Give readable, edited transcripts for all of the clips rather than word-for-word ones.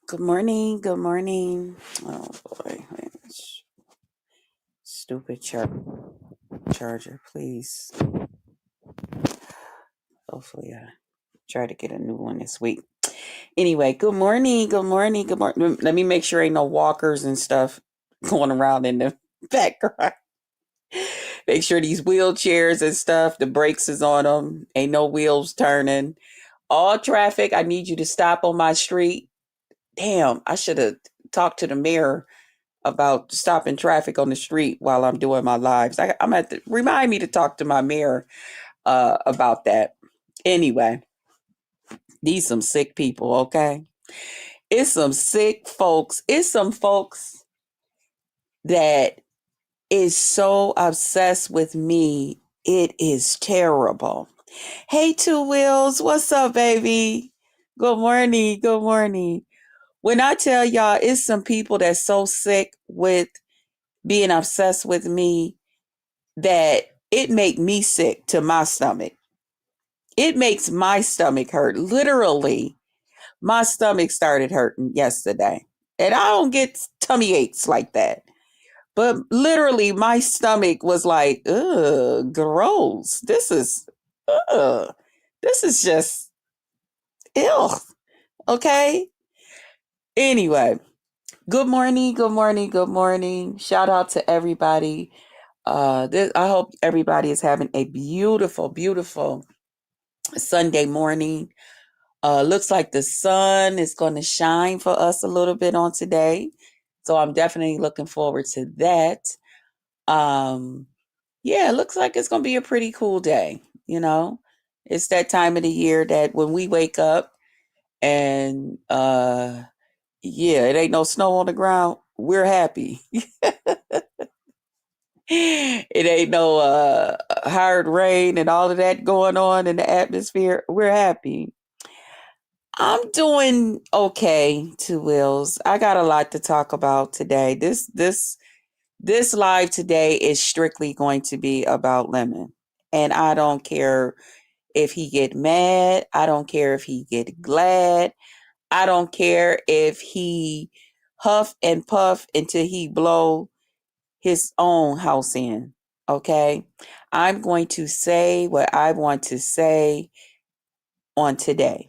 Good morning. Good morning. Oh boy. Stupid charger, please. Hopefully I try to get a new one this week. Anyway, good morning. Good morning. Good morning. Let me make sure ain't no walkers and stuff going around in the background. Make sure these wheelchairs and stuff, the brakes is on them. Ain't no wheels turning. All traffic, I need you to stop on my street. Damn, I should have talked to the mayor about stopping traffic on the street while I'm doing my lives. I'm at the remind me to talk to my mayor about that. Anyway, these some sick people, okay? It's some sick folks. It's some folks that is so obsessed with me. It is terrible. Hey, Two Wheels, what's up, baby? Good morning. Good morning. When I tell y'all, it's some people that's so sick with being obsessed with me that it make me sick to my stomach. It makes my stomach hurt. Literally, my stomach started hurting yesterday. And I don't get tummy aches like that. But literally, my stomach was like, ugh, gross. Ugh. This is just ill. Okay. Anyway, good morning. Good morning. Good morning. Shout out to everybody. I hope everybody is having a beautiful, beautiful Sunday morning. Looks like the sun is going to shine for us a little bit on today. So I'm definitely looking forward to that. Um, yeah, it looks like it's going to be a pretty cool day. You know, it's that time of the year that when we wake up and, yeah, it ain't no snow on the ground, we're happy. It ain't no hard rain and all of that going on in the atmosphere. We're happy. I'm doing okay, Two Wheels. I got a lot to talk about today. This live today is strictly going to be about Lemon. And I don't care if he get mad. I don't care if he get glad. I don't care if he huff and puff until he blow his own house in. Okay? I'm going to say what I want to say on today.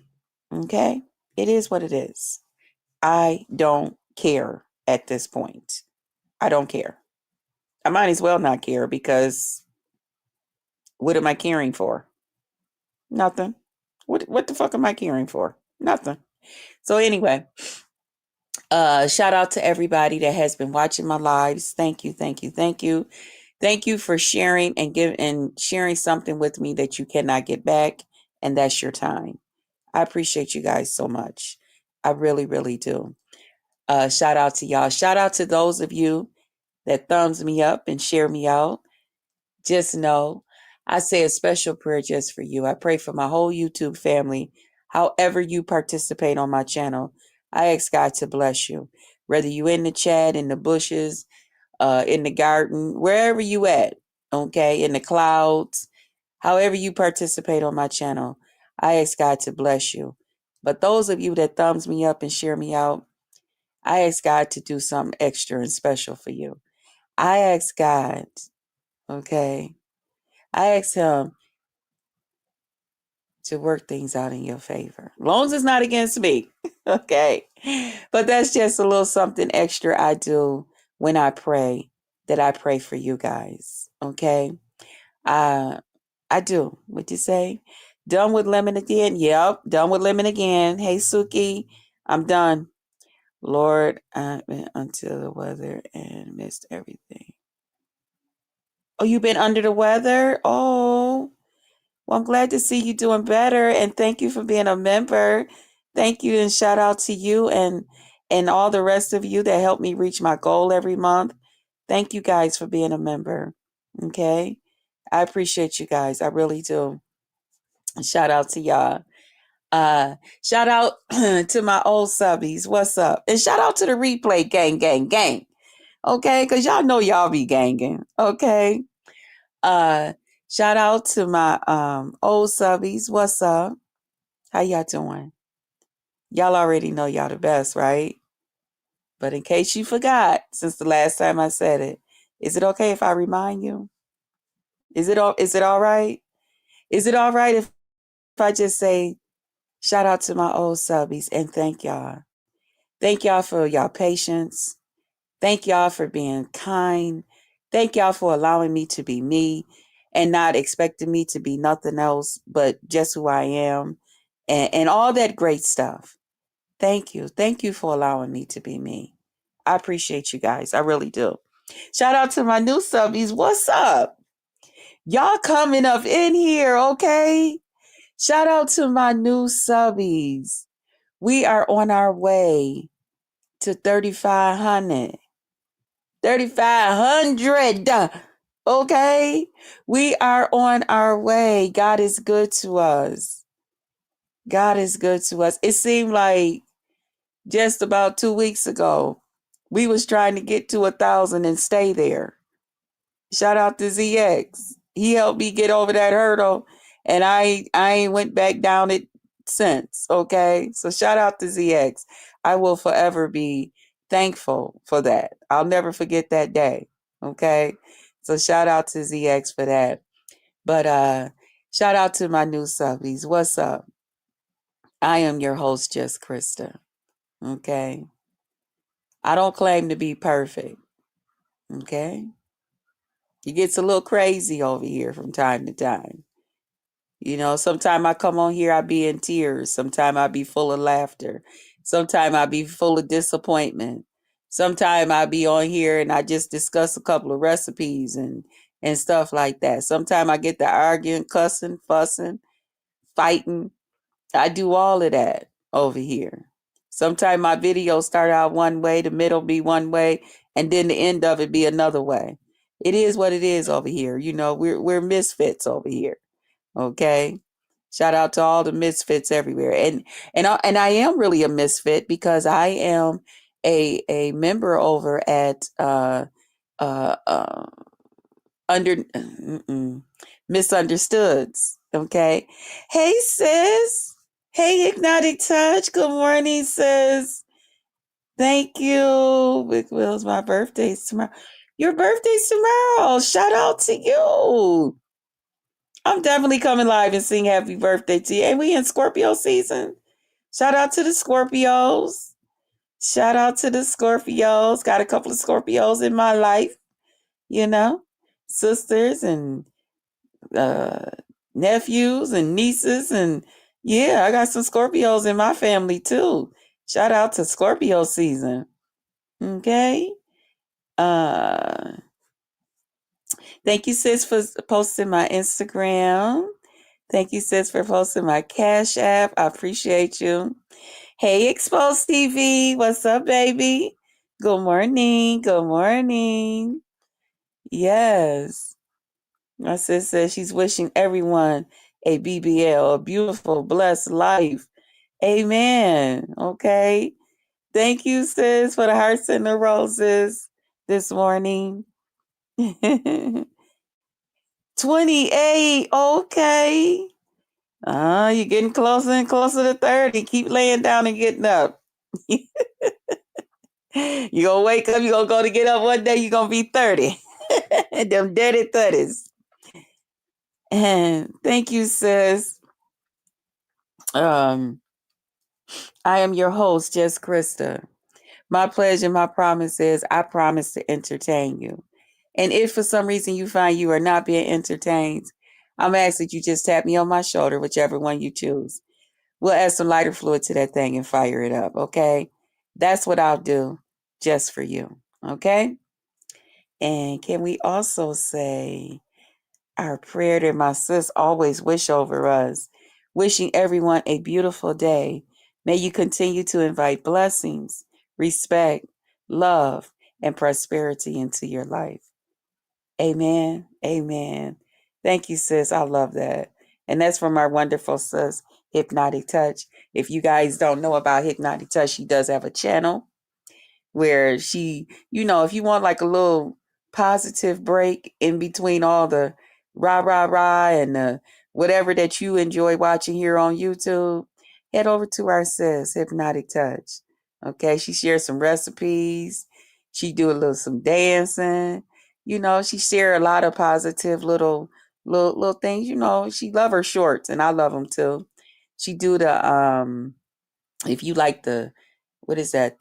Okay? It is what it is. I don't care at this point. I don't care. I might as well not care because what am I caring for? Nothing. What the fuck am I caring for? Nothing. So anyway, shout out to everybody that has been watching my lives. Thank you, thank you, thank you. Thank you for sharing and sharing something with me that you cannot get back, and that's your time. I appreciate you guys so much. I really, really do. Shout out to y'all. Shout out to those of you that thumbs me up and share me out. Just know I say a special prayer just for you. I pray for my whole YouTube family. However you participate on my channel, I ask God to bless you. Whether you in the chat, in the bushes, in the garden, wherever you at, okay, in the clouds, however you participate on my channel, I ask God to bless you. But those of you that thumbs me up and share me out, I ask God to do something extra and special for you. I ask God, okay, I ask Him to work things out in your favor. As long as it's not against me, okay? But that's just a little something extra I do when I pray, that I pray for you guys, okay? I do. What you say? Done with lemon again? Yep, done with lemon again. Hey, Suki, I'm done. Lord, I went until the weather and missed everything. Oh, you've been under the weather? Oh, well, I'm glad to see you doing better, and thank you for being a member. Thank you, and shout out to you and all the rest of you that help me reach my goal every month. Thank you guys for being a member. Okay, I appreciate you guys. I really do. Shout out to y'all. Uh, Shout out to my old subbies. What's up? And shout out to the replay gang, gang, gang. Okay, because y'all know y'all be ganging. Okay. Uh, Shout out to my old subbies. What's up? How y'all doing? Y'all already know y'all the best, right? But in case you forgot, since the last time I said it, is it okay if I remind you? Is it all right? Is it all right if I just say shout out to my old subbies and thank y'all? Thank y'all for y'all patience. Thank y'all for being kind. Thank y'all for allowing me to be me and not expecting me to be nothing else but just who I am and all that great stuff. Thank you. Thank you for allowing me to be me. I appreciate you guys. I really do. Shout out to my new subbies. What's up? Y'all coming up in here, okay? Shout out to my new subbies. We are on our way to 3,500. 3,500. Okay? We are on our way. God is good to us. God is good to us. It seemed like just about 2 weeks ago, we was trying to get to 1,000 and stay there. Shout out to ZX. He helped me get over that hurdle, and I ain't went back down it since. Okay, so shout out to ZX. I will forever be thankful for that. I'll never forget that day. Okay, so shout out to ZX for that. But shout out to my new subbies. What's up? I am your host, Just Krista. Okay, I don't claim to be perfect. Okay, it gets a little crazy over here from time to time. You know, sometime I come on here, I be in tears. Sometime I be full of laughter. Sometime I be full of disappointment. Sometime I be on here and I just discuss a couple of recipes and stuff like that. Sometime I get to arguing, cussing, fussing, fighting. I do all of that over here. Sometimes my videos start out one way, the middle be one way, and then the end of it be another way. It is what it is over here. You know, we're misfits over here. Okay. Shout out to all the misfits everywhere. And I am really a misfit because I am a member over at uh, uh under misunderstoods. Okay. Hey sis. Hey Hypnotic Touch. Good morning, sis. Thank you. Big Will's my birthday's tomorrow. Your birthday's tomorrow. Shout out to you. I'm definitely coming live and sing happy birthday to you. And we in Scorpio season. Shout out to the Scorpios. Shout out to the Scorpios. Got a couple of Scorpios in my life, you know, sisters and uh, nephews and nieces. And yeah, I got some Scorpios in my family too. Shout out to Scorpio season. Okay. Uh, Thank you, sis, for posting my Instagram. Thank you, sis, for posting my Cash App. I appreciate you. Hey, Exposed TV. What's up, baby? Good morning. Good morning. Yes. My sis says she's wishing everyone a BBL, a beautiful, blessed life. Amen. Okay. Thank you, sis, for the hearts and the roses this morning. 28. Okay. You're getting closer and closer to 30. Keep laying down and getting up. You're going to wake up, you're going to go to get up one day, you're going to be 30. Them dirty 30s. And thank you, sis. I am your host, Just Krista. My pleasure, my promise is I promise to entertain you. And if for some reason you find you are not being entertained, I'm asking that you just tap me on my shoulder, whichever one you choose. We'll add some lighter fluid to that thing and fire it up, okay? That's what I'll do just for you, okay? And can we also say our prayer that my sis always wish over us, wishing everyone a beautiful day. May you continue to invite blessings, respect, love, and prosperity into your life. Amen. Amen. Thank you, sis. I love that. And that's from our wonderful sis, Hypnotic Touch. If you guys don't know about Hypnotic Touch, she does have a channel where she, you know, if you want like a little positive break in between all the rah, rah, rah and whatever that you enjoy watching here on YouTube, head over to our sis, Hypnotic Touch. Okay, she shares some recipes. She do a little some dancing. She share a lot of positive little things. She love her shorts, and I love them too. She do the if you like the what is that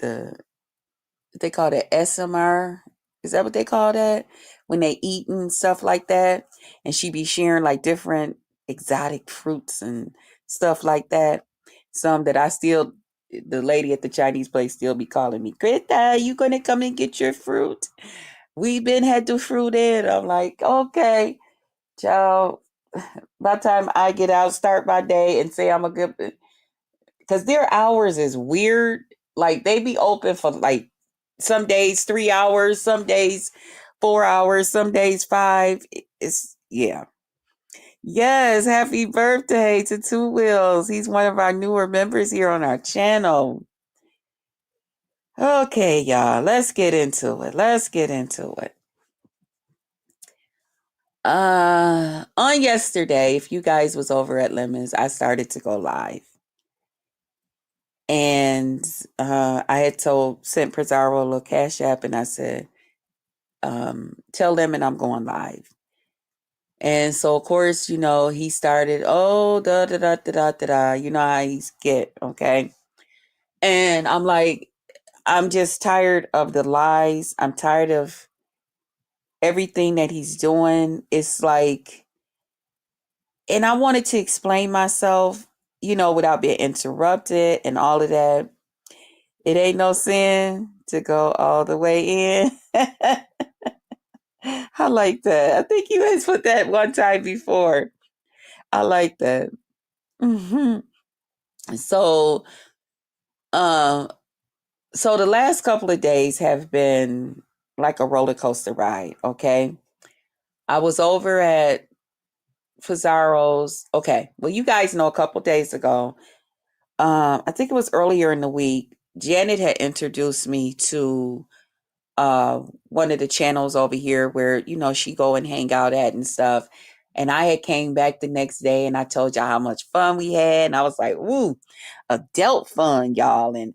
they call it SMR. Is that what they call that? When they eat and stuff like that. And she be sharing like different exotic fruits and stuff like that. Some that the lady at the Chinese place still be calling me, Krita, you gonna come and get your fruit? We been had the fruit in. I'm like, okay, child. By the time I get out, start my day and say I'm a good, because their hours is weird. Like they be open for like some days 3 hours, some days 4 hours, some days five. It's yeah. Yes, happy birthday to Two Wheels. He's one of our newer members here on our channel. Okay, y'all, let's get into it. Let's get into it. On yesterday, if you guys was over at Lemons, I started to go live. And I had sent Pizarro a little cash app, and I said, tell Lemon I'm going live. And so, of course, he started, oh, da da da da da da da. You know how he's get, okay? And I'm like, I'm just tired of the lies. I'm tired of everything that he's doing. It's like, and I wanted to explain myself, without being interrupted and all of that. It ain't no sin to go all the way in. I like that. I think you guys put that one time before. I like that. hmm So, um, so the last couple of days have been like a roller coaster ride. Okay, I was over at Fazzaro's. Okay, well, you guys know a couple days ago. I think it was earlier in the week. Janet had introduced me to uh one of the channels over here where she go and hang out at and stuff. And I had came back the next day and I told y'all how much fun we had, and I was like, "Ooh, adult fun, y'all!" And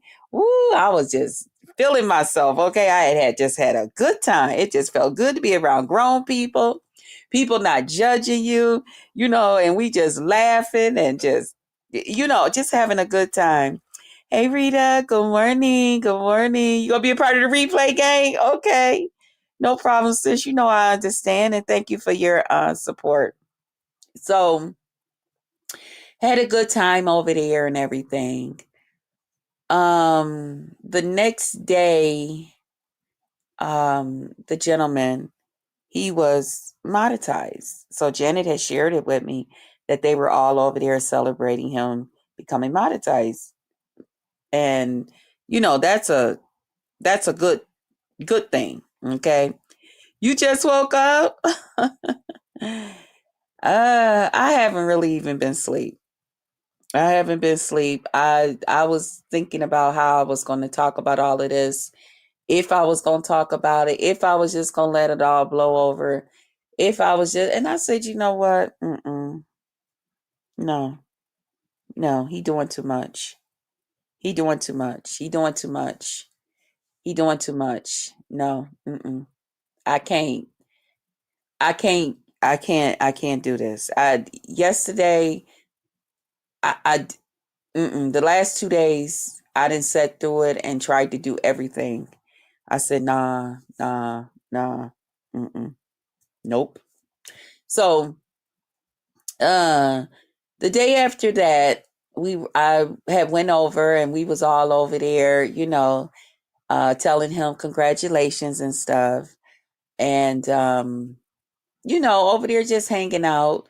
I was just feeling myself. Okay, I had just had a good time. It just felt good to be around grown people not judging you, and we just laughing and just having a good time. Hey Rita, good morning. Good morning. You gonna be a part of the replay gang? Okay. No problem, sis. I understand, and thank you for your support. So had a good time over there and everything. The next day, the gentleman, he was monetized. So Janet had shared it with me that they were all over there celebrating him becoming monetized. And that's a good thing. Okay. You just woke up? I haven't really even been asleep. I haven't been asleep. I was thinking about how I was going to talk about all of this. If I was going to talk about it, if I was just going to let it all blow over, if I was just, and I said, you know what? No, no, he doing too much. He doing too much. He doing too much. He doing too much. No, I can't. I can't do this. Yesterday, I the last 2 days, I didn't sat through it and tried to do everything. I said, nah, nah, nah, nope. So, uh, the day after that, I had went over and we was all over there, telling him congratulations and stuff, and over there just hanging out.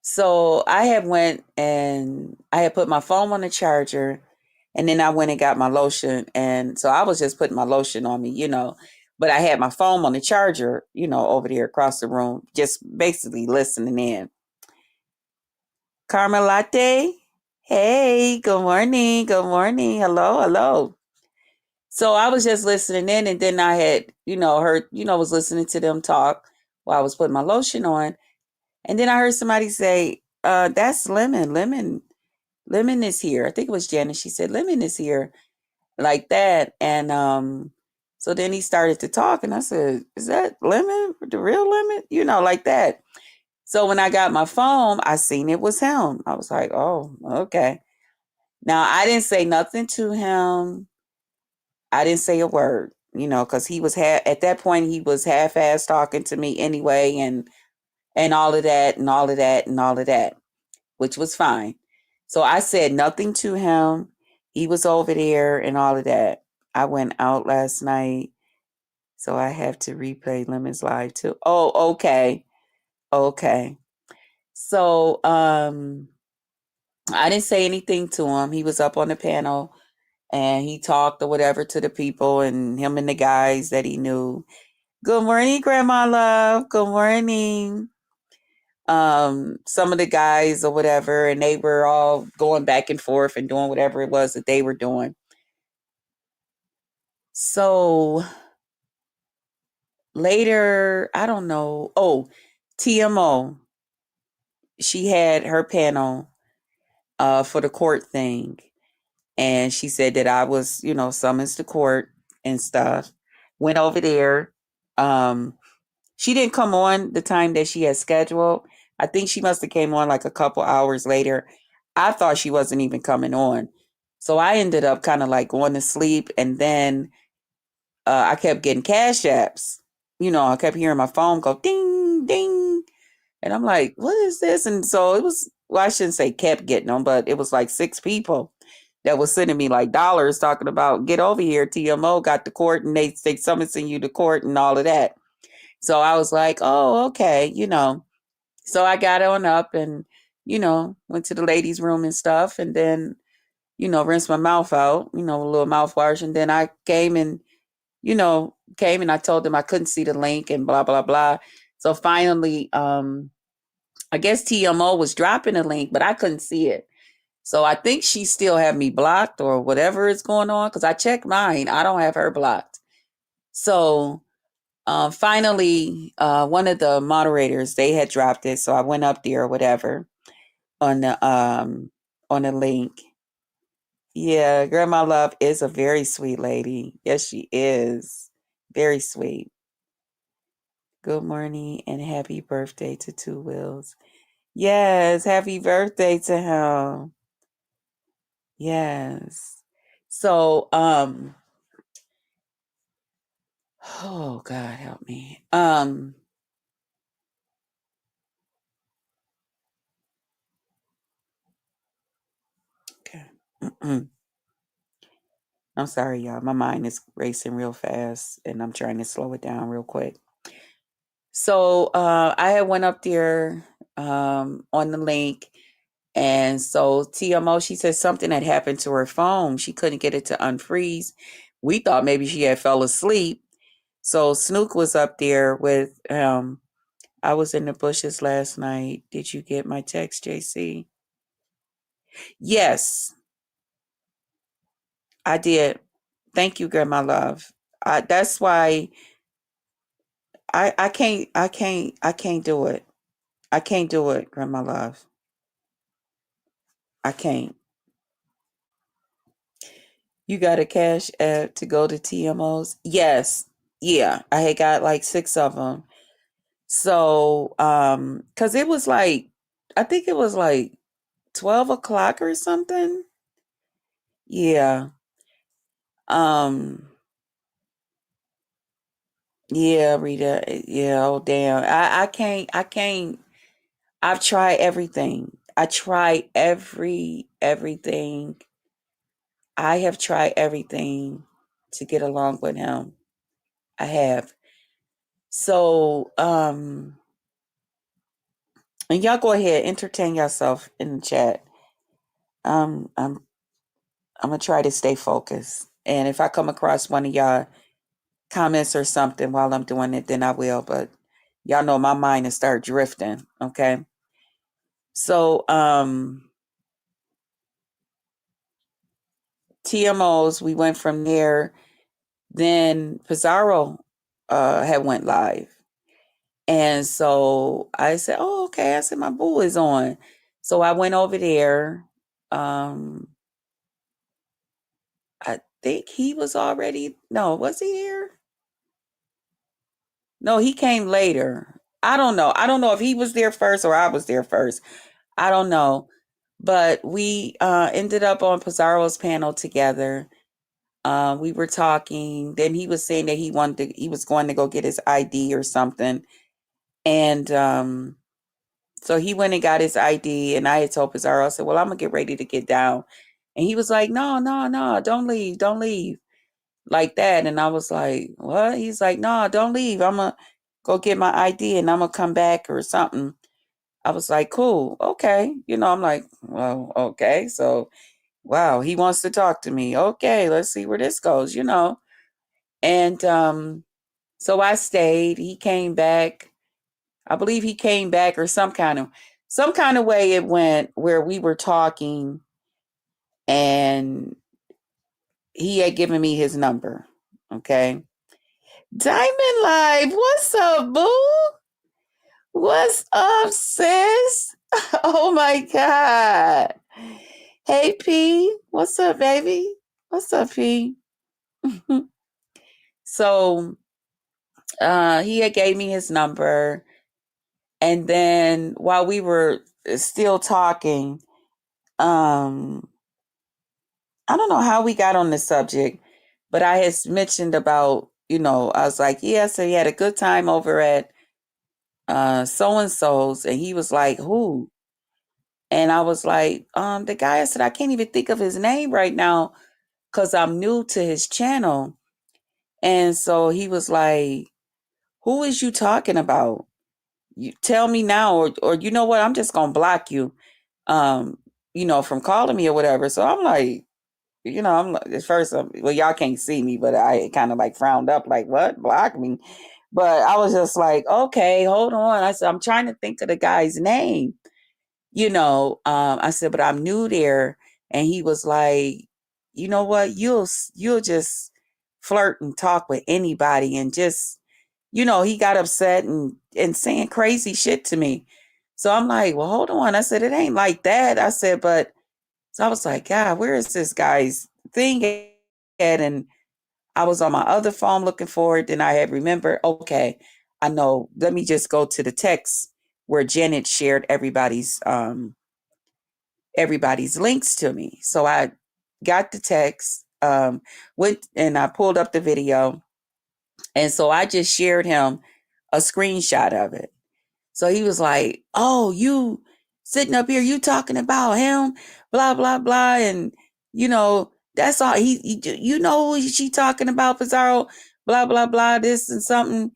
So I had went and I had put my phone on the charger, and then I went and got my lotion. And so I was just putting my lotion on me, but I had my phone on the charger, over there across the room, just basically listening in. Carmen Latte, hey, good morning, good morning, hello, hello. So I was just listening in, and then I had, heard, was listening to them talk while I was putting my lotion on. And then I heard somebody say, that's Lemon. Lemon is here. I think it was Janice. She said, Lemon is here, like that. And so then he started to talk, and I said, is that Lemon? The real Lemon? Like that. So when I got my phone, I seen it was him. I was like, oh, okay. Now I didn't say nothing to him. I didn't say a word, because he was at that point he was half-ass talking to me anyway, and all of that, and all of that, and all of that, which was fine. So I said nothing to him. He was over there and all of that. I went out last night, so I have to replay Lemon's Live too. Oh, okay. Okay. So I didn't say anything to him. He was up on the panel and he talked or whatever to the people and him and the guys that he knew. Good morning, Grandma Love. Good morning. Some of the guys or whatever, and they were all going back and forth and doing whatever it was that they were doing. So later, I don't know. Oh, TMO, she had her panel for the court thing. And she said that I was, summons to court and stuff. Went over there. She didn't come on the time that she had scheduled. I think she must have came on like a couple hours later. I thought she wasn't even coming on. So I ended up kind of like going to sleep. And then I kept getting cash apps. I kept hearing my phone go ding, ding. And I'm like, what is this? And so it was, well, I shouldn't say kept getting them, but it was like 6 people that was sending me like dollars talking about, get over here. TMO got to court and they summoning you to court and all of that. So I was like, oh, okay, So I got on up and, went to the ladies' room and stuff and then, rinsed my mouth out, a little mouthwash. And then I came and I told them I couldn't see the link and blah, blah, blah. So finally, I guess TMO was dropping a link, but I couldn't see it. So I think she still had me blocked or whatever is going on because I checked mine. I don't have her blocked. So finally, one of the moderators, they had dropped it. So I went up there or whatever on the link. Yeah, Grandma Love is a very sweet lady. Yes, she is. Very sweet. Good morning and happy birthday to Two Wheels. Yes, happy birthday to him. Yes. So, oh God help me. Okay. I'm sorry, y'all. My mind is racing real fast and I'm trying to slow it down real quick. So, I had went up there on the link. And so TMO, she said something had happened to her phone. She couldn't get it to unfreeze. We thought maybe she had fell asleep. So Snook was up there with I was in the bushes last night. Did you get my text, JC? Yes, I did. Thank you, Grandma Love. That's why I can't do it. I can't do it, Grandma Love. I can't. You got a cash app to go to TMOs? Yes. Yeah. I had got like 6 of them. So, cause it was like, I think it was like 12 o'clock or something. Yeah. Um, yeah, Rita. Yeah. Oh, damn. I can't. I've tried everything. I tried everything. I have tried everything to get along with him. I have. So, and y'all go ahead, entertain yourself in the chat. I'm gonna try to stay focused. And if I come across one of y'all comments or something while I'm doing it, then I will. But y'all know my mind is start drifting. Okay. So TMOs, we went from there. Then Pizarro had went live. And so I said, oh, okay. I said, my boo is on. So I went over there Um, I think he was already, no, was he here? No, he came later. I don't know. I don't know if he was there first or I was there first. I don't know. But we ended up on Pizarro's panel together. We were talking. Then he was saying that he was going to go get his ID or something. And so he went and got his ID. And I had told Pizarro, I said, well, I'm going to get ready to get down. And he was like, no, no, no, don't leave, don't leave. Like that. And I was like, what? He's like, no, don't leave. I'm going to go get my ID and I'm going to come back or something. I was like, cool, okay. I'm like, well, okay. So, wow, he wants to talk to me. Okay, let's see where this goes. And so I stayed. He came back. I believe he came back or some kind of way it went where we were talking and he had given me his number. Okay. Diamond Life, what's up, boo? What's up, sis? Oh my God. Hey, P. What's up, baby? What's up, P? So he had gave me his number. And then while we were still talking, um, I don't know how we got on the subject, but I had mentioned about, I was like, yeah, so he had a good time over at so and so's. And he was like, who? And I was like, the guy, I said, I can't even think of his name right now because I'm new to his channel. And so he was like, who is you talking about? You tell me now, or you know what, I'm just gonna block you, from calling me or whatever. So I'm like, I'm like, at first, well, y'all can't see me, but I kind of like frowned up, like, what? Block me? But I was just like, okay, hold on. I said, I'm trying to think of the guy's name. I said, but I'm new there. And he was like, you know what? You'll just flirt and talk with anybody and just, he got upset and saying crazy shit to me. So I'm like, well, hold on. I said, it ain't like that. I said, but so I was like, God, where is this guy's thing at? And I was on my other phone looking for it. Then I had remembered, okay, I know. Let me just go to the text where Janet shared everybody's links to me. So I got the text, went and I pulled up the video. And so I just shared him a screenshot of it. So he was like, oh, you sitting up here, you talking about him, blah, blah, blah. And, that's all who she talking about, Pizarro, blah, blah, blah, this and something.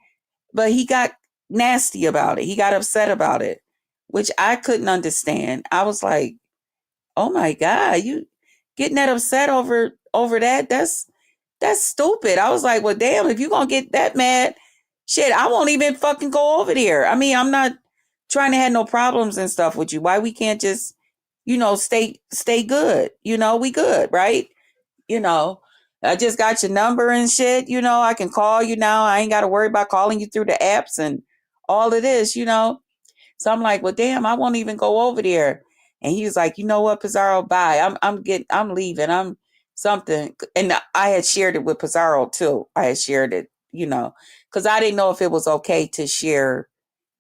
But he got nasty about it. He got upset about it, which I couldn't understand. I was like, oh my God, you getting that upset over that? That's stupid. I was like, well, damn, if you gonna get that mad, shit, I won't even fucking go over there. I mean, I'm not trying to have no problems and stuff with you. Why we can't just, stay good? We good, right? You know, I just got your number and shit. I can call you now. I ain't got to worry about calling you through the apps and all of this. So I'm like, well, damn, I won't even go over there. And he was like, you know what, Pizarro, bye. I'm leaving. I'm something. And I had shared it with Pizarro too. I had shared it, because I didn't know if it was okay to share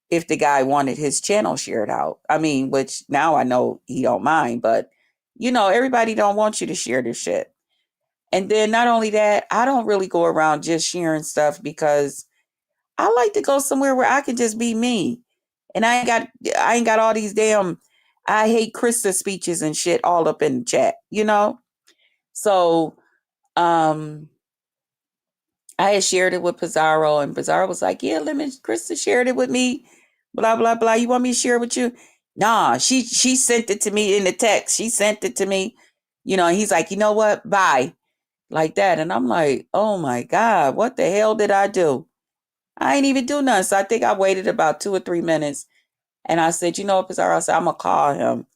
if the guy wanted his channel shared out. I mean, which now I know he don't mind, but everybody don't want you to share this shit. And then not only that, I don't really go around just sharing stuff because I like to go somewhere where I can just be me. And I ain't got all these damn I hate Krista speeches and shit all up in the chat. So um I had shared it with Pizarro and Pizarro was like, yeah, Krista shared it with me. Blah, blah, blah. You want me to share it with you? Nah, she sent it to me in the text. She sent it to me. And he's like, you know what? Bye. Like that. And I'm like, oh my God, what the hell did I do? I ain't even do nothing. So I think I waited about 2 or 3 minutes. And I said, you know what, Pizarro? I said, I'm going to call him.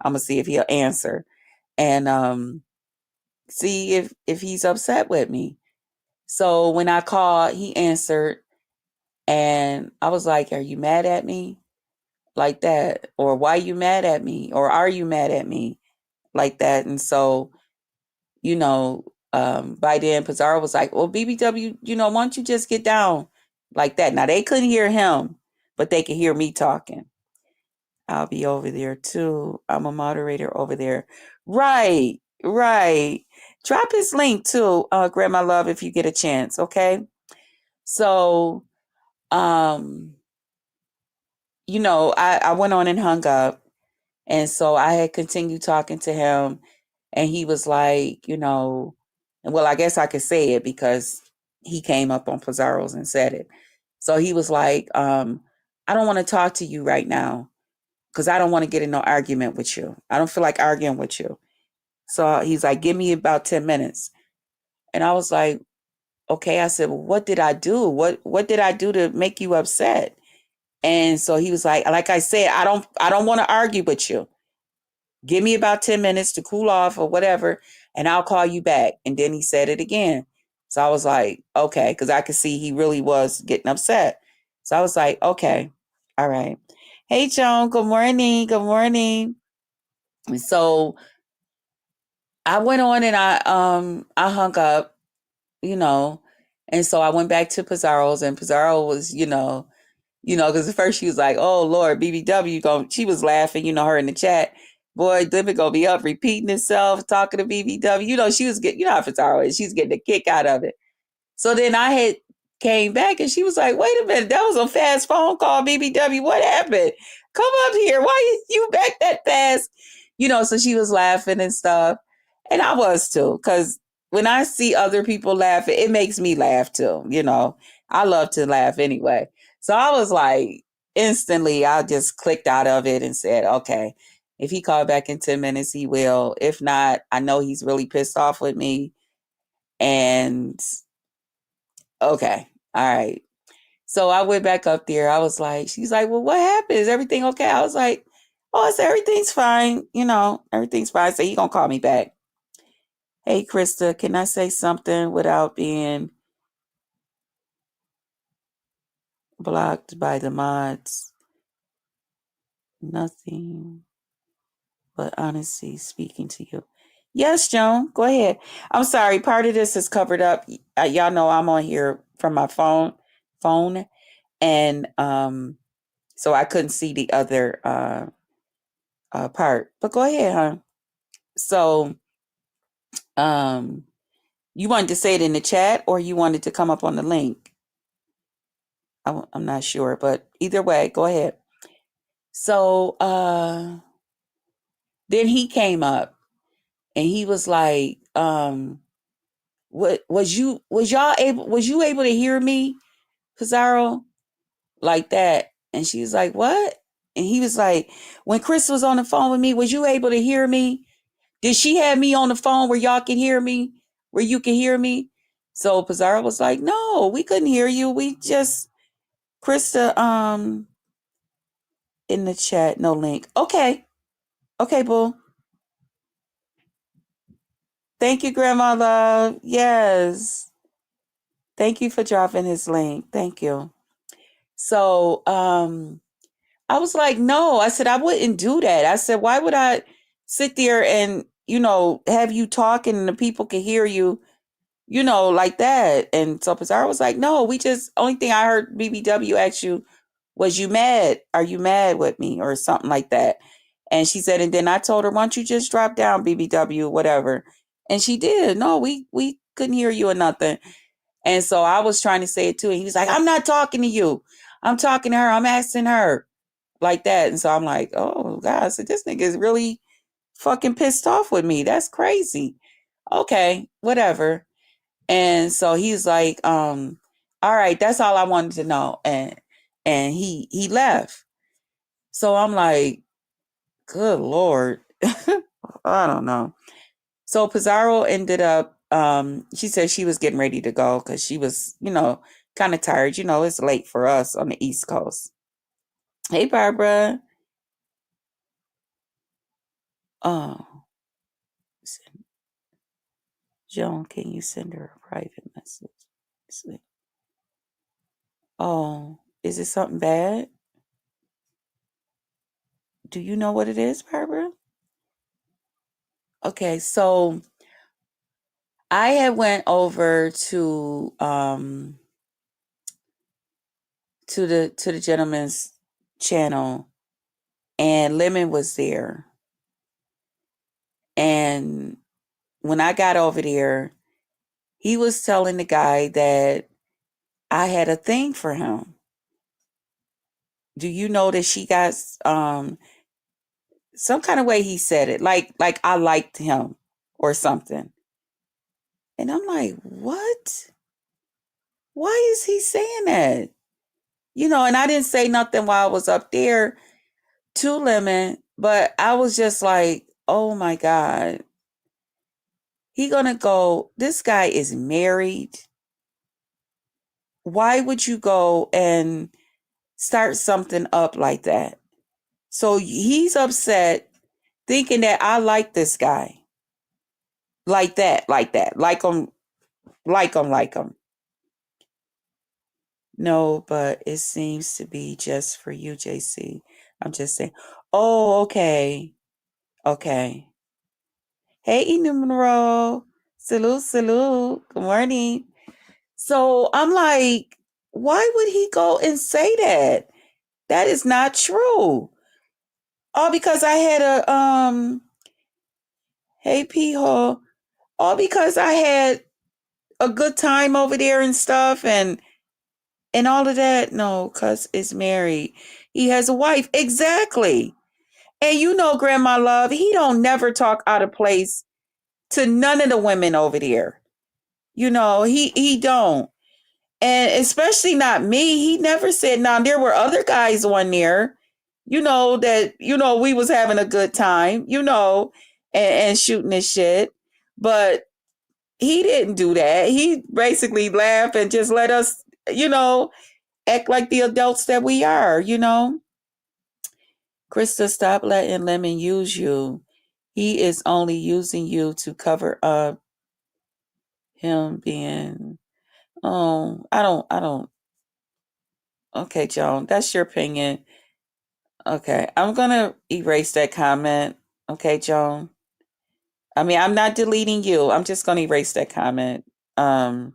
I'm going to see if he'll answer and see if he's upset with me. So when I called, he answered. And I was like, are you mad at me? Like that. Or why you mad at me? Or are you mad at me? like that. And so, you know, by then Pizarro was like, well, BBW, why don't you just get down like that? Now they couldn't hear him, but they could hear me talking. I'll be over there too. I'm a moderator over there. Right, right. Drop his link too, Grandma Love, if you get a chance, okay? So, um, I went on and hung up. And so I had continued talking to him, and he was like, and well, I guess I could say it because he came up on Pizarro's and said it. So he was like, I don't want to talk to you right now because I don't want to get in no argument with you. I don't feel like arguing with you. So he's like, give me about 10 minutes. And I was like, okay. I said, well, what did I do? What did I do to make you upset? And so he was like I said, I don't want to argue with you. Give me about 10 minutes to cool off or whatever, and I'll call you back. And then he said it again. So I was like, okay, because I could see he really was getting upset. So I was like, okay, all right. Hey, Joan, good morning. Good morning. And so I went on and I hung up, you know, and so I went back to Pizarro's, and Pizarro was, because at first she was like, "Oh Lord, BBW," she was laughing, her in the chat. Boy, David gonna be up repeating himself, talking to BBW. She was getting, how Pizarro is. She's getting a kick out of it. So then I had came back and she was like, wait a minute, that was a fast phone call, BBW. What happened? Come up here. Why you back that fast? So she was laughing and stuff. And I was too, because when I see other people laughing, it makes me laugh too. I love to laugh anyway. So I was like, instantly, I just clicked out of it and said, okay, if he called back in 10 minutes, he will. If not, I know he's really pissed off with me. And okay. All right. So I went back up there. I was like, she's like, well, what happened? Is everything okay? I was like, oh, I said, everything's fine. Everything's fine. So he gonna call me back. Hey, Krista, can I say something without being blocked by the mods? Nothing but honesty speaking to you. Yes, Joan, go ahead. I'm sorry. Part of this is covered up. Y'all know I'm on here from my phone, and so I couldn't see the other part. But go ahead, huh? So, you wanted to say it in the chat, or you wanted to come up on the link? I'm not sure, but either way, go ahead. So, then he came up and he was like, what was you able to hear me, Pizarro, like that? And she was like, what? And he was like, when Chris was on the phone with me, was you able to hear me? Did she have me on the phone where y'all can hear me? Where you can hear me? So Pizarro was like, no, we couldn't hear you. We just Krista, in the chat, no link. Okay. Okay, boo. Thank you, Grandma Love. Yes. Thank you for dropping his link. Thank you. So, I was like, no, I said, I wouldn't do that. I said, why would I sit there and, have you talking and the people can hear you, like that? And so Pizarro was like, no, only thing I heard BBW ask you was, you mad? Are you mad with me or something like that? And she said, and then I told her, why don't you just drop down, BBW, whatever. And she did. No, we couldn't hear you or nothing. And so I was trying to say it too. And he was like, I'm not talking to you. I'm talking to her. I'm asking her like that. And so I'm like, oh God, so this nigga is really fucking pissed off with me. That's crazy. Okay, whatever. And so he's like, all right, that's all I wanted to know. And he left. So I'm like, good Lord. I don't know. So Pizarro ended up, she said she was getting ready to go because she was, kind of tired. It's late for us on the East Coast. Hey, Barbara. Oh, Joan, can you send her a private message? Oh, is it something bad? Do you know what it is, Barbara? Okay, so I had went over to the gentleman's channel, and Lemon was there. And when I got over there, he was telling the guy that I had a thing for him. Do you know that she got some kind of way he said it, like I liked him or something. And I'm like, what? Why is he saying that? And I didn't say nothing while I was up there to Lemon, but I was just like, oh my God. He gonna go, this guy is married. Why would you go and start something up like that? So he's upset thinking that I like this guy. Like that, like that. Like him, like him, like him. No, but it seems to be just for you, JC. I'm just saying. Oh, okay. Okay. Hey, Enu Monroe. Salute, salute. Good morning. So I'm like, why would he go and say that? That is not true. All because I had hey P-Ho. All because I had a good time over there and stuff and all of that. No, cuz it's married. He has a wife. Exactly. And Grandma Love, he don't never talk out of place to none of the women over there. He don't. And especially not me. He never said, now there were other guys on there, that, we was having a good time, and shooting this shit. But he didn't do that. He basically laughed and just let us, act like the adults that we are. Krista, stop letting Lemon use you. He is only using you to cover up him being, oh, I don't. Okay, Joan, that's your opinion. Okay, I'm going to erase that comment. Okay, Joan. I mean, I'm not deleting you. I'm just going to erase that comment. Um,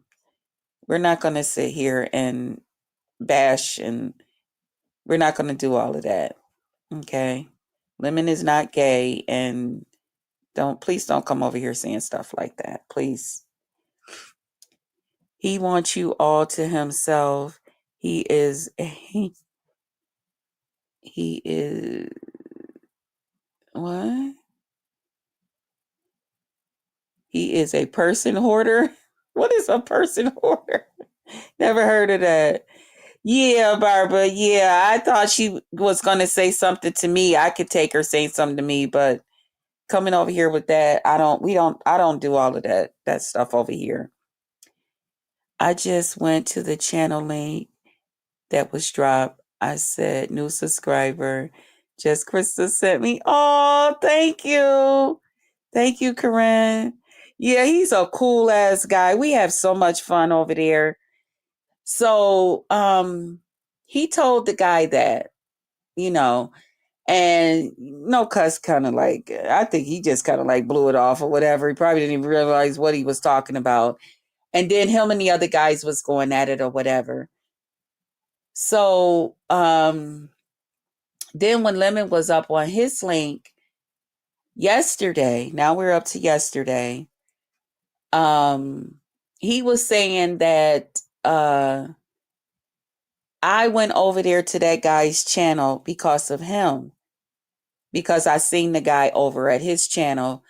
we're not going to sit here and bash, and we're not going to do all of that. Okay? Lemon is not gay, and please don't come over here saying stuff like that. Please. He wants you all to himself. He is he is what? He is a person hoarder. What is a person hoarder? Never heard of that. Yeah, Barbara. Yeah, I thought she was going to say something to me. I could take her saying something to me, but coming over here with that, I don't do all of that stuff over here. I just went to the channel link that was dropped. I said, new subscriber. Just Krista sent me. Oh, thank you. Thank you, Corinne. Yeah, he's a cool ass guy. We have so much fun over there. So, he told the guy that, you know, and no cuss kind of like, I think he just kind of like blew it off or whatever. He probably didn't even realize what he was talking about. And then him and the other guys was going at it or whatever. So, then when Lemon was up on his link yesterday, now we're up to yesterday, he was saying that I went over there to that guy's channel because of him, because I seen the guy over at his channel,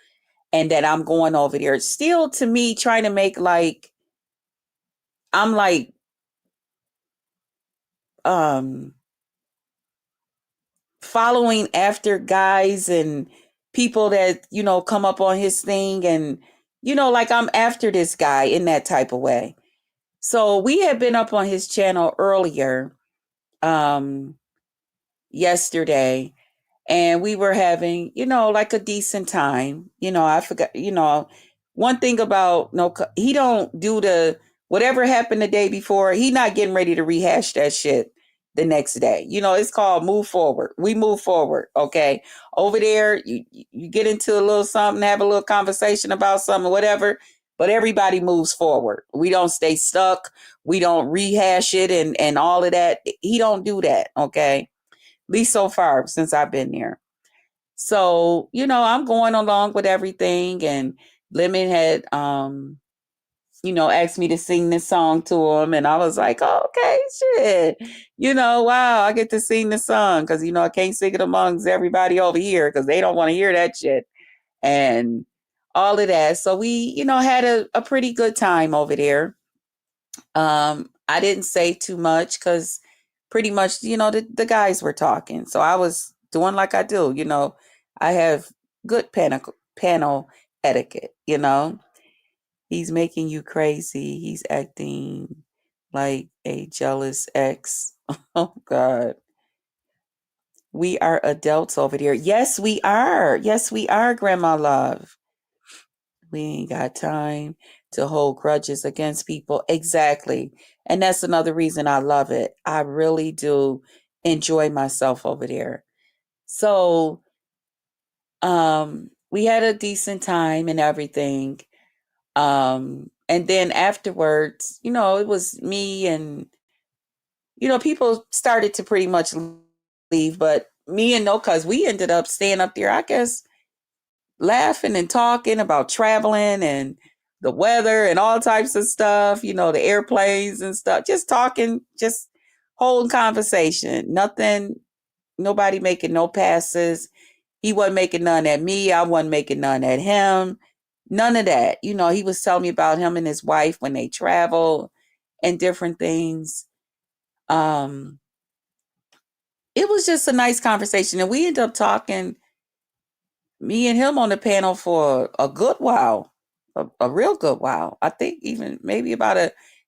and that I'm going over there still, to me, trying to make like I'm like following after guys and people that come up on his thing, and like I'm after this guy in that type of way. So we had been up on his channel earlier yesterday, and we were having like a decent time. I forgot, one thing about no, he don't do the whatever happened the day before. He not getting ready to rehash that shit the next day. It's called move forward. We move forward. Okay. Over there, you get into a little something, have a little conversation about something, whatever. But everybody moves forward. We don't stay stuck. We don't rehash it and all of that. He don't do that. Okay. At least so far since I've been there. So, I'm going along with everything. And Lemon had asked me to sing this song to him. And I was like, oh, okay, shit. Wow, I get to sing the song because, I can't sing it amongst everybody over here because they don't want to hear that shit and all of that. So we, had a pretty good time over there. I didn't say too much because pretty much, the guys were talking. So I was doing like I do, I have good panel etiquette. He's making you crazy. He's acting like a jealous ex. Oh, God. We are adults over there. Yes, we are. Yes, we are, Grandma Love. We ain't got time to hold grudges against people. Exactly. And that's another reason I love it. I really do enjoy myself over there. So, we had a decent time and everything. And then afterwards, it was me and, people started to pretty much leave, but me and No Cuz, we ended up staying up there, I guess, laughing and talking about traveling and the weather and all types of stuff, the airplanes and stuff, just talking, just holding conversation. Nothing, nobody making no passes. He wasn't making none at me. I wasn't making none at him. None of that. He was telling me about him and his wife when they travel and different things. It was just a nice conversation. And we ended up talking, me and him on the panel for a good while, a real good while. I think even maybe about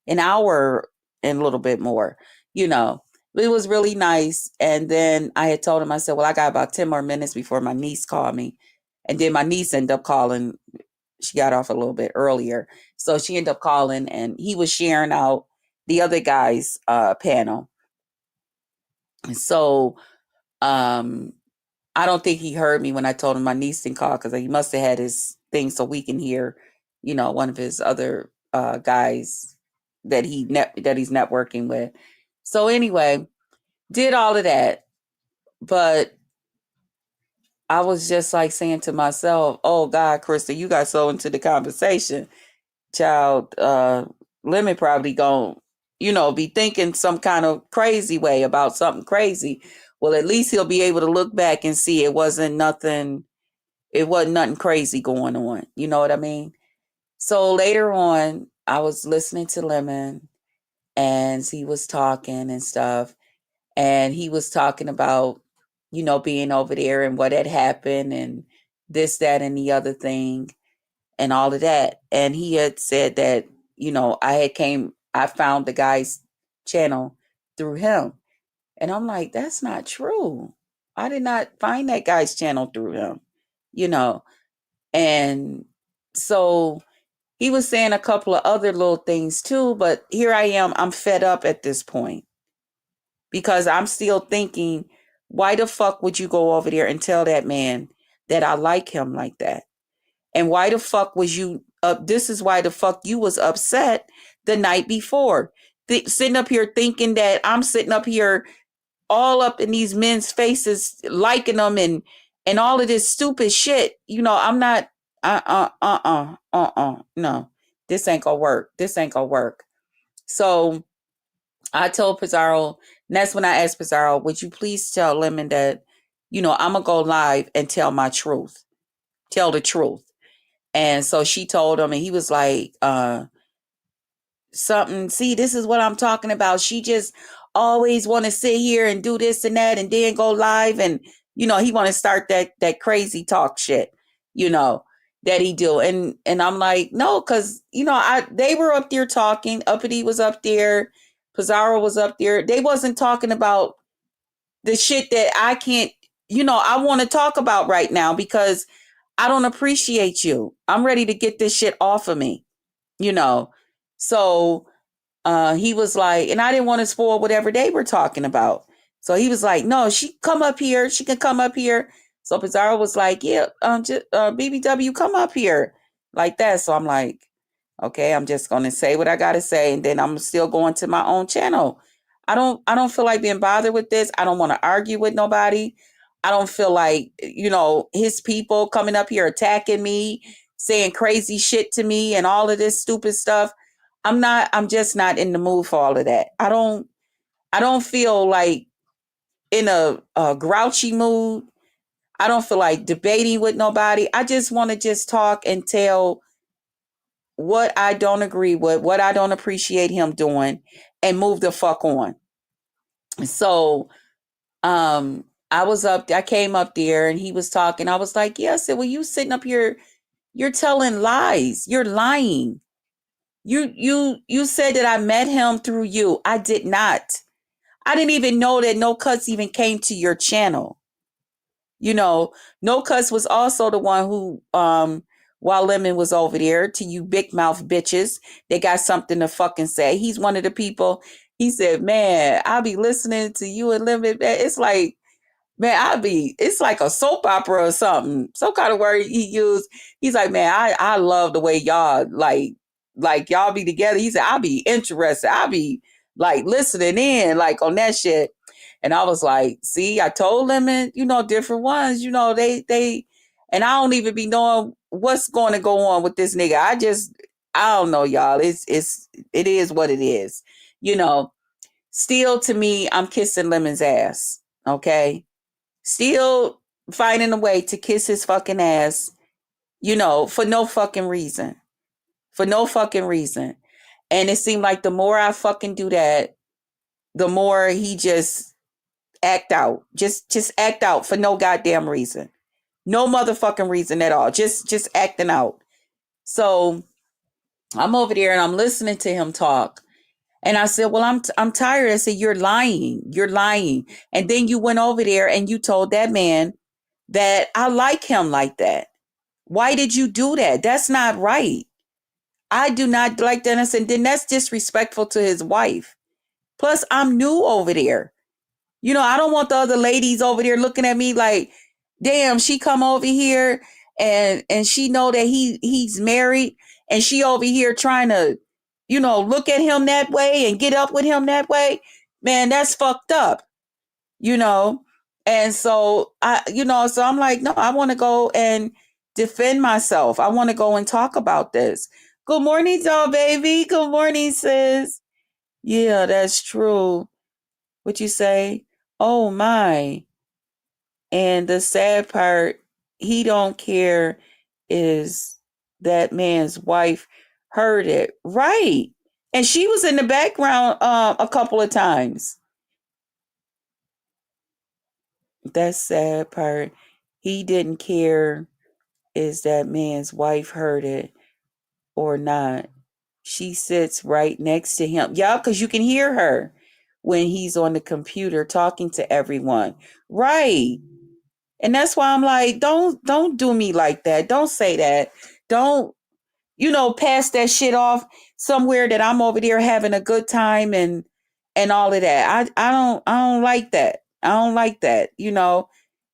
an hour and a little bit more, you know. It was really nice. And then I had told him, I said, well, I got about 10 more minutes before my niece called me. And then my niece ended up calling. She got off a little bit earlier. So she ended up calling and he was sharing out the other guy's panel. And so I don't think he heard me when I told him my niece didn't call because he must have had his thing so we can hear, one of his other guys that that he's networking with. So anyway, did all of that, but I was just like saying to myself, "Oh God, Krista, you got so into the conversation, child. Lemon probably gonna, be thinking some kind of crazy way about something crazy. Well, at least he'll be able to look back and see it wasn't nothing." It wasn't nothing crazy going on. You know what I mean? So later on, I was listening to Lemon and he was talking and stuff. And he was talking about, being over there and what had happened and this, that, and the other thing and all of that. And he had said that, I found the guy's channel through him. And I'm like, that's not true. I did not find that guy's channel through him, you know. And so he was saying a couple of other little things too, but here I am, I'm fed up at this point because I'm still thinking, why the fuck would you go over there and tell that man that I like him like that? And why the fuck was you up? This is why the fuck you was upset the night before. Sitting up here thinking that I'm sitting up here all up in these men's faces, liking them and all of this stupid shit. I'm not, no, this ain't gonna work. This ain't gonna work. So I told Pizarro, and that's when I asked Pizarro, would you please tell Lemon that, I'm gonna go live and tell my truth, tell the truth. And so she told him, and he was like, something, see, this is what I'm talking about. She just always want to sit here and do this and that and then go live and he want to start that crazy talk shit, that he do. And I'm like, no, because they were up there talking. Uppity was up there, Pizarro was up there. They wasn't talking about the shit that I can't, I want to talk about right now because I don't appreciate you. I'm ready to get this shit off of me, So he was like, and I didn't want to spoil whatever they were talking about. So he was like, no, she come up here. She can come up here. So Pizarro was like, yeah, BBW, come up here, like that. So I'm like, okay, I'm just gonna say what I gotta say, and then I'm still going to my own channel. I don't feel like being bothered with this. I don't want to argue with nobody. I don't feel like, his people coming up here attacking me, saying crazy shit to me and all of this stupid stuff. I'm just not in the mood for all of that. I don't feel like in a grouchy mood. I don't feel like debating with nobody. I just want to just talk and tell what I don't agree with, what I don't appreciate him doing, and move the fuck on. So, I came up there and he was talking. I was like, yeah, I said, well, you sitting up here, you're telling lies. You're lying. You said that I met him through you. I did not. I didn't even know that No Cuts even came to your channel. No Cuts was also the one who, while Lemon was over there, to you big mouth bitches, they got something to fucking say. He's one of the people. He said, man, I'll be listening to you and Lemon. Man, it's like, man, it's like a soap opera or something. Some kind of word he used. He's like, man, I love the way y'all like y'all be together. He said, I'll be interested. I'll be like listening in like on that shit. And I was like, see, I told them, and different ones, and I don't even be knowing what's going to go on with this nigga. I don't know, y'all. It is what it is. You know, Still to me, I'm kissing Lemon's ass. Okay. Still finding a way to kiss his fucking ass, for no fucking reason. For no fucking reason. And it seemed like the more I fucking do that, the more he just act out. Just act out for no goddamn reason. No motherfucking reason at all. Just acting out. So I'm over there and I'm listening to him talk. And I said, well, I'm tired. I said, you're lying. You're lying. And then you went over there and you told that man that I like him like that. Why did you do that? That's not right. I do not like that. And I said, then that's disrespectful to his wife. Plus, I'm new over there. I don't want the other ladies over there looking at me like, damn, she come over here and she know that he's married and she over here trying to, look at him that way and get up with him that way. Man, that's fucked up, you know. And so so I'm like, no, I want to go and defend myself. I want to go and talk about this. Good morning, doll baby. Good morning, sis. Yeah, that's true. What you say? Oh my. And the sad part, he don't care is that man's wife heard it. Right. And she was in the background a couple of times. That sad part. He didn't care is that man's wife heard it or not. She sits right next to him. Yeah, because you can hear her when he's on the computer talking to everyone. Right. And that's why I'm like, don't do me like that. Don't say that. Don't, pass that shit off somewhere that I'm over there having a good time and all of that. I don't like that. I don't like that,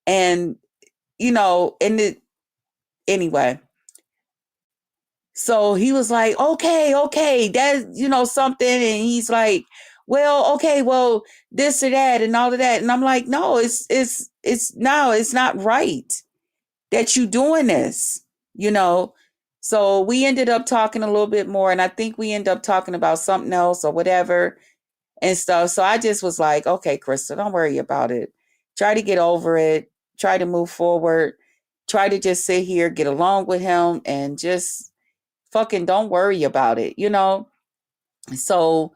And and anyway. So he was like, okay, that's, something. And he's like, well, okay, well, this or that and all of that. And I'm like, no, it's not right that you doing this, you know? So we ended up talking a little bit more and I think we ended up talking about something else or whatever and stuff. So I just was like, okay, Krista, don't worry about it. Try to get over it. Try to move forward. Try to just sit here, get along with him and just fucking don't worry about it, So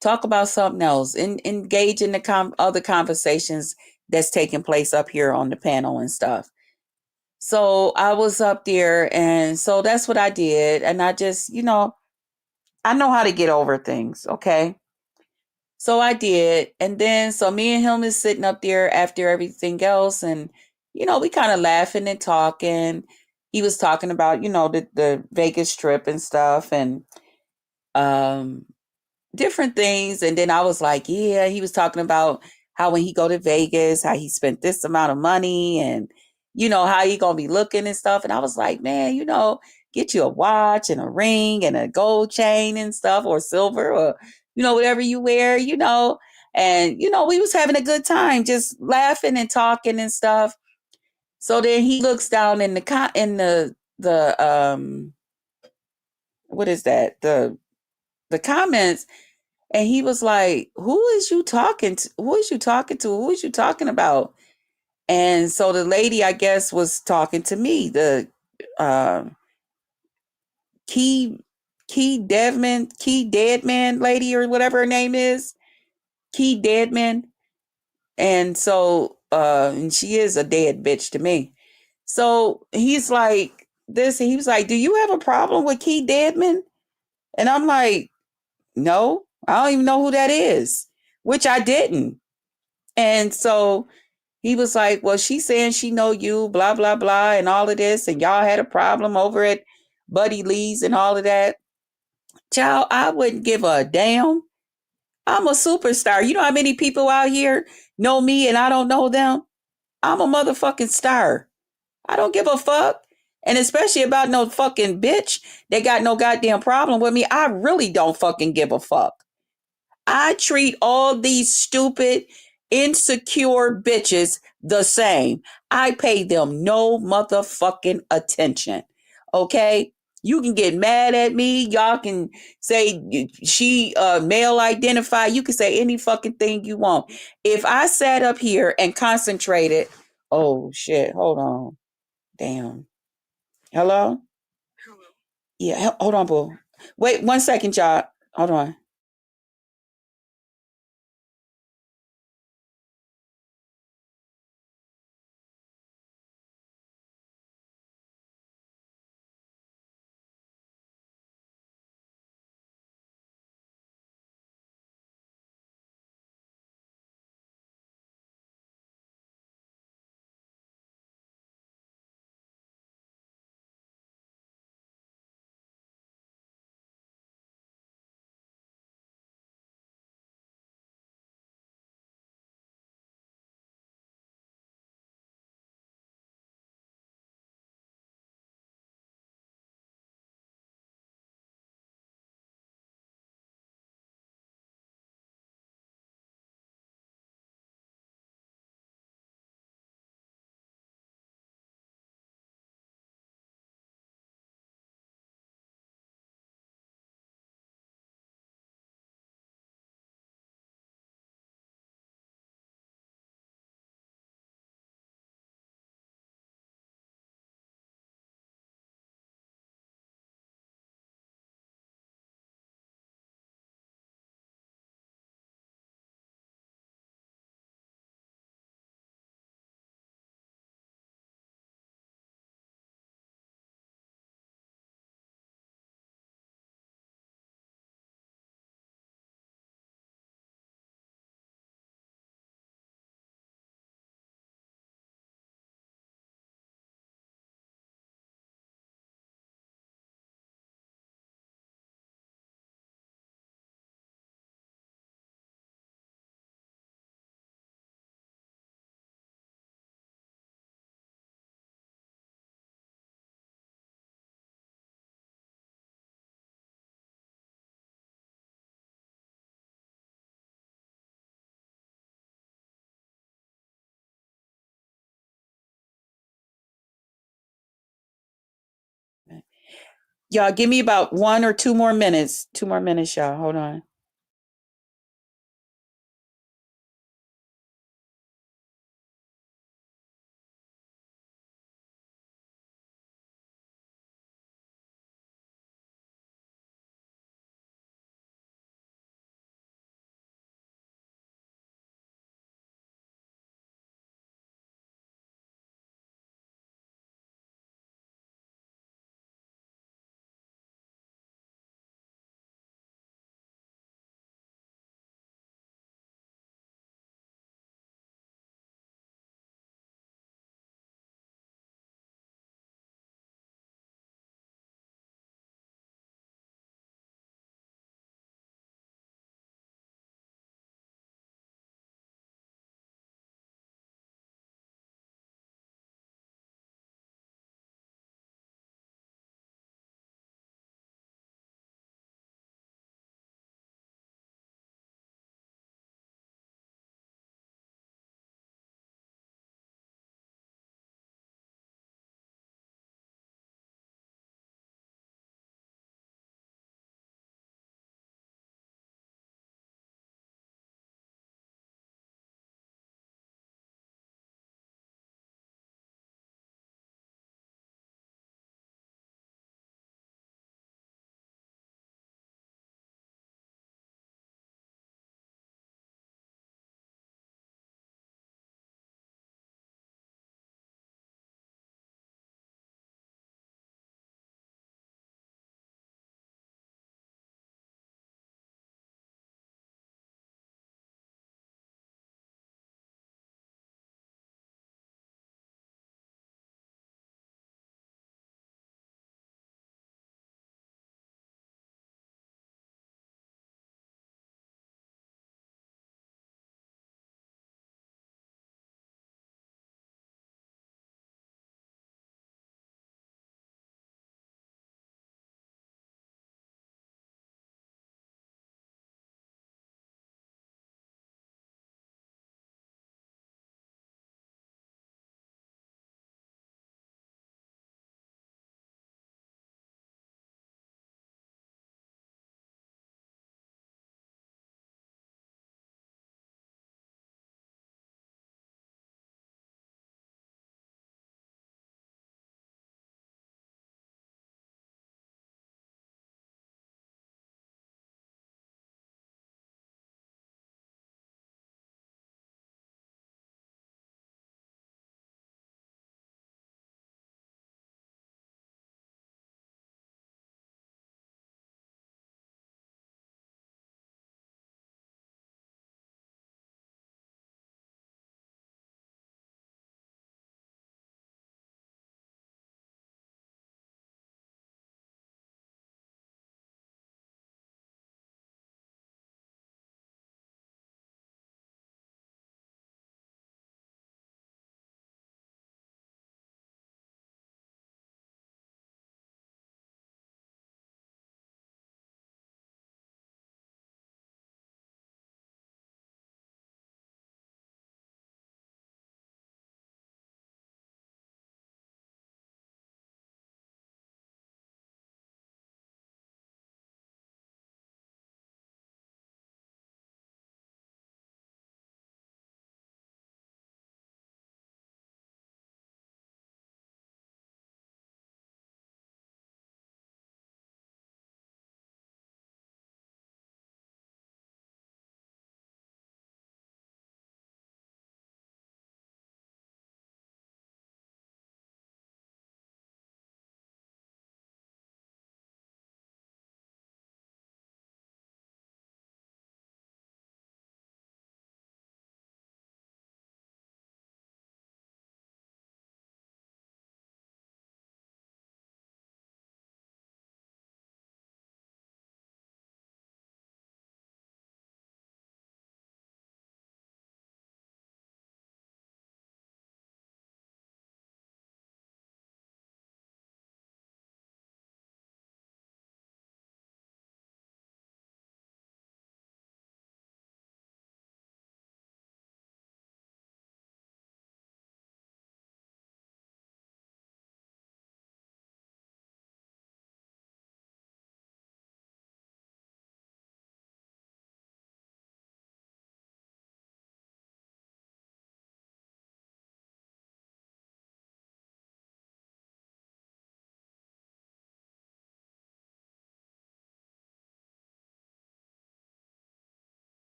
talk about something else and engage in the other conversations that's taking place up here on the panel and stuff. So I was up there and so that's what I did. And I just, I know how to get over things. Okay. So I did. And then, so me and him is sitting up there after everything else. And, we kind of laughing and talking. He was talking about, the Vegas trip and stuff. And, different things. And then I was like, yeah, he was talking about how when he go to Vegas, how he spent this amount of money and, how he going to be looking and stuff. And I was like, man, get you a watch and a ring and a gold chain and stuff or silver or, whatever you wear, and, we was having a good time just laughing and talking and stuff. So then he looks down in the what is that? The comments, and he was like, "Who is you talking to? Who is you talking to? Who is you talking about?" And so the lady, I guess, was talking to me. The uh, Key Key Deadman lady or whatever her name is, Key Deadman. And so, and she is a dead bitch to me. So he's like this. And he was like, "Do you have a problem with Key Deadman?" And I'm like, "No, I don't even know who that is," which I didn't. And so he was like, "Well, she's saying she know you, blah, blah, blah, and all of this, and y'all had a problem over at Buddy Lee's and all of that." Child, I wouldn't give a damn. I'm a superstar. You know how many people out here know me and I don't know them? I'm a motherfucking star. I don't give a fuck. And especially about no fucking bitch that got no goddamn problem with me. I really don't fucking give a fuck. I treat all these stupid, insecure bitches the same. I pay them no motherfucking attention. Okay? You can get mad at me. Y'all can say she male identified. You can say any fucking thing you want. If I sat up here and concentrated, oh shit, hold on. Damn. Hello? Yeah, hold on, boo. Wait 1 second, y'all. Hold on. Y'all give me about 1 or 2 more minutes. 2 more minutes, y'all. Hold on.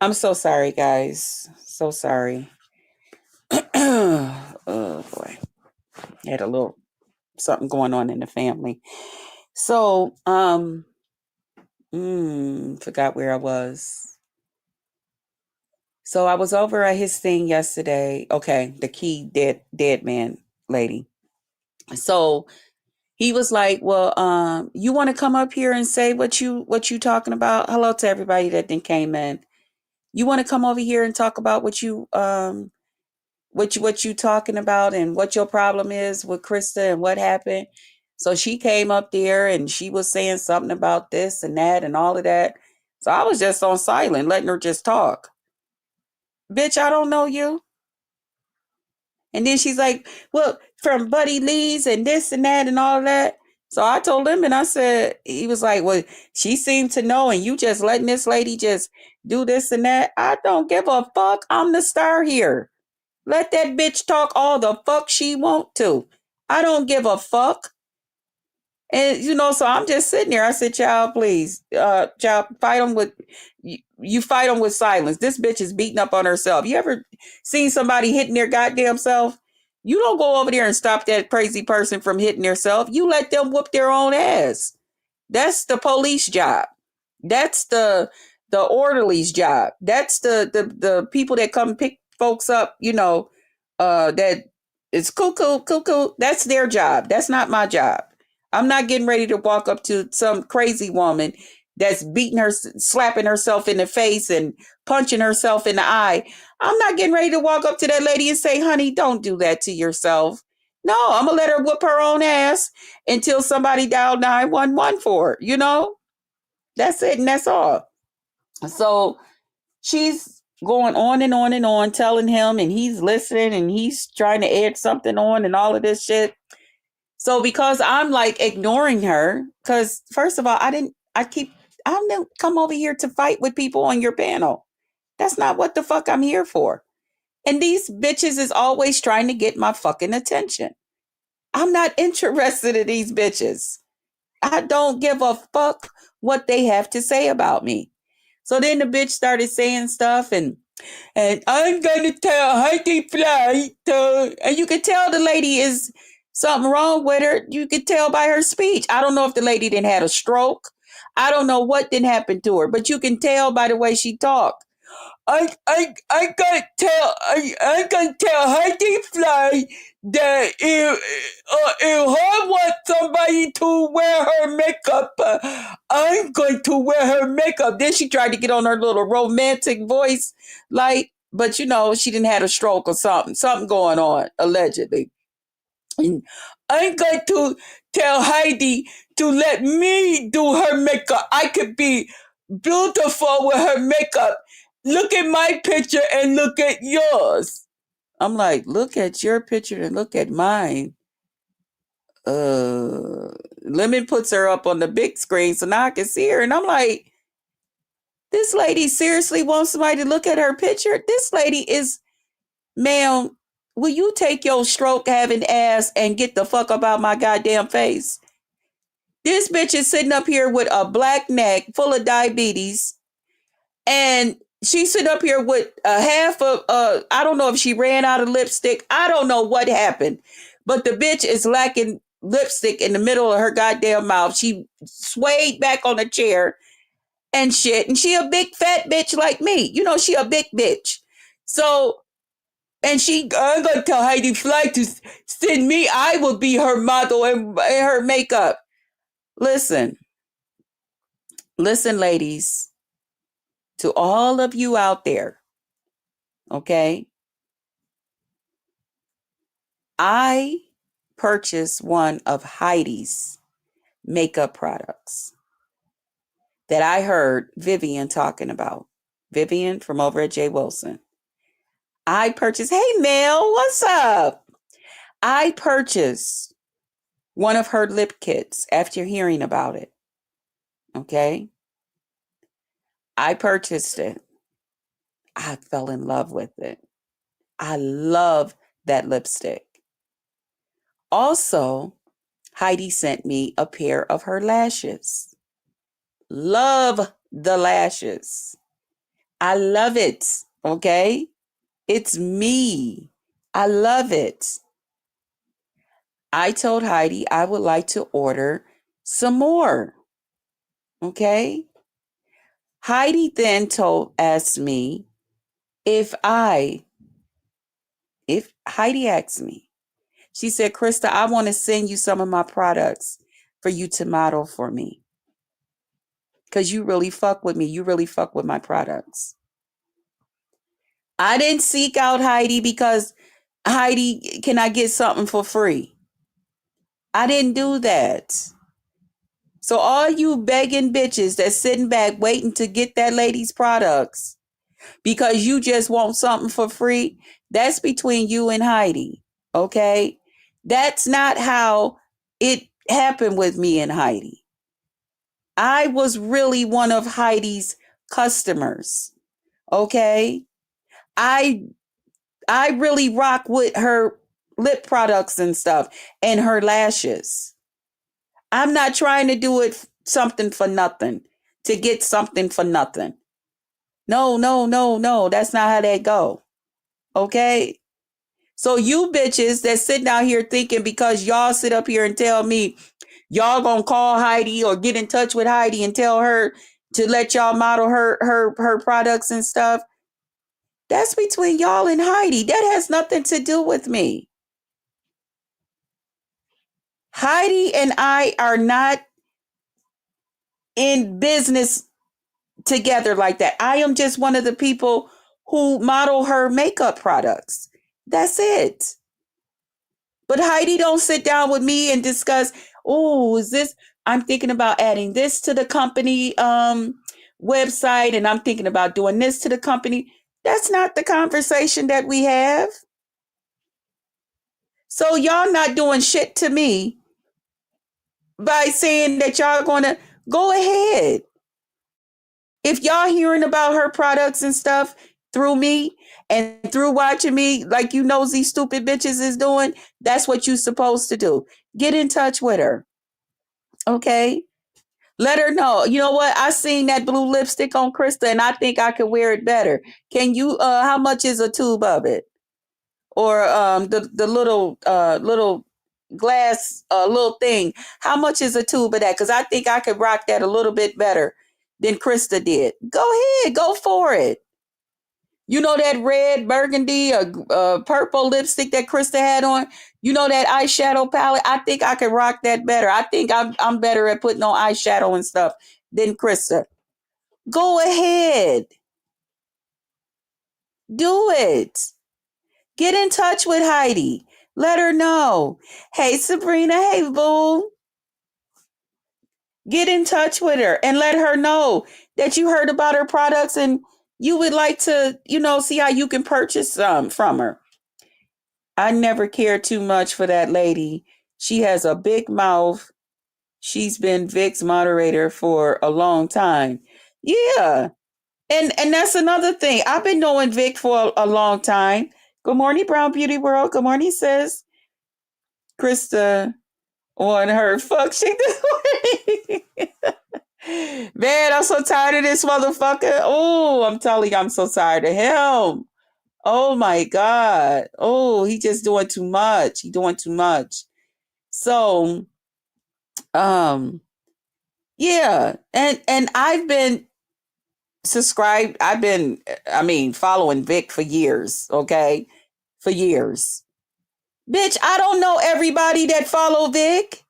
I'm so sorry, guys. So sorry. Oh boy. Had a little something going on in the family. So, forgot where I was. So I was over at his thing yesterday. Okay, the key dead man lady. So he was like, "Well, you want to come up here and say what you talking about?" Hello to everybody that then came in. You want to come over here and talk about what you talking about and what your problem is with Krista and what happened. So she came up there and she was saying something about this and that and all of that. So I was just on silent, letting her just talk. Bitch, I don't know you. And then she's like, well, from Buddy Lee's and this and that and all of that. So I told him and I said, he was like, well, she seemed to know and you just letting this lady just do this and that. I don't give a fuck. I'm the star here. Let that bitch talk all the fuck she want to. I don't give a fuck. And so I'm just sitting there. I said, "Child, please, child, fight them with you. Fight them with silence. This bitch is beating up on herself. You ever seen somebody hitting their goddamn self? You don't go over there and stop that crazy person from hitting theirself. You let them whoop their own ass. That's the police job. That's the orderly's job. That's the people that come pick folks up, that it's cuckoo. That's their job. That's not my job. I'm not getting ready to walk up to some crazy woman that's beating her, slapping herself in the face and punching herself in the eye. I'm not getting ready to walk up to that lady and say, honey, don't do that to yourself. No, I'm going to let her whoop her own ass until somebody dial 911 for her. That's it and that's all. So she's going on and on and on telling him and he's listening and he's trying to add something on and all of this shit. So because I'm like ignoring her, because first of all, I didn't come over here to fight with people on your panel. That's not what the fuck I'm here for. And these bitches is always trying to get my fucking attention. I'm not interested in these bitches. I don't give a fuck what they have to say about me. So then the bitch started saying stuff and I'm gonna tell Heidi Fly and you could tell the lady is something wrong with her. You could tell by her speech. I don't know if the lady didn't had a stroke. I don't know what didn't happen to her, but you can tell by the way she talked. I can tell Heidi Fly that if I want somebody to wear her makeup, I'm going to wear her makeup. Then she tried to get on her little romantic voice, like, but she didn't have a stroke or something going on allegedly. And I'm going to tell Heidi to let me do her makeup. I could be beautiful with her makeup. Look at my picture and look at yours. I'm like, look at your picture and look at mine. Lemon puts her up on the big screen so now I can see her. And I'm like, this lady seriously wants somebody to look at her picture? This lady is, ma'am, will you take your stroke having ass and get the fuck up out my goddamn face? This bitch is sitting up here with a black neck full of diabetes and she's sitting up here with a half of, I don't know if she ran out of lipstick. I don't know what happened, but the bitch is lacking lipstick in the middle of her goddamn mouth. She swayed back on the chair and shit. And she a big fat bitch like me. She a big bitch. So, and I'm going to tell Heidi Fly to send me, I will be her model and her makeup. Listen, ladies, to all of you out there, okay? I purchased one of Heidi's makeup products that I heard Vivian talking about. Vivian from over at J. Wilson. I purchased, hey Mel, what's up? I purchased one of her lip kits after hearing about it. Okay? I purchased it. I fell in love with it. I love that lipstick. Also, Heidi sent me a pair of her lashes. Love the lashes. I love it. Okay. It's me. I love it. I told Heidi I would like to order some more. Okay. Heidi then asked me if Heidi asked me, she said, Krista, I want to send you some of my products for you to model for me. Because you really fuck with me. You really fuck with my products. I didn't seek out Heidi because Heidi, can I get something for free? I didn't do that. So all you begging bitches that's sitting back waiting to get that lady's products because you just want something for free, that's between you and Heidi. Okay? That's not how it happened with me and Heidi. I was really one of Heidi's customers. Okay? I really rock with her lip products and stuff and her lashes. I'm not trying to do it something for nothing, to get something for nothing. No, no, no, no. That's not how that go. Okay? So you bitches that sitting out here thinking because y'all sit up here and tell me y'all gonna call Heidi or get in touch with Heidi and tell her to let y'all model her products and stuff. That's between y'all and Heidi. That has nothing to do with me. Heidi and I are not in business together like that. I am just one of the people who model her makeup products. That's it. But Heidi don't sit down with me and discuss, oh, is this, I'm thinking about adding this to the company website and I'm thinking about doing this to the company. That's not the conversation that we have. So y'all not doing shit to me by saying that y'all going to go ahead. If y'all hearing about her products and stuff through me and through watching me like you nosy stupid bitches is doing, that's what you supposed to do. Get in touch with her. Okay? Let her know. You know what? I seen that blue lipstick on Krista and I think I could wear it better. Can you how much is a tube of it? Or the little glass little thing. How much is a tube of that? Because I think I could rock that a little bit better than Krista did. Go ahead, go for it. You know that red burgundy or purple lipstick that Krista had on? You know that eyeshadow palette? I think I could rock that better. I think I'm better at putting on eyeshadow and stuff than Krista. Go ahead. Do it. Get in touch with Heidi. Let her know. Hey, Sabrina. Hey, boo. Get in touch with her and let her know that you heard about her products and you would like to, see how you can purchase some from her. I never cared too much for that lady. She has a big mouth. She's been Vic's moderator for a long time. Yeah. And that's another thing. I've been knowing Vic for a long time. Good morning, Brown Beauty World. Good morning, sis. Krista on her fuck she doing. Man, I'm so tired of this motherfucker. Oh, I'm telling you, I'm so tired of him. Oh my God. Oh, he just doing too much. He doing too much. So, yeah. And I've been subscribed. Following Vic for years. Okay. For years. Bitch, I don't know everybody that follow Vic.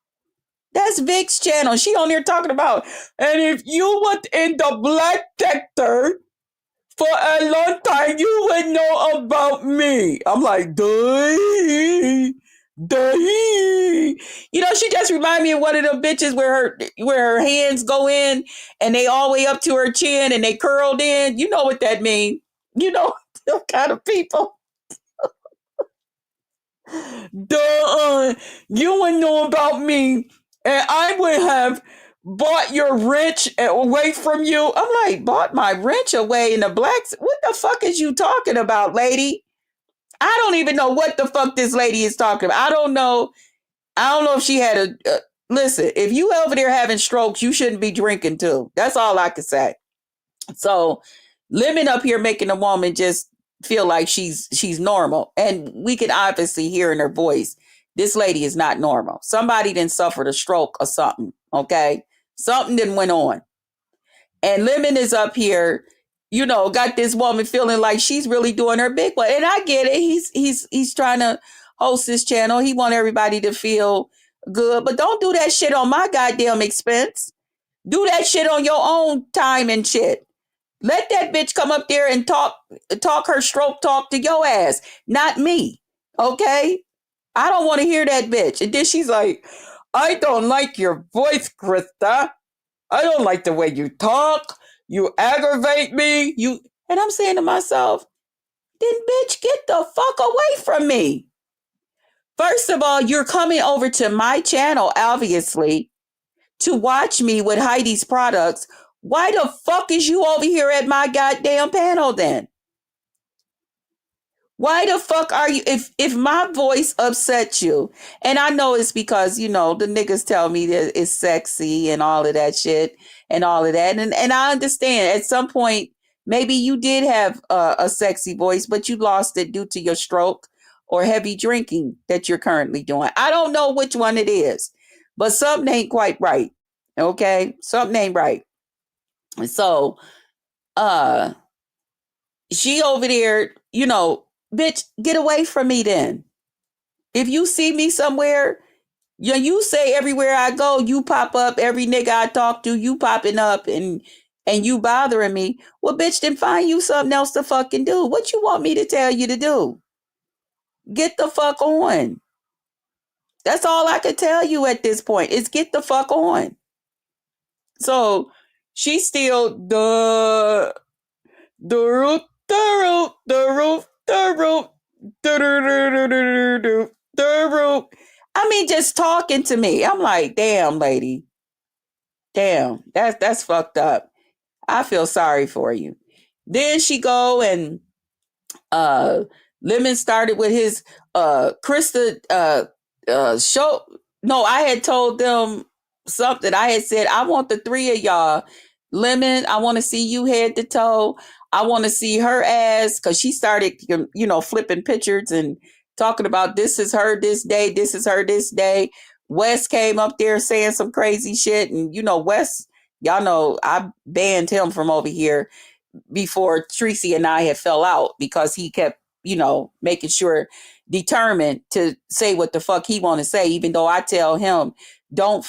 That's Vic's channel. She on there talking about, and if you were in the black sector for a long time, you would know about me. I'm like, duh. She just remind me of one of them bitches where her hands go in and they all the way up to her chin and they curled in. You know what that means. You know, those kind of people. Duh. You would know about me and I would have bought your wrench away from you. I'm like, bought my wrench away in the blacks? What the fuck is you talking about, lady? I don't even know what the fuck this lady is talking about. I don't know if she had listen, if you over there having strokes, you shouldn't be drinking too. That's all I can say. So Lemon up here making a woman just feel like she's normal. And we can obviously hear in her voice, this lady is not normal. Somebody didn't suffer a stroke or something. Okay. Something didn't went on. And Lemon is up here, got this woman feeling like she's really doing her big one. And I get it. He's trying to host this channel. He want everybody to feel good, but don't do that shit on my goddamn expense. Do that shit on your own time and shit. Let that bitch come up there and talk her stroke talk to your ass, not me. Okay? I don't want to hear that bitch. And then she's like, I don't like your voice, Krista. I don't like the way you talk. You aggravate me. And I'm saying to myself, then bitch, get the fuck away from me. First of all, you're coming over to my channel, obviously, to watch me with Heidi's products. Why the fuck is you over here at my goddamn panel then? Why the fuck are you, if my voice upsets you, and I know it's because, the niggas tell me that it's sexy and all of that shit and all of that. And I understand at some point, maybe you did have a sexy voice, but you lost it due to your stroke or heavy drinking that you're currently doing. I don't know which one it is, but something ain't quite right. Okay. Something ain't right. So, she over there, bitch, get away from me then. If you see me somewhere, you say everywhere I go, you pop up, every nigga I talk to, you popping up and you bothering me. Well, bitch, then find you something else to fucking do. What you want me to tell you to do? Get the fuck on. That's all I could tell you at this point is get the fuck on. So she's still the roof, I mean, just talking to me. I'm like, damn, lady. Damn, that's fucked up. I feel sorry for you. Then she go and Lemon started with his Krista show. No, I had told them something. I had said, I want the three of y'all. Lemon, I want to see you head to toe. I want to see her ass because she started, flipping pictures and talking about this is her this day, this is her this day. Wes came up there saying some crazy shit. And, Wes, y'all know I banned him from over here before Tracy and I had fell out because he kept, making sure determined to say what the fuck he want to say, even though I tell him, don't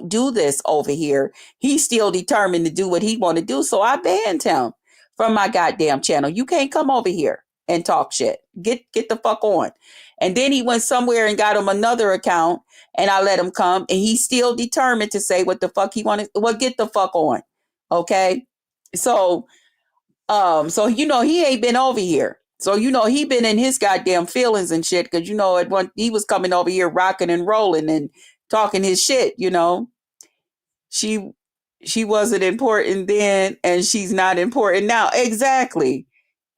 do this over here. He's still determined to do what he want to do. So I banned him from my goddamn channel. You can't come over here and talk shit. Get the fuck on. And then he went somewhere and got him another account and I let him come and he's still determined to say what the fuck he wanted. Well, get the fuck on. Okay. So, he ain't been over here. So, he been in his goddamn feelings and shit. Cause at one, he was coming over here rocking and rolling and talking his shit, She wasn't important then and she's not important now. Exactly.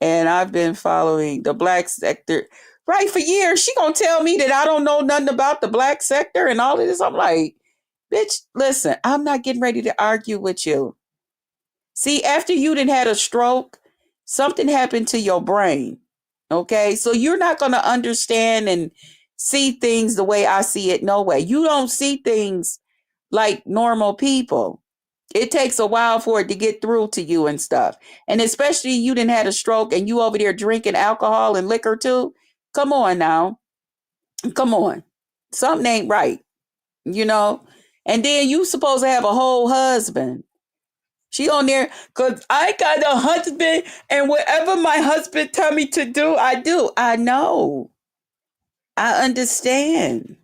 And I've been following the black sector right for years. She gonna tell me that I don't know nothing about the black sector and all of this. I'm like, bitch, listen, I'm not getting ready to argue with you. See, after you done had a stroke, something happened to your brain. Okay. So you're not going to understand and see things the way I see it. No way. You don't see things like normal people. It takes a while for it to get through to you and stuff. And especially you done had a stroke and you over there drinking alcohol and liquor too. Come on now. Come on. Something ain't right. And then you supposed to have a whole husband. She on there because I got a husband and whatever my husband tell me to do, I do. I know. I understand.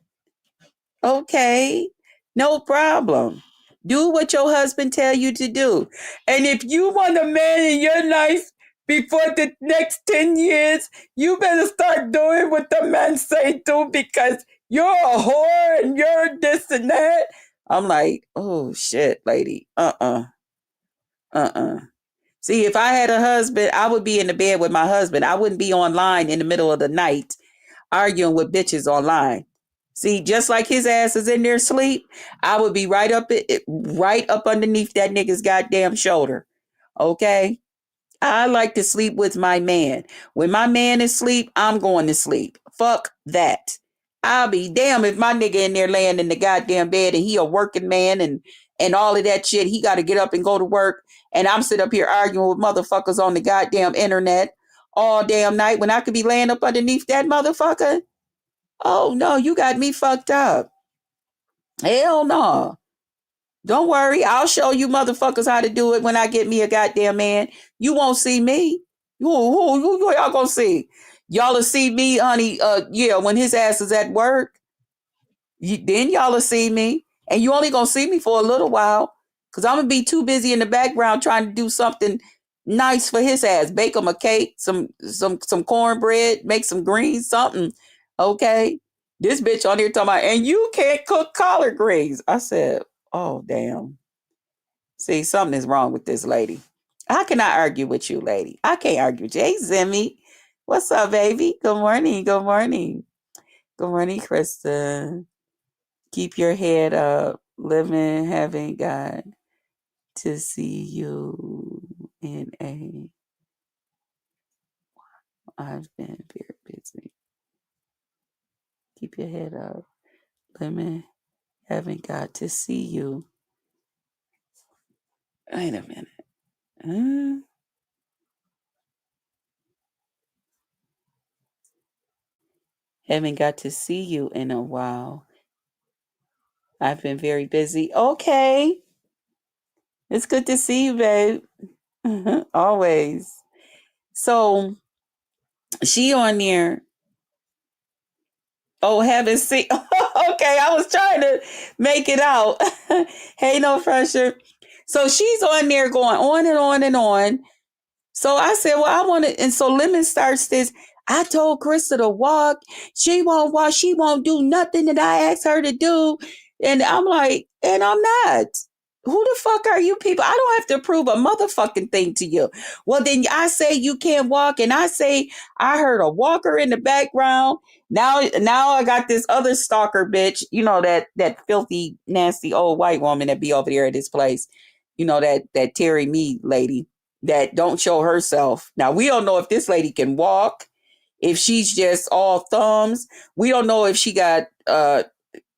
Okay. No problem. Do what your husband tell you to do. And if you want a man in your life before the next 10 years, you better start doing what the man say do because you're a whore and you're this and that. I'm like, oh shit, lady. See, if I had a husband, I would be in the bed with my husband. I wouldn't be online in the middle of the night arguing with bitches online. See, just like his ass is in there asleep, I would be right up underneath that nigga's goddamn shoulder. Okay? I like to sleep with my man. When my man is asleep, I'm going to sleep. Fuck that. I'll be damn if my nigga in there laying in the goddamn bed and he a working man and all of that shit. He got to get up and go to work. And I'm sitting up here arguing with motherfuckers on the goddamn internet all damn night when I could be laying up underneath that motherfucker. Oh no, you got me fucked up. Hell no. Don't worry, I'll show you motherfuckers how to do it when I get me a goddamn man. You won't see me. Who y'all gonna see? Y'all will see me, honey. Yeah, when his ass is at work, then y'all will see me, and you only gonna see me for a little while, cause I'm gonna be too busy in the background trying to do something nice for his ass. Bake him a cake, some cornbread, make some greens, something. Okay, this bitch on here talking about, and you can't cook collard greens. I said, oh damn. See, something is wrong with this lady. How can I argue with you, lady? I can't argue with you. Hey, Zimmy. What's up, baby? Good morning. Good morning. Good morning, Krista. Keep your head up. Living, having God to see you in a. I've been very busy. Keep your head up. Living, having God to see you. Wait a minute. Haven't got to see you in a while. I've been very busy. Okay. It's good to see you, babe. Always. So she on there. Oh, haven't seen. Okay, I was trying to make it out. Hey, no pressure. So she's on there going on and on and on. So I said, well, I want to. And so Lemon starts this. I told Krista to walk. She won't walk. She won't do nothing that I asked her to do. And I'm like, and I'm not. Who the fuck are you people? I don't have to prove a motherfucking thing to you. Well, then I say you can't walk, and I say I heard a walker in the background. Now I got this other stalker bitch. You know that filthy, nasty old white woman that be over there at this place. You know that Terry Me lady that don't show herself. Now we don't know if this lady can walk, if she's just all thumbs. We don't know if she got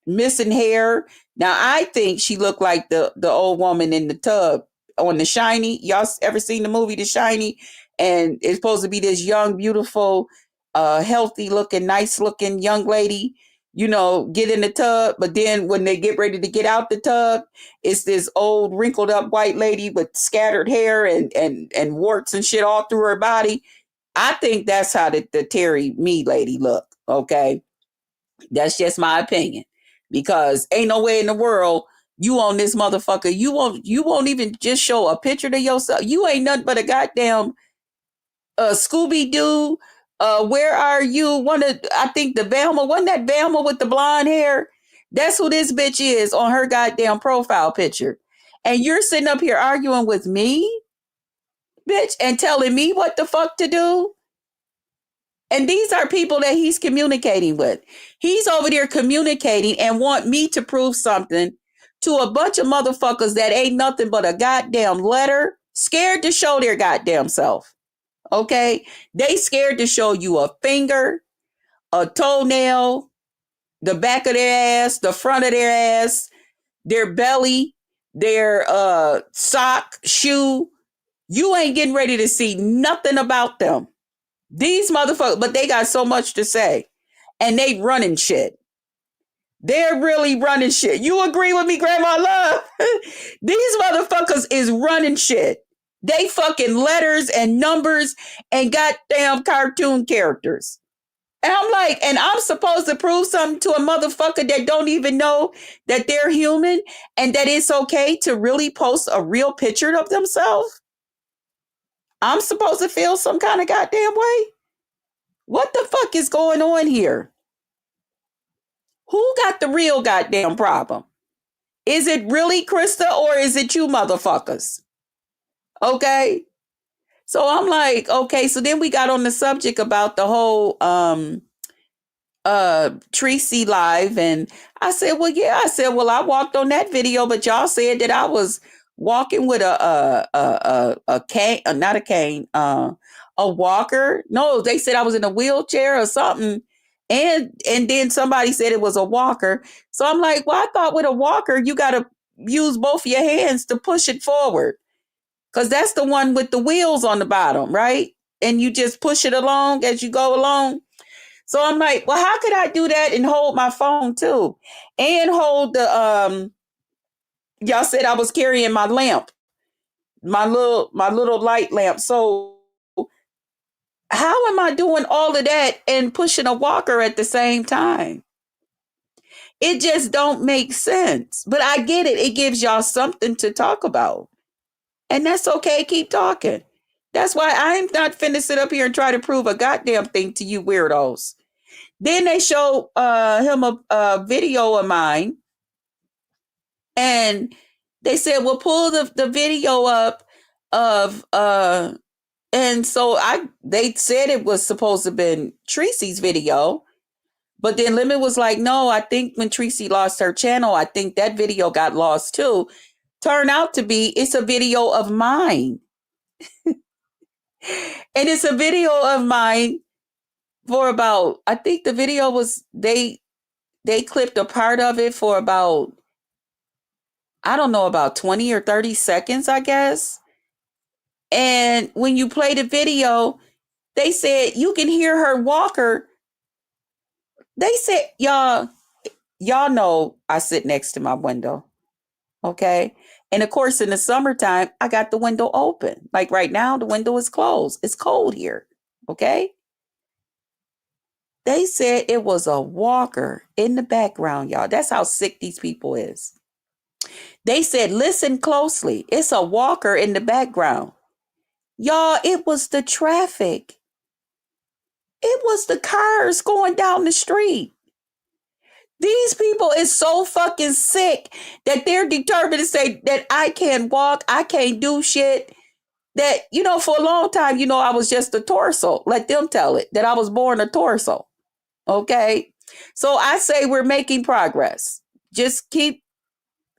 missing hair. Now I think she looked like the old woman in the tub on The Shiny. Y'all ever seen the movie The Shiny? And it's supposed to be this young, beautiful, healthy looking, nice looking young lady, get in the tub. But then when they get ready to get out the tub, it's this old wrinkled up white lady with scattered hair and warts and shit all through her body. I think that's how the Terry Me lady look. Okay. That's just my opinion. Because ain't no way in the world you on this motherfucker. You won't even just show a picture to yourself. You ain't nothing but a goddamn Scooby Doo. Where are you? I think the Velma, wasn't that Velma with the blonde hair? That's who this bitch is on her goddamn profile picture. And you're sitting up here arguing with me, bitch, and telling me what the fuck to do. And these are people that he's communicating with. He's over there communicating and want me to prove something to a bunch of motherfuckers that ain't nothing but a goddamn letter, scared to show their goddamn self. Okay? They scared to show you a finger, a toenail, the back of their ass, the front of their ass, their belly, their sock, shoe. You ain't getting ready to see nothing about them. These motherfuckers, but they got so much to say. And they running shit. They're really running shit. You agree with me, Grandma Love? These motherfuckers is running shit. They fucking letters and numbers and goddamn cartoon characters. And I'm like, and I'm supposed to prove something to a motherfucker that don't even know that they're human and that it's okay to really post a real picture of themselves? I'm supposed to feel some kind of goddamn way? What the fuck is going on here? Who got the real goddamn problem? Is it really Krista or is it you motherfuckers? Okay. So I'm like, okay, so then we got on the subject about the whole Tracy live, and I said, well, yeah, I walked on that video, but y'all said that I was walking with a cane, not a cane, a walker. No, they said I was in a wheelchair or something. And then somebody said it was a walker. So I'm like, well, I thought with a walker, you got to use both of your hands to push it forward. Because that's the one with the wheels on the bottom, right? And you just push it along as you go along. So I'm like, well, how could I do that and hold my phone too? And hold the y'all said I was carrying my lamp, my little light lamp. So how am I doing all of that and pushing a walker at the same time? It just don't make sense. But I get it. It gives y'all something to talk about. And that's okay. Keep talking. That's why I'm not finna sit up here and try to prove a goddamn thing to you weirdos. Then they show him a video of mine, and they said, "Well, pull the video up of." And so they said it was supposed to have been Tracy's video, but then Lemon was like, "No, I think when Tracy lost her channel, I think that video got lost too." Turned out to be it's a video of mine, and it's a video of mine for about. I think the video was they clipped a part of it for about, I don't know, about 20 or 30 seconds, I guess. And when you play the video, they said you can hear her walker. They said, y'all know I sit next to my window. Okay. And of course, in the summertime, I got the window open. Like right now, the window is closed. It's cold here. Okay. They said it was a walker in the background, y'all. That's how sick these people is. They said, listen closely. It's a walker in the background. Y'all, it was the traffic. It was the cars going down the street. These people is so fucking sick that they're determined to say that I can't walk, I can't do shit. That, for a long time, I was just a torso. Let them tell it, that I was born a torso. Okay? So I say we're making progress. Just keep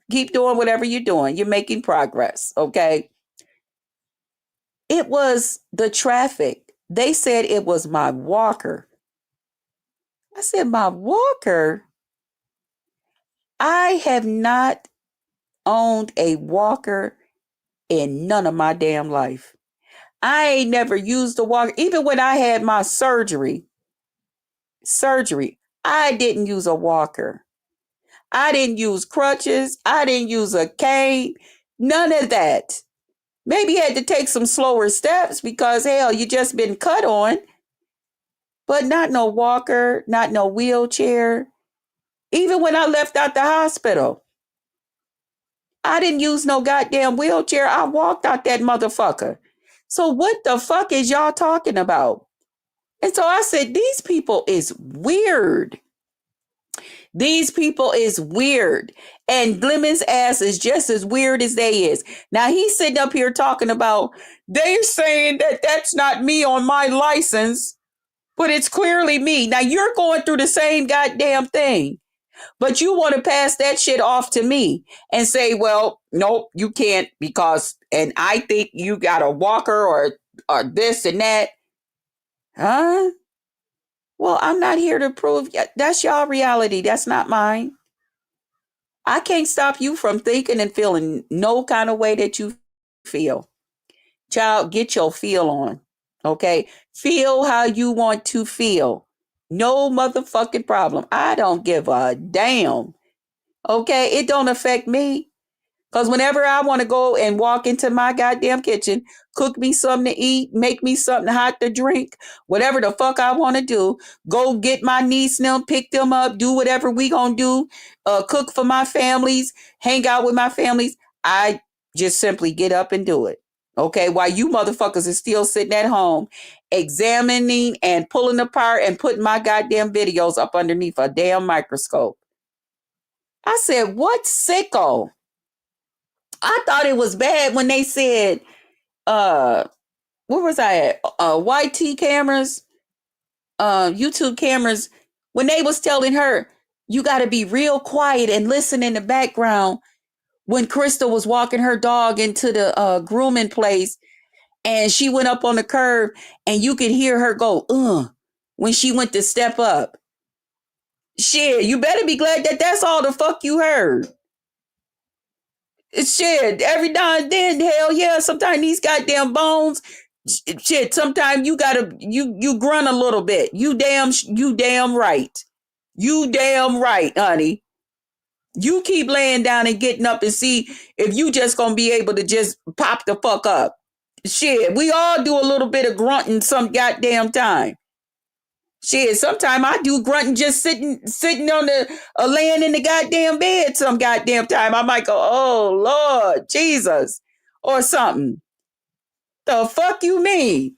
doing whatever you're doing. You're making progress. Okay? It was the traffic. They said it was my walker. I said, my walker? I have not owned a walker in none of my damn life. I ain't never used a walker. Even when I had my surgery, I didn't use a walker. I didn't use crutches. I didn't use a cane. None of that. Maybe had to take some slower steps because, hell, you just been cut on. But not no walker, not no wheelchair. Even when I left out the hospital, I didn't use no goddamn wheelchair. I walked out that motherfucker. So what the fuck is y'all talking about? And so I said, these people is weird. These people is weird. And Lemon's ass is just as weird as they is. Now he's sitting up here talking about, they're saying that that's not me on my license, but it's clearly me. Now you're going through the same goddamn thing. But you want to pass that shit off to me and say, well, nope, you can't because, and I think you got a walker or this and that. Huh? Well, I'm not here to prove that's y'all reality. That's not mine. I can't stop you from thinking and feeling no kind of way that you feel. Child, get your feel on. Okay? Feel how you want to feel. No motherfucking problem. I don't give a damn. Okay? It don't affect me. Because whenever I want to go and walk into my goddamn kitchen, cook me something to eat, make me something hot to drink, whatever the fuck I want to do, go get my niece and them, pick them up, do whatever we gonna do, cook for my families, hang out with my families. I just simply get up and do it. Okay, while you motherfuckers is still sitting at home examining and pulling apart and putting my goddamn videos up underneath a damn microscope. I said, what sicko? I thought it was bad when they said, where was I at? YT cameras, YouTube cameras, when they was telling her, you got to be real quiet and listen in the background when Crystal was walking her dog into the grooming place and she went up on the curb and you could hear her go, when she went to step up. Shit, you better be glad that that's all the fuck you heard. Shit, every now and then, hell yeah, sometimes these goddamn bones, shit, sometimes you gotta, you grunt a little bit. You damn right. You damn right, honey. You keep laying down and getting up and see if you just gonna be able to just pop the fuck up. Shit, we all do a little bit of grunting some goddamn time. Shit, sometimes I do grunting just sitting on the laying in the goddamn bed some goddamn time. I might go, oh Lord Jesus, or something. The fuck you mean?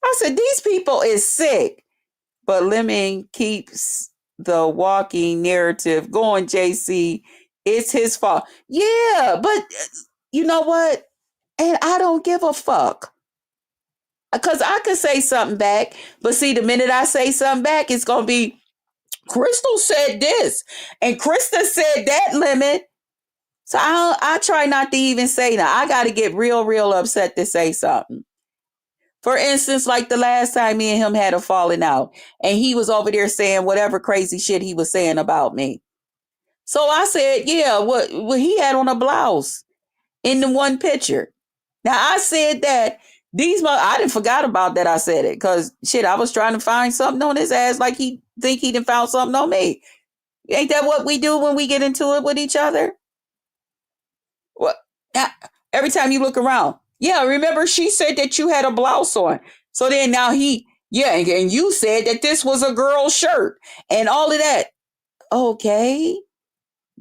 I said, these people is sick. But Lemon keeps the walking narrative going, JC. It's his fault. Yeah, but you know what? And I don't give a fuck. Because I could say something back, but see, the minute I say something back, it's going to be, Crystal said this, and Krista said that, Lemon. So I try not to even say that. I got to get real upset to say something. For instance, like the last time me and him had a falling out, and he was over there saying whatever crazy shit he was saying about me. So I said, yeah, what he had on a blouse in the one picture. Now I said that I didn't forgot about that. I said it because shit, I was trying to find something on his ass like he think he done found something on me. Ain't that what we do when we get into it with each other? What? Now, every time you look around, yeah, remember she said that you had a blouse on. So then now and you said that this was a girl's shirt and all of that. Okay.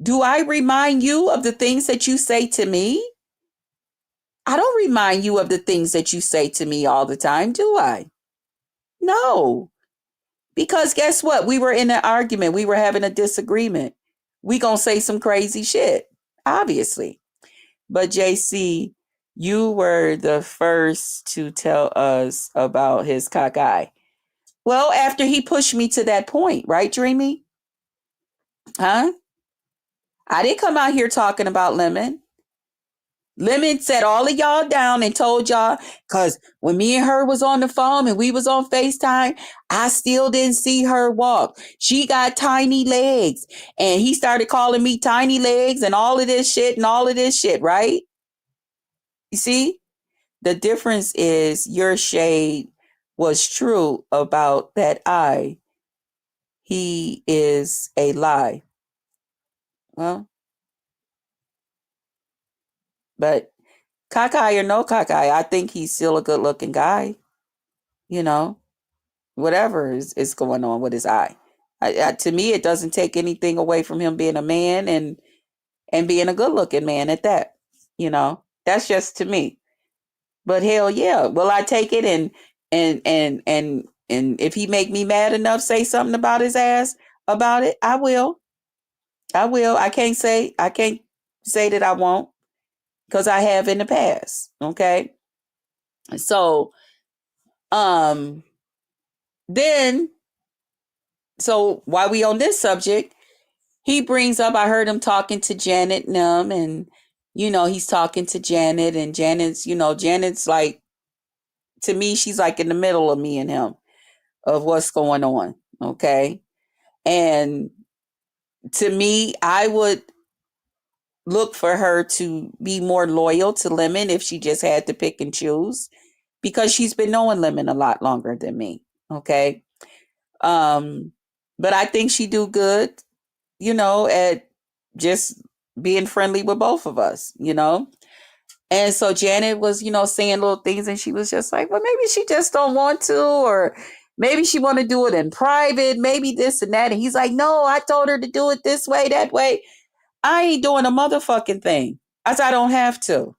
Do I remind you of the things that you say to me? I don't remind you of the things that you say to me all the time, do I? No. Because guess what? We were in an argument. We were having a disagreement. We gonna say some crazy shit, obviously. But JC, you were the first to tell us about his cockeye. Well, after he pushed me to that point, right, Dreamy? Huh? I didn't come out here talking about Lemon. Lemon set all of y'all down and told y'all, because when me and her was on the phone and we was on FaceTime, I still didn't see her walk. She got tiny legs. And he started calling me tiny legs and all of this shit, right? You see? The difference is your shade was true about that eye. He is a lie. Well, but cockeye or no cockeye, I think he's still a good looking guy. You know, whatever is going on with his eye. To me, it doesn't take anything away from him being a man and being a good looking man at that. You know, that's just to me. But hell yeah, will I take it and if he make me mad enough, say something about his ass about it, I will. I will. I can't say that I won't because I have in the past. Okay. So um then so while we on this subject, he brings up, I heard him talking to Janet Num, and he's talking to Janet, and Janet's like, to me, she's like in the middle of me and him of what's going on. Okay. And to me, I would look for her to be more loyal to Lemon if she just had to pick and choose, because she's been knowing Lemon a lot longer than me. Okay. Um, but I think she do good, at just being friendly with both of us. And so Janet was, saying little things, and she was just like, well, maybe she just don't want to, or maybe she want to do it in private, maybe this and that. And he's like, no, I told her to do it this way, that way. I ain't doing a motherfucking thing. I don't have to.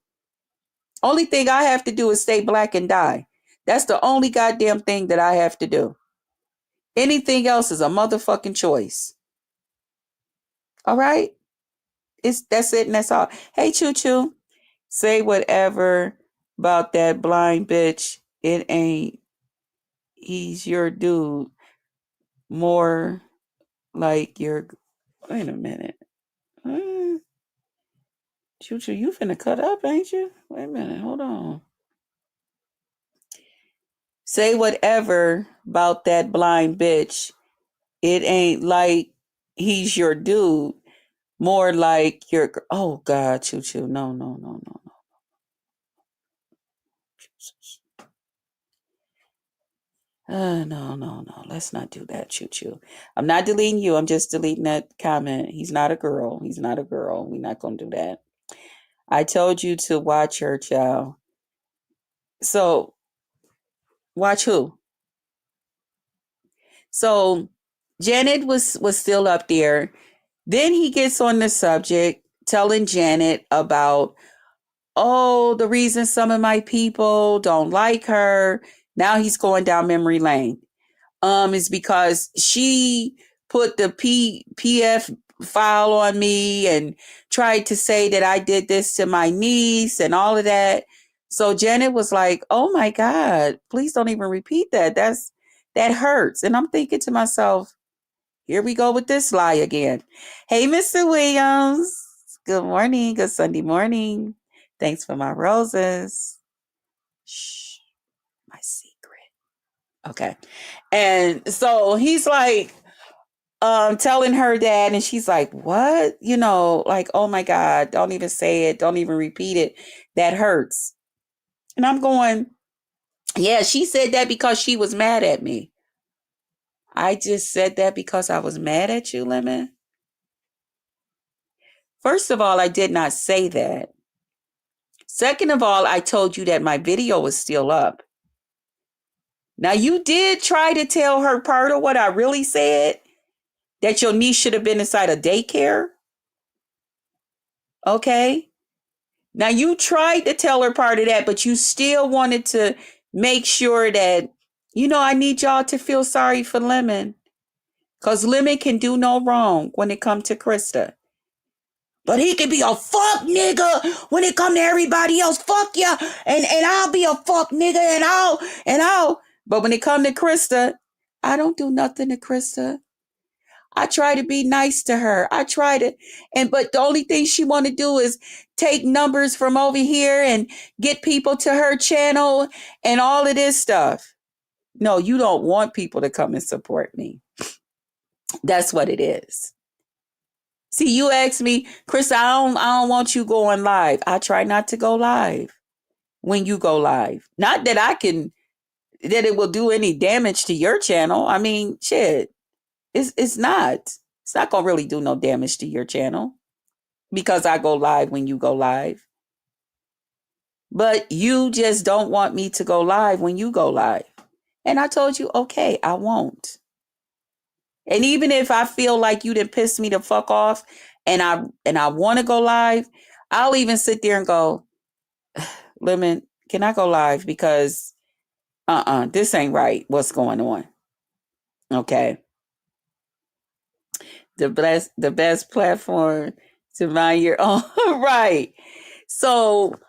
Only thing I have to do is stay black and die. That's the only goddamn thing that I have to do. Anything else is a motherfucking choice. All right? That's it and that's all. Hey, Choo Choo. Say whatever about that blind bitch. It ain't. He's your dude. More like your. Wait a minute. Choo Choo, you finna cut up, ain't you? Wait a minute, hold on. Say whatever about that blind bitch. It ain't like he's your dude. More like your. Oh God, Choo Choo. No, no, no, no, no. Jesus. No, no, no. Let's not do that, Choo Choo. I'm not deleting you. I'm just deleting that comment. He's not a girl. He's not a girl. We're not gonna do that. I told you to watch her, child. So watch who? So Janet was still up there. Then he gets on the subject, telling Janet about, oh, the reason some of my people don't like her. Now he's going down memory lane. Is because she put the PF file on me and tried to say that I did this to my niece and all of that. So Janet was like, "Oh my God, please don't even repeat that. That hurts." And I'm thinking to myself, here we go with this lie again. Hey, Mr. Williams. Good morning. Good Sunday morning. Thanks for my roses. Shh, my secret. Okay. And so he's like, telling her that, and she's like, what? Like, oh my God, don't even say it. Don't even repeat it. That hurts. And I'm going, yeah, she said that because she was mad at me. I just said that because I was mad at you, Lemon. First of all, I did not say that. Second of all, I told you that my video was still up. Now, you did try to tell her part of what I really said, that your niece should have been inside a daycare. Okay. Now, you tried to tell her part of that, but you still wanted to make sure that, I need y'all to feel sorry for Lemon. Because Lemon can do no wrong when it comes to Krista. But he can be a fuck nigga when it come to everybody else. Fuck ya. And I'll be a fuck nigga and I'll. But when it come to Krista, I don't do nothing to Krista. I try to be nice to her. I try to, but the only thing she want to do is take numbers from over here and get people to her channel and all of this stuff. No, you don't want people to come and support me. That's what it is. See, you asked me, Chris, I don't want you going live. I try not to go live when you go live. Not that that it will do any damage to your channel. I mean, shit. It's not. It's not gonna really do no damage to your channel because I go live when you go live. But you just don't want me to go live when you go live. And I told you, okay, I won't. And even if I feel like you didn't piss me the fuck off and I want to go live, I'll even sit there and go, Lemon, can I go live? Because this ain't right. What's going on? Okay. The best platform to mind your own. Right. So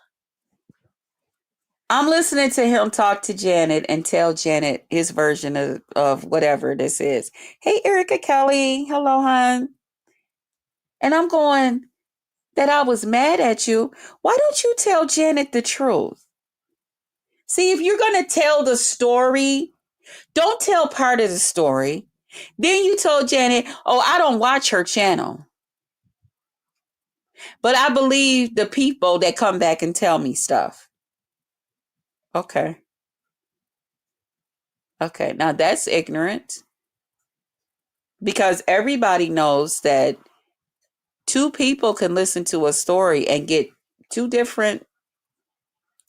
I'm listening to him talk to Janet and tell Janet his version of whatever this is. Hey, Erica Kelly. Hello, hon. And I'm going, that I was mad at you. Why don't you tell Janet the truth? See, if you're going to tell the story, don't tell part of the story. Then you told Janet, oh, I don't watch her channel. But I believe the people that come back and tell me stuff. Okay. Okay. Now that's ignorant. Because everybody knows that two people can listen to a story and get two different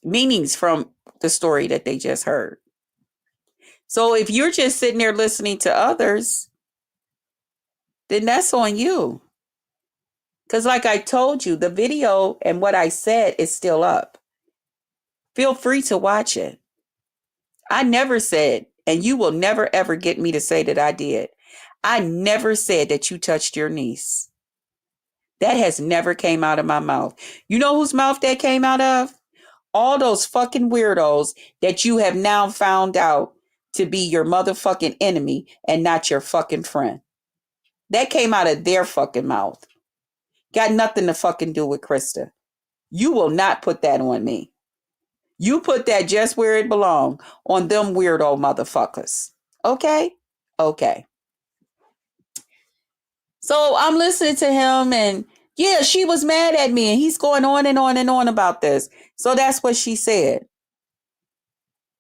meanings from the story that they just heard. So if you're just sitting there listening to others, then that's on you. Because like I told you, the video and what I said is still up. Feel free to watch it. I never said, and you will never ever get me to say that I did. I never said that you touched your niece. That has never came out of my mouth. You know whose mouth that came out of? All those fucking weirdos that you have now found out to be your motherfucking enemy and not your fucking friend. That came out of their fucking mouth. Got nothing to fucking do with Krista. You will not put that on me. You put that just where it belongs, on them weirdo motherfuckers. Okay? Okay. So I'm listening to him, and yeah, she was mad at me, and he's going on and on and on about this. So that's what she said.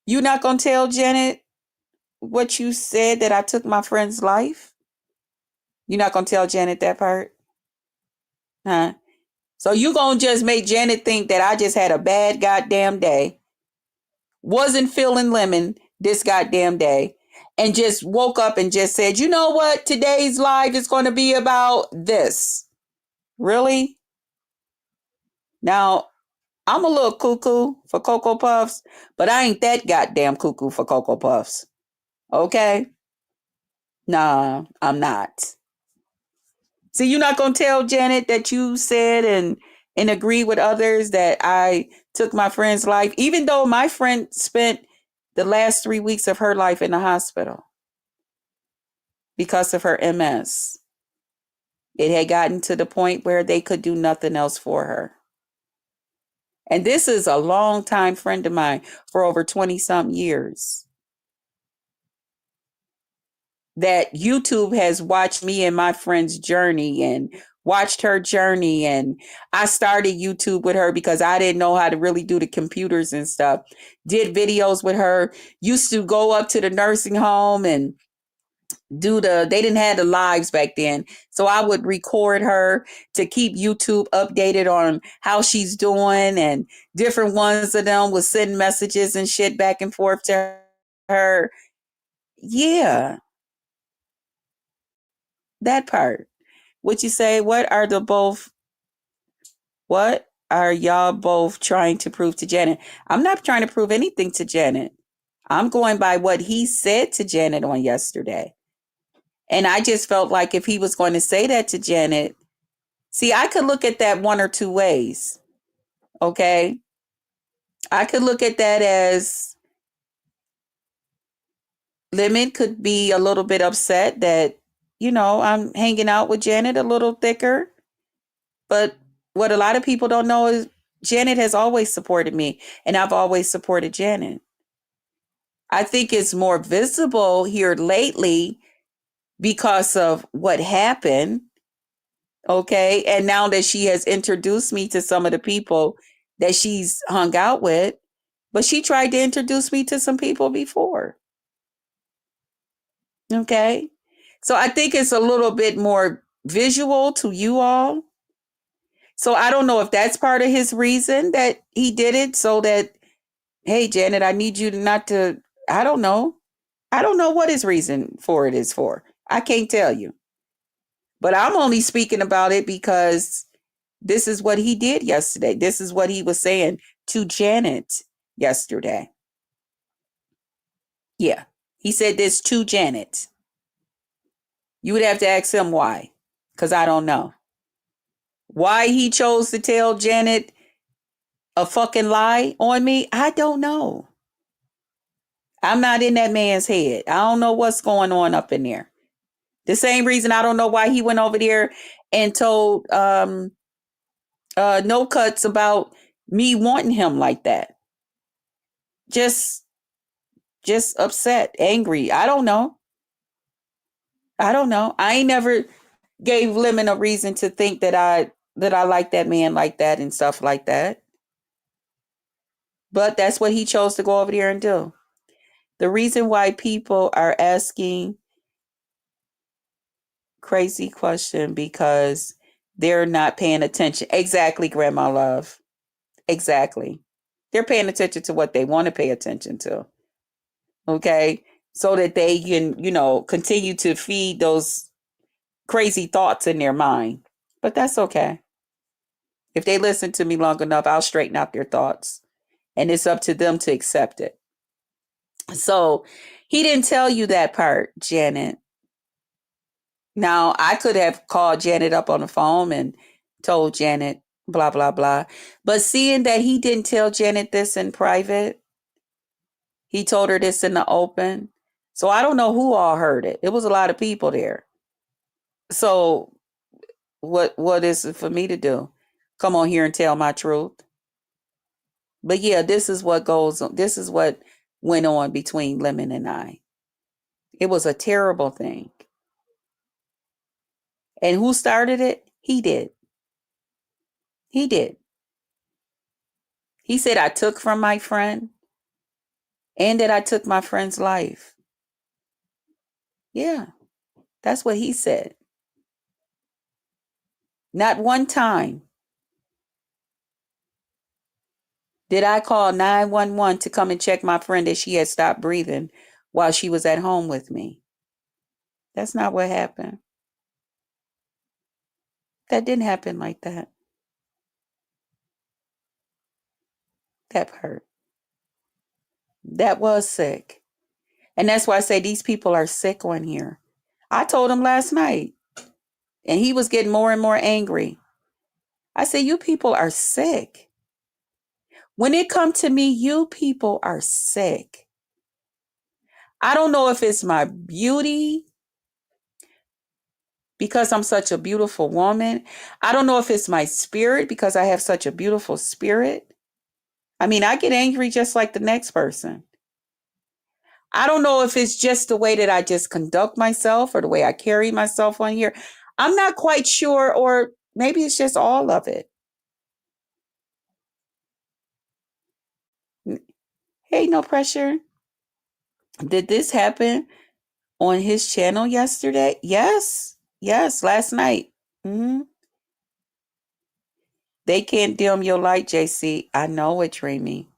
You not gonna tell Janet what you said, that I took my friend's life? You not gonna tell Janet that part? Huh? So you gonna just make Janet think that I just had a bad goddamn day, wasn't feeling lemon this goddamn day, and just woke up and just said, you know what, today's live is gonna be about this. Really? Now, I'm a little cuckoo for Cocoa Puffs, but I ain't that goddamn cuckoo for Cocoa Puffs. Okay? Nah, I'm not. See, you're not gonna tell Janet that you said and agree with others that I took my friend's life, even though my friend spent the last 3 weeks of her life in the hospital because of her MS. It had gotten to the point where they could do nothing else for her. And this is a long time friend of mine for over 20 some years, that YouTube has watched me and my friend's journey and watched her journey. And I started YouTube with her because I didn't know how to really do the computers and stuff. Did videos with her, used to go up to the nursing home and they didn't have the lives back then. So I would record her to keep YouTube updated on how she's doing, and different ones of them would send messages and shit back and forth to her. Yeah, that part. What you say? What are y'all both trying to prove to Janet? I'm not trying to prove anything to Janet. I'm going by what he said to Janet on yesterday. And I just felt like if he was going to say that to Janet, see, I could look at that one or two ways. Okay. I could look at that as Lemon could be a little bit upset that, I'm hanging out with Janet a little thicker. But what a lot of people don't know is Janet has always supported me, and I've always supported Janet. I think it's more visible here lately because of what happened. Okay. And now that she has introduced me to some of the people that she's hung out with, but she tried to introduce me to some people before. Okay. So I think it's a little bit more visual to you all. So I don't know if that's part of his reason that he did it, so that, hey, Janet, I need you not to, I don't know. I don't know what his reason for it is for. I can't tell you. But I'm only speaking about it because this is what he did yesterday. This is what he was saying to Janet yesterday. Yeah. He said this to Janet. You would have to ask him why, because I don't know. Why he chose to tell Janet a fucking lie on me, I don't know. I'm not in that man's head. I don't know what's going on up in there. The same reason I don't know why he went over there and told No Cuts about me wanting him like that. Just upset, angry. I don't know. I ain't never gave Lemon a reason to think that I like that man like that and stuff like that. But that's what he chose to go over there and do. The reason why people are asking crazy question because they're not paying attention. Exactly, Grandma Love. Exactly. They're paying attention to what they want to pay attention to. Okay? So that they can, continue to feed those crazy thoughts in their mind. But that's okay. If they listen to me long enough, I'll straighten out their thoughts. And it's up to them to accept it. So he didn't tell you that part, Janet. Now, I could have called Janet up on the phone and told Janet, blah, blah, blah. But seeing that he didn't tell Janet this in private, he told her this in the open. So I don't know who all heard it. It was a lot of people there. So what is it for me to do? come on here and tell my truth. But yeah, this is what goes on. This is what went on between Lemon and I. It was a terrible thing. And who started it? He did. He did. He said I took from my friend and that I took my friend's life. Yeah, that's what he said. Not one time did I call 911 to come and check my friend that she had stopped breathing while she was at home with me. That's not what happened. That didn't happen like that. That hurt. That was sick. And that's why I say these people are sick on here. I told him last night, and he was getting more and more angry. I said, you people are sick. When it comes to me, you people are sick. I don't know if it's my beauty because I'm such a beautiful woman. I don't know if it's my spirit because I have such a beautiful spirit. I mean, I get angry just like the next person. I don't know if it's just the way that I just conduct myself or the way I carry myself on here. I'm not quite sure, or maybe it's just all of it. Hey, no pressure. Did this happen on his channel yesterday? Yes. Yes, last night. Hmm. They can't dim your light, JC. I know it, Dreamy.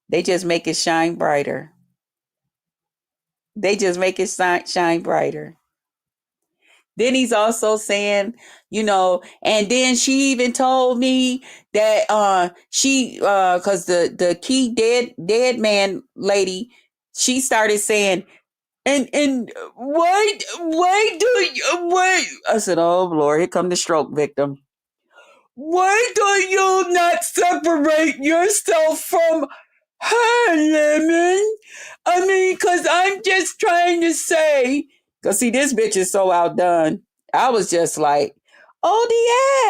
They just make it shine brighter. They just make it shine brighter. Then he's also saying, and then she even told me that she cuz the key dead man lady, she started saying, and why do you why I said, "Oh Lord, here come the stroke victim. Why do you not separate yourself from her, Lemon? I mean, because I'm just trying to say, because see, this bitch is so outdone. I was just like, oh,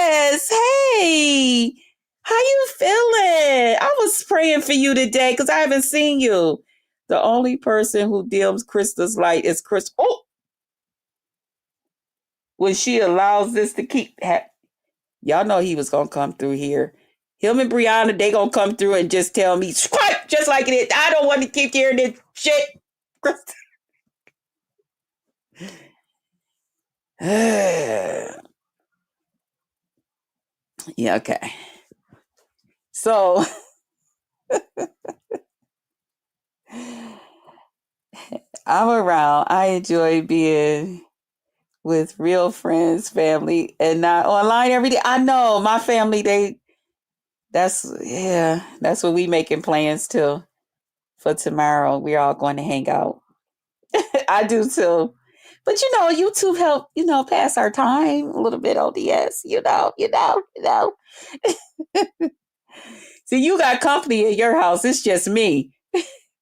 yes, hey, how you feeling? I was praying for you today because I haven't seen you. The only person who dims Krista's light is Chris. Oh, when she allows this to keep y'all know he was gonna come through here. Him and Brianna, they gonna come through and just tell me, "Squirt," just like it is. I don't want to keep hearing this shit. Yeah, okay. So I'm around. I enjoy being with real friends, family, and not online every day. I know my family, that's what we making plans too. For tomorrow, we're all going to hang out. I do too. But YouTube help, pass our time a little bit, ODS, See, you got company in your house. It's just me.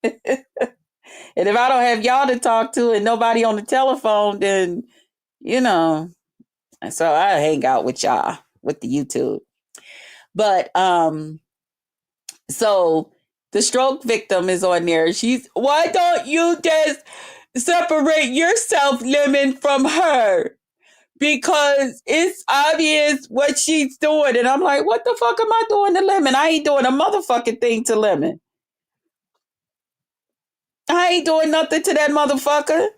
And if I don't have y'all to talk to and nobody on the telephone, then, so I hang out with y'all with the YouTube. But so the stroke victim is on there. Why don't you just separate yourself, Lemon, from her? Because it's obvious what she's doing. And I'm like, what the fuck am I doing to Lemon? I ain't doing a motherfucking thing to Lemon. I ain't doing nothing to that motherfucker.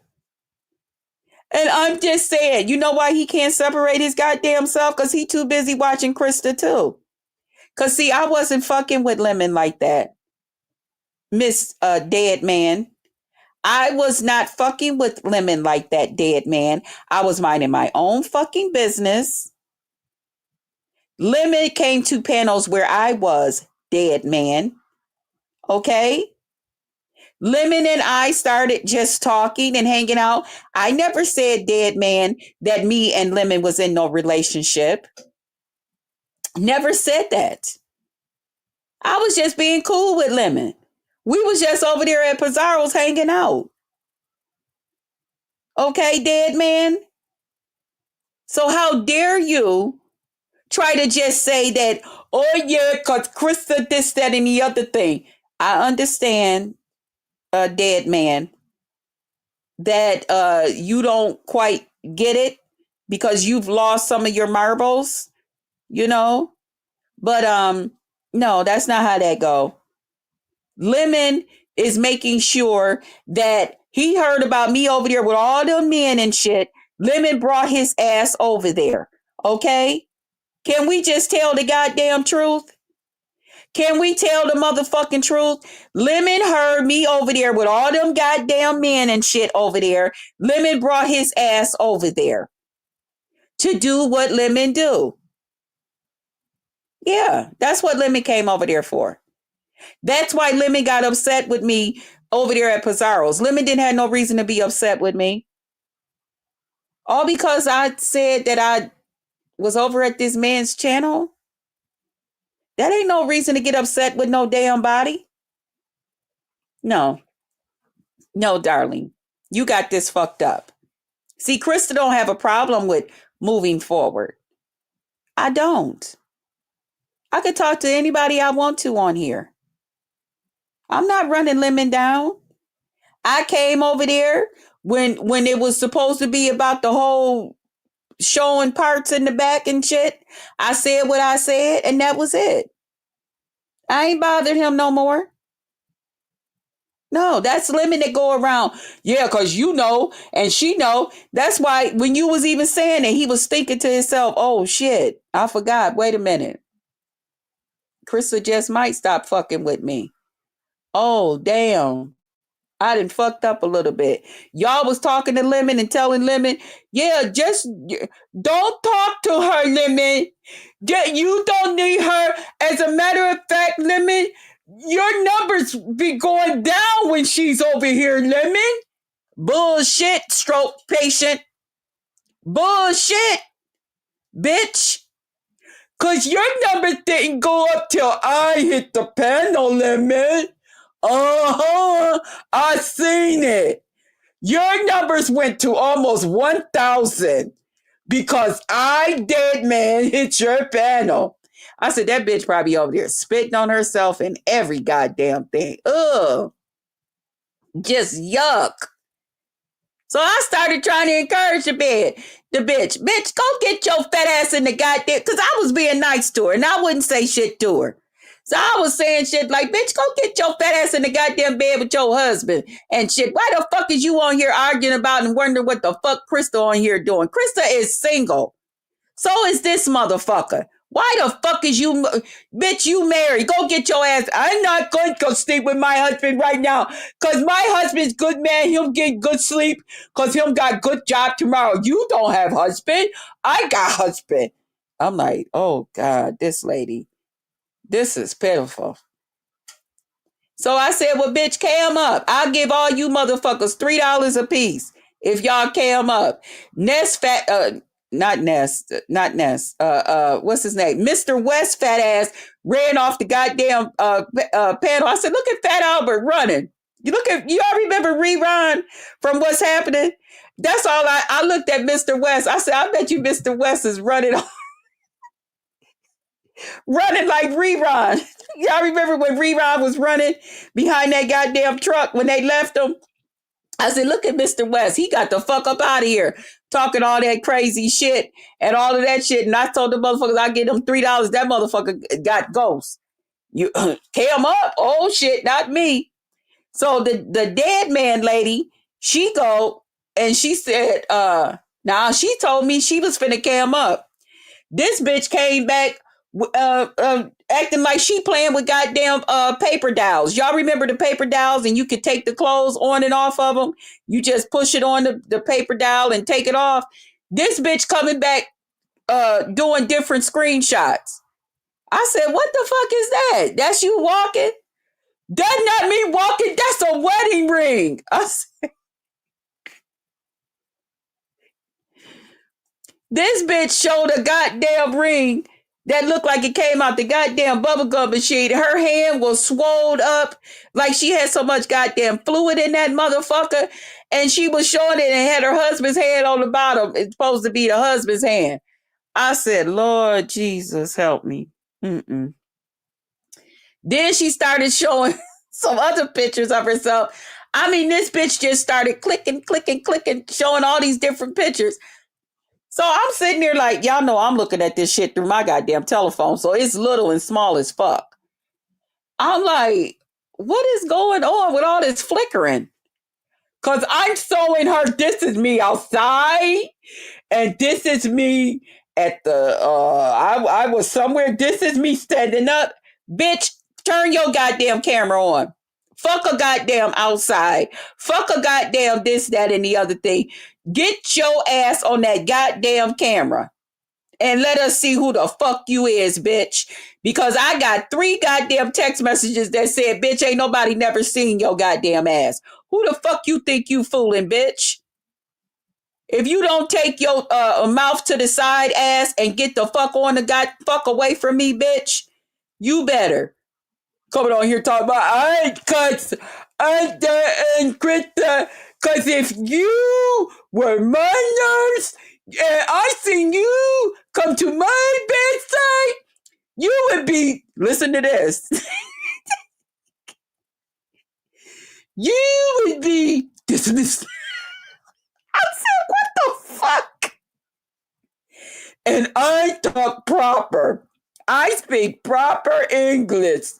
And I'm just saying, you know why he can't separate his goddamn self? Because he too busy watching Krista too. Because see, I wasn't fucking with Lemon like that. Miss Dead Man. I was not fucking with Lemon like that, Dead Man. I was minding my own fucking business. Lemon came to panels where I was, Dead Man. Okay? Lemon and I started just talking and hanging out. I never said, Dead Man, that me and Lemon was in no relationship. Never said that. I was just being cool with Lemon. We was just over there at Pizarro's hanging out. Okay, Dead Man? So how dare you try to just say that, oh yeah, because Krista this, that, and the other thing. I understand, dead man, that you don't quite get it because you've lost some of your marbles, you know. But no, that's not how that go. Lemon is making sure that he heard about me over there with all them men and shit. Lemon brought his ass over there. Okay? Can we just tell the goddamn truth? Can we tell the motherfucking truth? Lemon heard me over there with all them goddamn men and shit over there. Lemon brought his ass over there to do what Lemon do. Yeah, that's what Lemon came over there for. That's why Lemon got upset with me over there at Pizarro's. Lemon didn't have no reason to be upset with me. All because I said that I was over at this man's channel. That ain't no reason to get upset with no damn body. No. No, darling. You got this fucked up. See, Krista don't have a problem with moving forward. I don't. I could talk to anybody I want to on here. I'm not running Lemon down. I came over there when it was supposed to be about the whole showing parts in the back and shit. I said what I said, and that was it. I ain't bothered him no more. No, that's Lemon that go around. Yeah, because you know, and she know. That's why when you was even saying it, he was thinking to himself, oh shit, I forgot. Wait a minute. Krista just might stop fucking with me. Oh, damn. I done fucked up a little bit. Y'all was talking to Lemon and telling Lemon, yeah, just don't talk to her, Lemon. You don't need her. As a matter of fact, Lemon, your numbers be going down when she's over here, Lemon. Bullshit, stroke patient. Bullshit, bitch. Because your numbers didn't go up till I hit the panel, Lemon. Uh-huh. I seen it. Your numbers went to almost 1,000 because I, dead man, hit your panel. I said, that bitch probably over there spitting on herself and every goddamn thing. Ugh. Just yuck. So I started trying to encourage the bitch. Bitch, go get your fat ass in the goddamn, because I was being nice to her and I wouldn't say shit to her. So I was saying shit like, bitch, go get your fat ass in the goddamn bed with your husband and shit. Why the fuck is you on here arguing about and wondering what the fuck Krista on here doing? Krista is single. So is this motherfucker. Why the fuck is you, bitch, you married? Go get your ass. I'm not going to go sleep with my husband right now because my husband's good man. He'll get good sleep because he'll got good job tomorrow. You don't have husband. I got husband. I'm like, oh God, this lady. This is pitiful. So I said, well, bitch, cam up. I'll give all you motherfuckers $3 a piece if y'all cam up. Ness fat, not Ness, what's his name? Mr. West fat ass ran off the goddamn panel. I said, look at Fat Albert running. You all remember Rerun from What's Happening? That's all I looked at Mr. West. I said, I bet you Mr. West is running like Rerun. Y'all remember when Rerun was running behind that goddamn truck when they left him? I said, look at Mr. West. He got the fuck up out of here talking all that crazy shit and all of that shit. And I told the motherfuckers I get him $3. That motherfucker got ghosts. You came up. Oh shit, not me. So the dead man lady, she go and she said, now she told me she was finna cam up. This bitch came back acting like she playing with goddamn paper dowels. Y'all remember the paper dowels and you could take the clothes on and off of them? You just push it on the paper dowel and take it off. This bitch coming back doing different screenshots. I said, what the fuck is that? That's you walking? That's not me walking. That's a wedding ring. I said, this bitch showed a goddamn ring that looked like it came out the goddamn bubblegum machine. Her hand was swelled up like she had so much goddamn fluid in that motherfucker. And she was showing it and had her husband's hand on the bottom. It's supposed to be the husband's hand. I said, Lord Jesus, help me. Mm-mm. Then she started showing some other pictures of herself. I mean, this bitch just started clicking, showing all these different pictures. So I'm sitting there like, y'all know I'm looking at this shit through my goddamn telephone. So it's little and small as fuck. I'm like, what is going on with all this flickering? Because I'm showing her, this is me outside. And this is me at the, I was somewhere. This is me standing up. Bitch, turn your goddamn camera on. Fuck a goddamn outside. Fuck a goddamn this, that, and the other thing. Get your ass on that goddamn camera and let us see who the fuck you is, bitch. Because I got 3 goddamn text messages that said, bitch, ain't nobody never seen your goddamn ass. Who the fuck you think you fooling, bitch? If you don't take your mouth to the side, ass, and get the fuck on the fuck away from me, bitch, you better. Coming on here talking about, I ain't cuts, and Krista, because if you were my nurse and I seen you come to my bedside, you would be, listen to this, you would be dismissed. I said, what the fuck? And I talk proper. I speak proper English.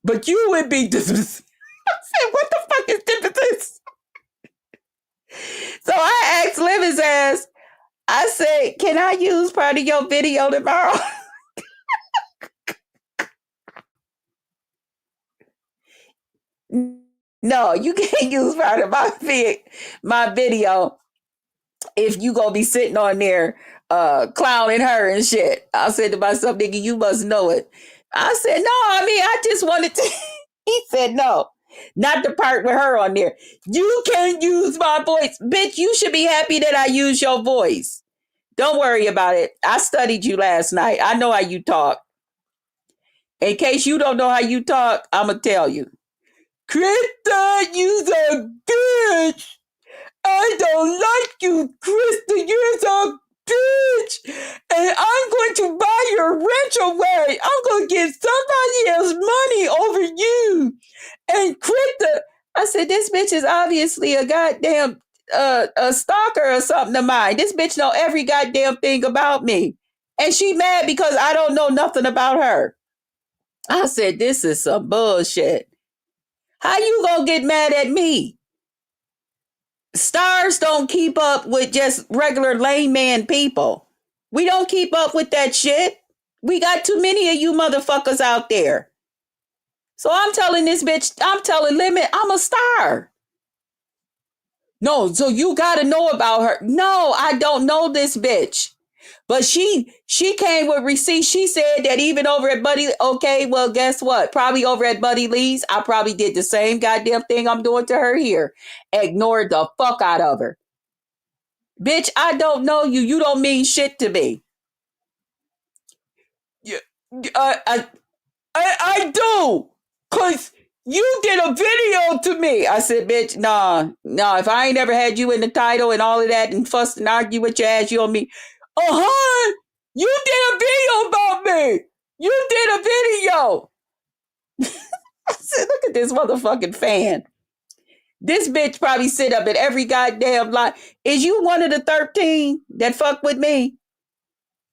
But you would be dismissed. I said, what the fuck is this? So I asked Livy's ass, I said, can I use part of your video tomorrow? No, you can't use part of my video if you gonna be sitting on there clowning her and shit. I said to myself, nigga, you must know it. I said, no, I mean, I just wanted to. He said, no, not the part with her on there. You can't use my voice. Bitch, you should be happy that I use your voice. Don't worry about it. I studied you last night. I know how you talk. In case you don't know how you talk, I'm going to tell you. Krista, you's a bitch. I don't like you, Krista. You're a bitch. And I'm going to buy your ranch away. I'm going to get somebody else money over you. And Krista, I said, this bitch is obviously a goddamn a stalker or something of mine. This bitch know every goddamn thing about me. And she mad because I don't know nothing about her. I said, this is some bullshit. How you gonna get mad at me? Stars don't keep up with just regular layman people. We don't keep up with that shit. We got too many of you motherfuckers out there. So I'm telling this bitch, I'm telling Limit, I'm a star. No, so you gotta know about her. No, I don't know this bitch. But she came with receipts. She said that even over at Buddy, okay, well, guess what? Probably over at Buddy Lee's, I probably did the same goddamn thing I'm doing to her here. Ignored the fuck out of her. Bitch, I don't know you. You don't mean shit to me. Yeah, I do. Because you did a video to me. I said, bitch, nah, if I ain't ever had you in the title and all of that and fuss and argue with your ass, you on me. Oh, you did a video about me. You did a video. I said, look at this motherfucking fan. This bitch probably sit up at every goddamn line. Is you one of the 13 that fuck with me?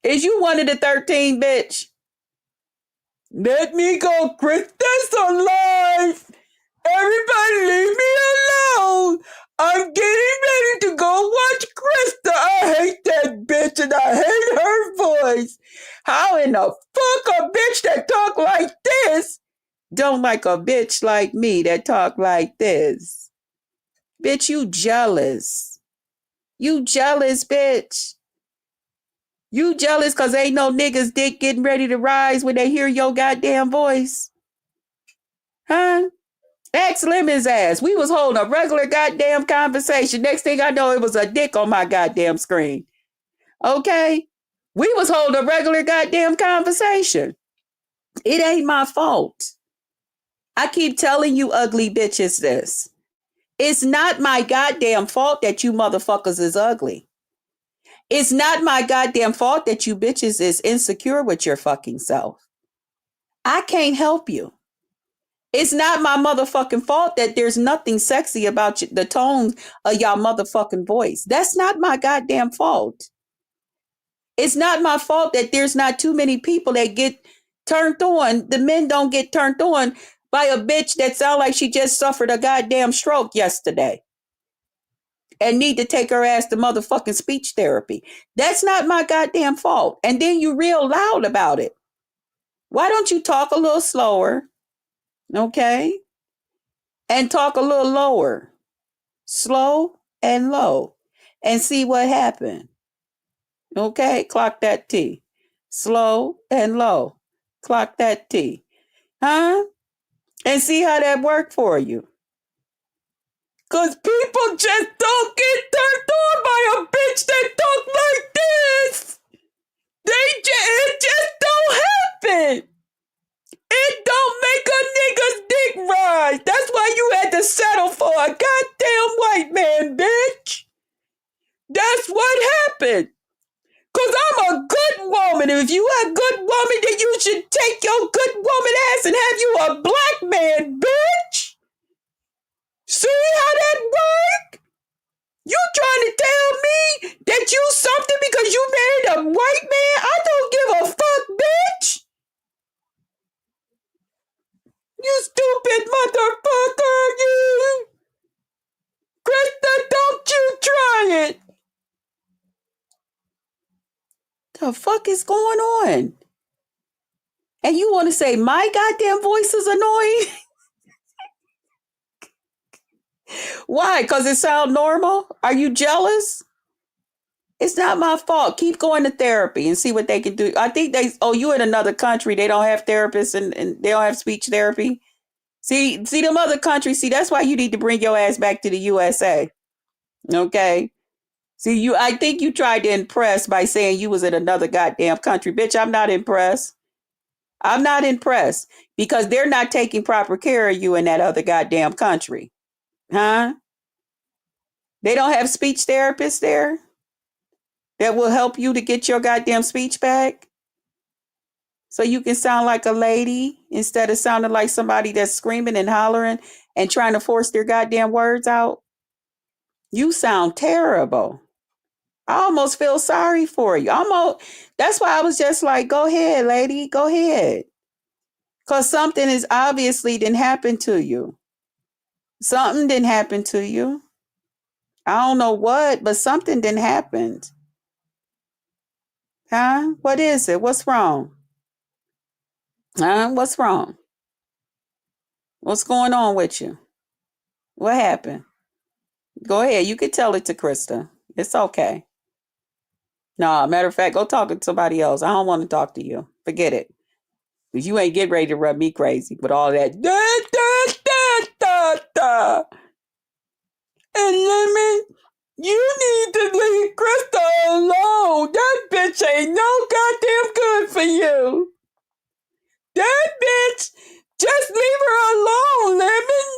Is you one of the 13, bitch? Let me go, Chris. That's alive. Everybody leave me alone. I'm getting ready to go watch Krista. I hate that bitch and I hate her voice. How in the fuck a bitch that talk like this don't like a bitch like me that talk like this? Bitch, you jealous. You jealous, bitch. You jealous because ain't no niggas dick getting ready to rise when they hear your goddamn voice. Huh? Ask Lemon's ass. We was holding a regular goddamn conversation. Next thing I know, it was a dick on my goddamn screen. Okay? We was holding a regular goddamn conversation. It ain't my fault. I keep telling you ugly bitches this. It's not my goddamn fault that you motherfuckers is ugly. It's not my goddamn fault that you bitches is insecure with your fucking self. I can't help you. It's not my motherfucking fault that there's nothing sexy about the tones of y'all motherfucking voice. That's not my goddamn fault. It's not my fault that there's not too many people that get turned on. The men don't get turned on by a bitch that sound like she just suffered a goddamn stroke yesterday and need to take her ass to motherfucking speech therapy. That's not my goddamn fault. And then you real loud about it. Why don't you talk a little slower? Okay? And talk a little lower. Slow and low. And see what happened. Okay? Clock that T. Slow and low. Clock that T. Huh? And see how that worked for you. Because people just don't get turned on by a bitch that talk like this. It just don't happen. It don't make a nigga's dick rise. That's why you had to settle for a goddamn white man, bitch. That's what happened. Because I'm a good woman. And if you a good woman, then you should take your good woman ass and have you a black man, bitch. See how that work? You trying to tell me that you something because you married a white man? I don't give a fuck, bitch. You stupid motherfucker, you. Krista, don't you try it. The fuck is going on? And you want to say my goddamn voice is annoying? Why? Because it sounds normal? Are you jealous? It's not my fault. Keep going to therapy and see what they can do. I think you in another country. They don't have therapists and they don't have speech therapy. See them other countries. See, that's why you need to bring your ass back to the USA. Okay? See, I think you tried to impress by saying you was in another goddamn country. Bitch, I'm not impressed. I'm not impressed because they're not taking proper care of you in that other goddamn country. Huh? They don't have speech therapists there that will help you to get your goddamn speech back so you can sound like a lady instead of sounding like somebody that's screaming and hollering and trying to force their goddamn words out. You sound terrible. I almost feel sorry for you. That's why I was just like, go ahead, lady, go ahead. Because something is obviously didn't happen to you. Something didn't happen to you. I don't know what, but something didn't happen. Huh? What is it? What's wrong? Huh? What's wrong? What's going on with you? What happened? Go ahead. You can tell it to Krista. It's okay. No, matter of fact, go talk to somebody else. I don't want to talk to you. Forget it. Because you ain't getting ready to run me crazy with all that. And Lemon, you need to leave Krista alone. That bitch ain't no goddamn good for you. That bitch, just leave her alone, Lemon.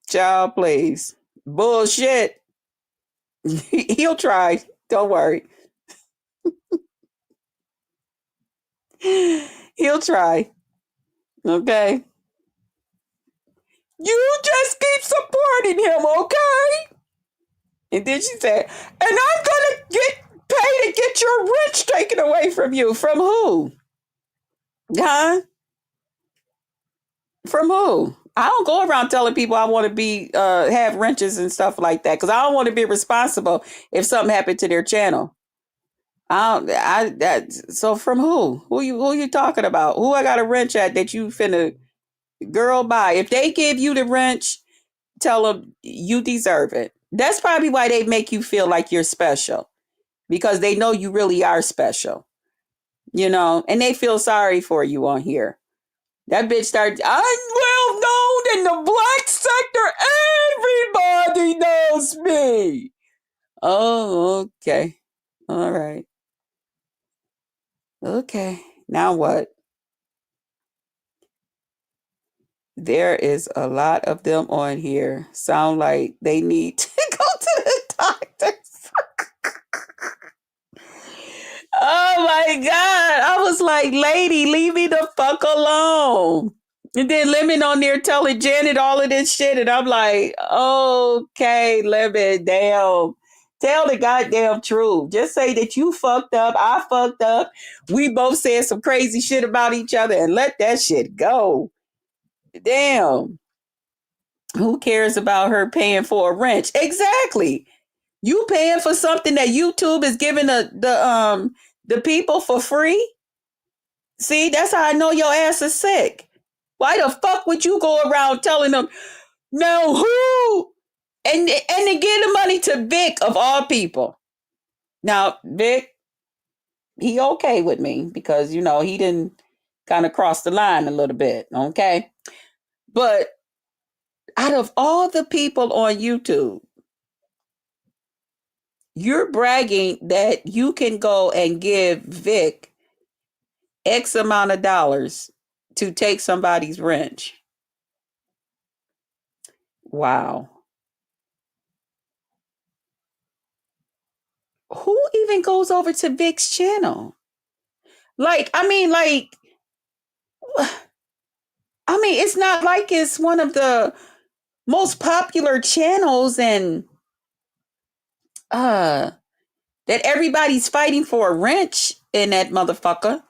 Child, please. Bullshit. He'll try. Don't worry. He'll try. Okay? You just keep supporting him, okay? And then she said, and I'm gonna get paid to get your wrench taken away from you. From who? Huh? From who? I don't go around telling people I want to be have wrenches and stuff like that because I don't want to be responsible if something happened to their channel. So from who? Who you talking about? Who I got a wrench at that you finna girl buy? If they give you the wrench, tell them you deserve it. That's probably why they make you feel like you're special because they know you really are special, and they feel sorry for you on here. That bitch started, I'm well known in the black sector. Everybody knows me. Oh, okay. All right. Okay. Now what? There is a lot of them on here. Sound like they need to go to the doctor. like, lady, leave me the fuck alone. And then Lemon on there telling Janet all of this shit. And I'm like, okay, Lemon, damn. Tell the goddamn truth. Just say that you fucked up. I fucked up. We both said some crazy shit about each other and let that shit go. Damn. Who cares about her paying for a wrench? Exactly. You paying for something that YouTube is giving the people for free? See, that's how I know your ass is sick. Why the fuck would you go around telling them, no, who? And to give the money to Vic of all people. Now, Vic, he okay with me because, he didn't kind of cross the line a little bit, okay? But out of all the people on YouTube, you're bragging that you can go and give Vic X amount of dollars to take somebody's wrench. Wow. Who even goes over to Vic's channel? It's not like it's one of the most popular channels and that everybody's fighting for a wrench in that motherfucker.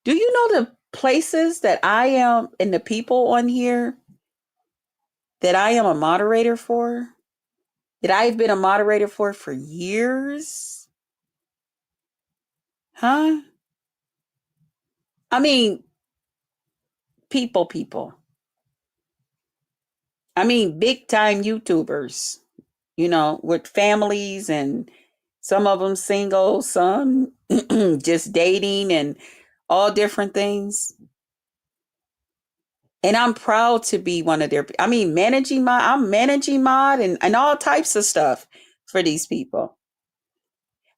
Do you know the places that I am and the people on here that I am a moderator for? That I've been a moderator for years? Huh? I mean, people. I mean, big time YouTubers, with families and some of them single, some just dating and all different things. And I'm proud to be one of their, I'm managing mod and all types of stuff for these people.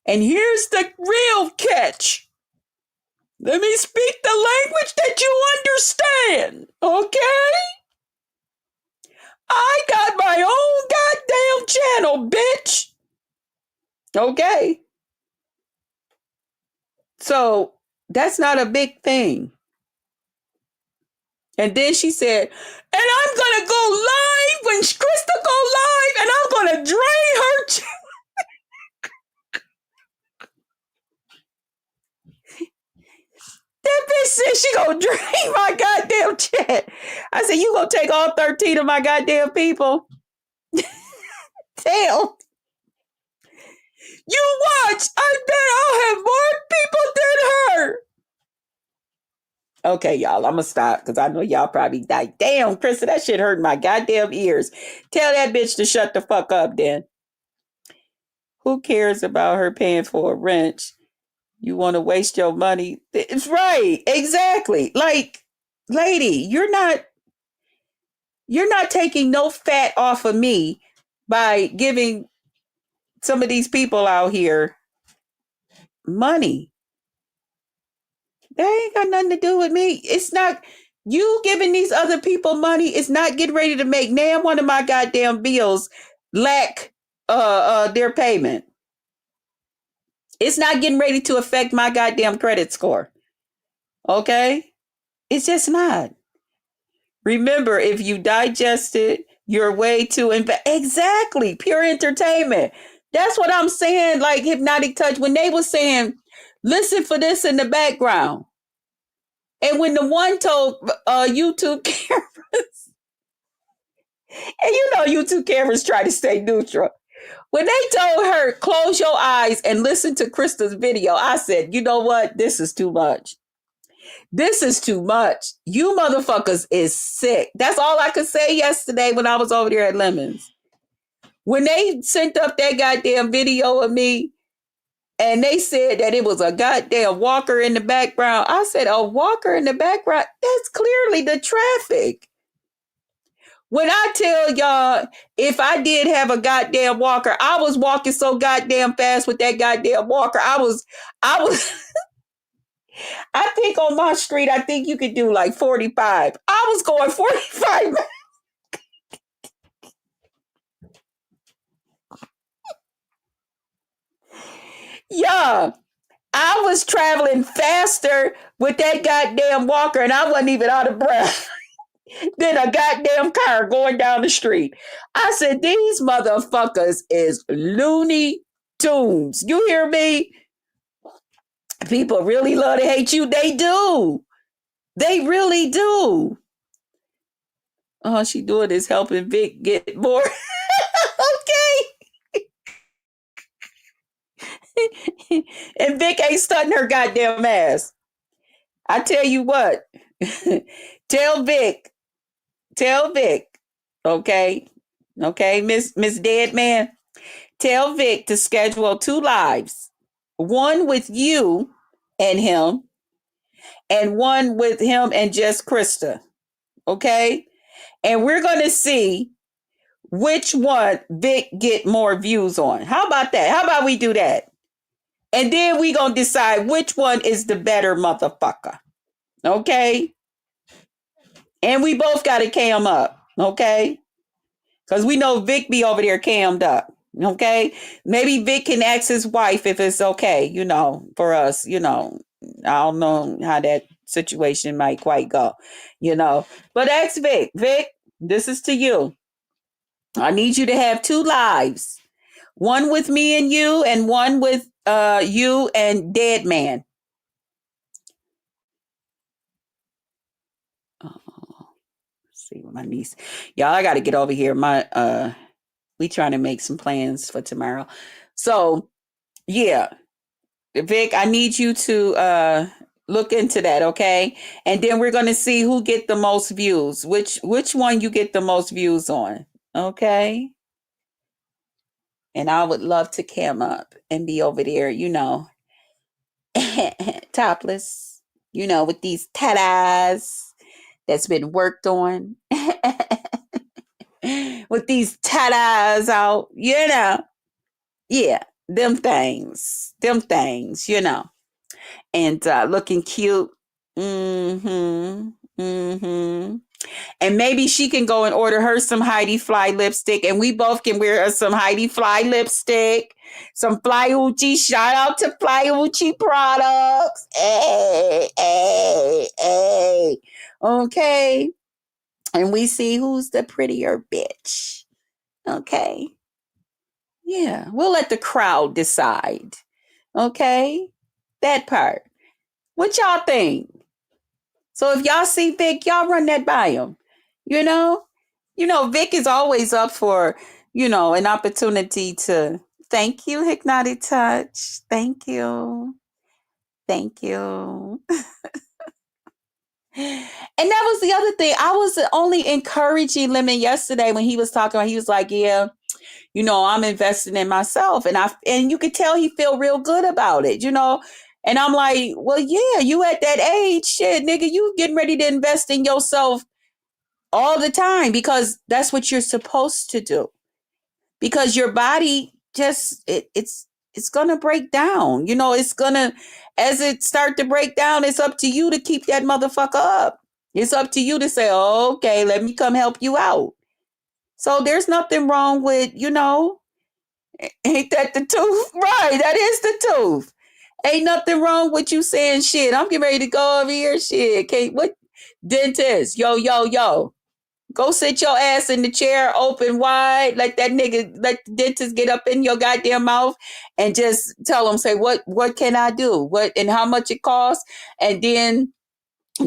And here's the real catch. Let me speak the language that you understand, okay? I got my own goddamn channel, bitch. Okay. So that's not a big thing. And then she said, and I'm going to go live when Krista go live and I'm going to drain her channel. That bitch said she gonna drain my goddamn chat. I said, you gonna take all 13 of my goddamn people? Damn. You watch. I bet I'll have more people than her. Okay, y'all, I'm gonna stop because I know y'all probably like, damn, Krista, that shit hurt my goddamn ears. Tell that bitch to shut the fuck up then. Who cares about her paying for a wrench? You want to waste your money? It's right. Exactly. Like, lady, you're not taking no fat off of me by giving some of these people out here money. That ain't got nothing to do with me. It's not you giving these other people money. It's not getting ready to make damn one of my goddamn bills lack their payment. It's not getting ready to affect my goddamn credit score. Okay? It's just not. Remember, if you digested your way to invest, exactly, pure entertainment. That's what I'm saying. Like Hypnotic Touch, when they were saying, listen for this in the background. And when the one told YouTube cameras, and YouTube cameras try to stay neutral. When they told her, close your eyes and listen to Krista's video, I said, you know what? This is too much. This is too much. You motherfuckers is sick. That's all I could say yesterday when I was over there at Lemons. When they sent up that goddamn video of me and they said that it was a goddamn walker in the background, I said, a walker in the background? That's clearly the traffic. When I tell y'all, if I did have a goddamn walker, I was walking so goddamn fast with that goddamn walker. I was I think on my street, I think you could do like 45. I was going 45. Yeah. I was traveling faster with that goddamn walker and I wasn't even out of breath than a goddamn car going down the street. I said, these motherfuckers is Looney Tunes. You hear me? People really love to hate you. They do. They really do. All she doing is helping Vic get more. Okay. And Vic ain't stunting her goddamn ass. I tell you what. tell Vic. Tell Vic. Okay. Okay, Miss Dead Man. Tell Vic to schedule 2 lives. One with you and him, and one with him and just Krista. Okay? And we're gonna see which one Vic get more views on. How about that? How about we do that? And then we gonna decide which one is the better motherfucker. Okay? And we both gotta cam up. Okay? Because we know Vic be over there cammed up. Okay? Maybe Vic can ask his wife if it's okay, for us, I don't know how that situation might quite go. But ask Vic. Vic, this is to you. I need you to have 2 lives. One with me and you, and one with you and Dead Man. Oh, see my niece. Y'all, I gotta get over here. We trying to make some plans for tomorrow. So yeah. Vic, I need you to look into that, okay? And then we're gonna see who get the most views. Which one you get the most views on. Okay? And I would love to cam up and be over there, topless, with these tatas that's been worked on. With these tatas out, Yeah, them things. And looking cute. Mm-hmm. Mm-hmm. And maybe she can go and order her some Heidi Fly lipstick, and we both can wear some Heidi Fly lipstick, some Fly Uchi. Shout out to Fly Uchi products. Hey, hey, hey. Okay. And we see who's the prettier bitch. Okay. Yeah. We'll let the crowd decide. Okay. That part. What y'all think? So if y'all see Vic, y'all run that by him. You know? Vic is always up for, an opportunity to thank you, Hypnotic Touch. Thank you. Thank you. And that was the other thing. I was only encouraging Lemon yesterday when he was talking. He was like, yeah, I'm investing in myself. And you could tell he feel real good about it, And I'm like, well, yeah, you at that age, shit, nigga, you getting ready to invest in yourself all the time because that's what you're supposed to do. Because your body just it's gonna break down. It's gonna as it start to break down, it's up to you to keep that motherfucker up. It's up to you to say, oh, okay, let me come help you out. So there's nothing wrong with, ain't that the tooth? Right, that is the tooth. Ain't nothing wrong with you saying shit. I'm getting ready to go over here. Shit. Okay, what dentist? Yo, yo, yo. Go sit your ass in the chair open wide. Let the dentist get up in your goddamn mouth and just tell him, say, what can I do? What and how much it costs? And then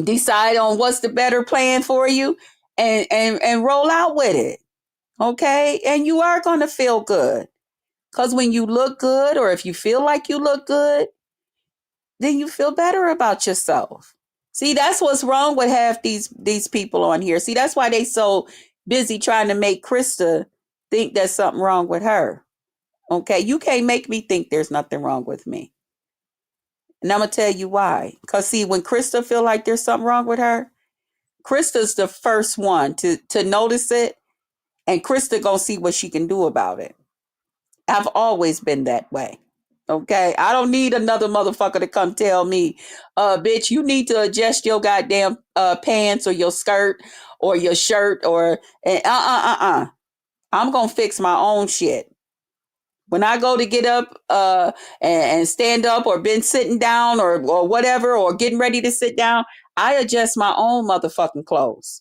decide on what's the better plan for you and roll out with it. Okay? And you are gonna feel good. Because when you look good, or if you feel like you look good, then you feel better about yourself. See, that's what's wrong with half these people on here. See, that's why they so busy trying to make Krista think there's something wrong with her. Okay, you can't make me think there's nothing wrong with me. And I'm gonna tell you why. Because see, when Krista feel like there's something wrong with her, Krista's the first one to notice it, and Krista gonna see what she can do about it. I've always been that way. Okay, I don't need another motherfucker to come tell me, bitch, you need to adjust your goddamn pants or your skirt or your shirt or I'm gonna fix my own shit. When I go to get up and stand up or been sitting down or whatever or getting ready to sit down, I adjust my own motherfucking clothes.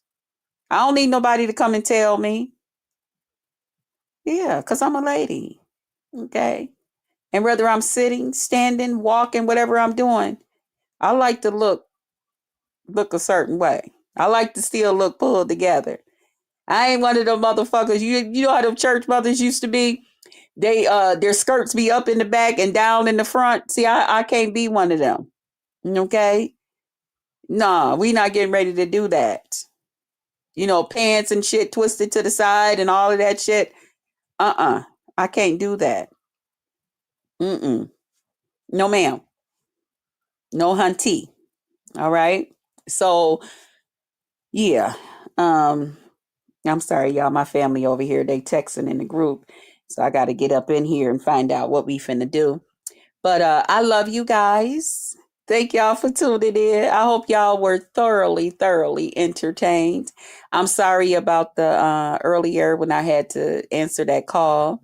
I don't need nobody to come and tell me. Yeah, because I'm a lady. Okay. And whether I'm sitting, standing, walking, whatever I'm doing, I like to look a certain way. I like to still look pulled together. I ain't one of them motherfuckers. You know how them church mothers used to be? They their skirts be up in the back and down in the front. See, I can't be one of them. Okay? Nah, we not getting ready to do that. You know, pants and shit twisted to the side and all of that shit. Uh-uh. I can't do that. Mm-mm. No, ma'am. No hunty. All right. So yeah. Um, I'm sorry, y'all. My family over here, they texting in the group. So I gotta get up in here and find out what we finna do. But I love you guys. Thank y'all for tuning in. I hope y'all were thoroughly entertained. I'm sorry about the earlier when I had to answer that call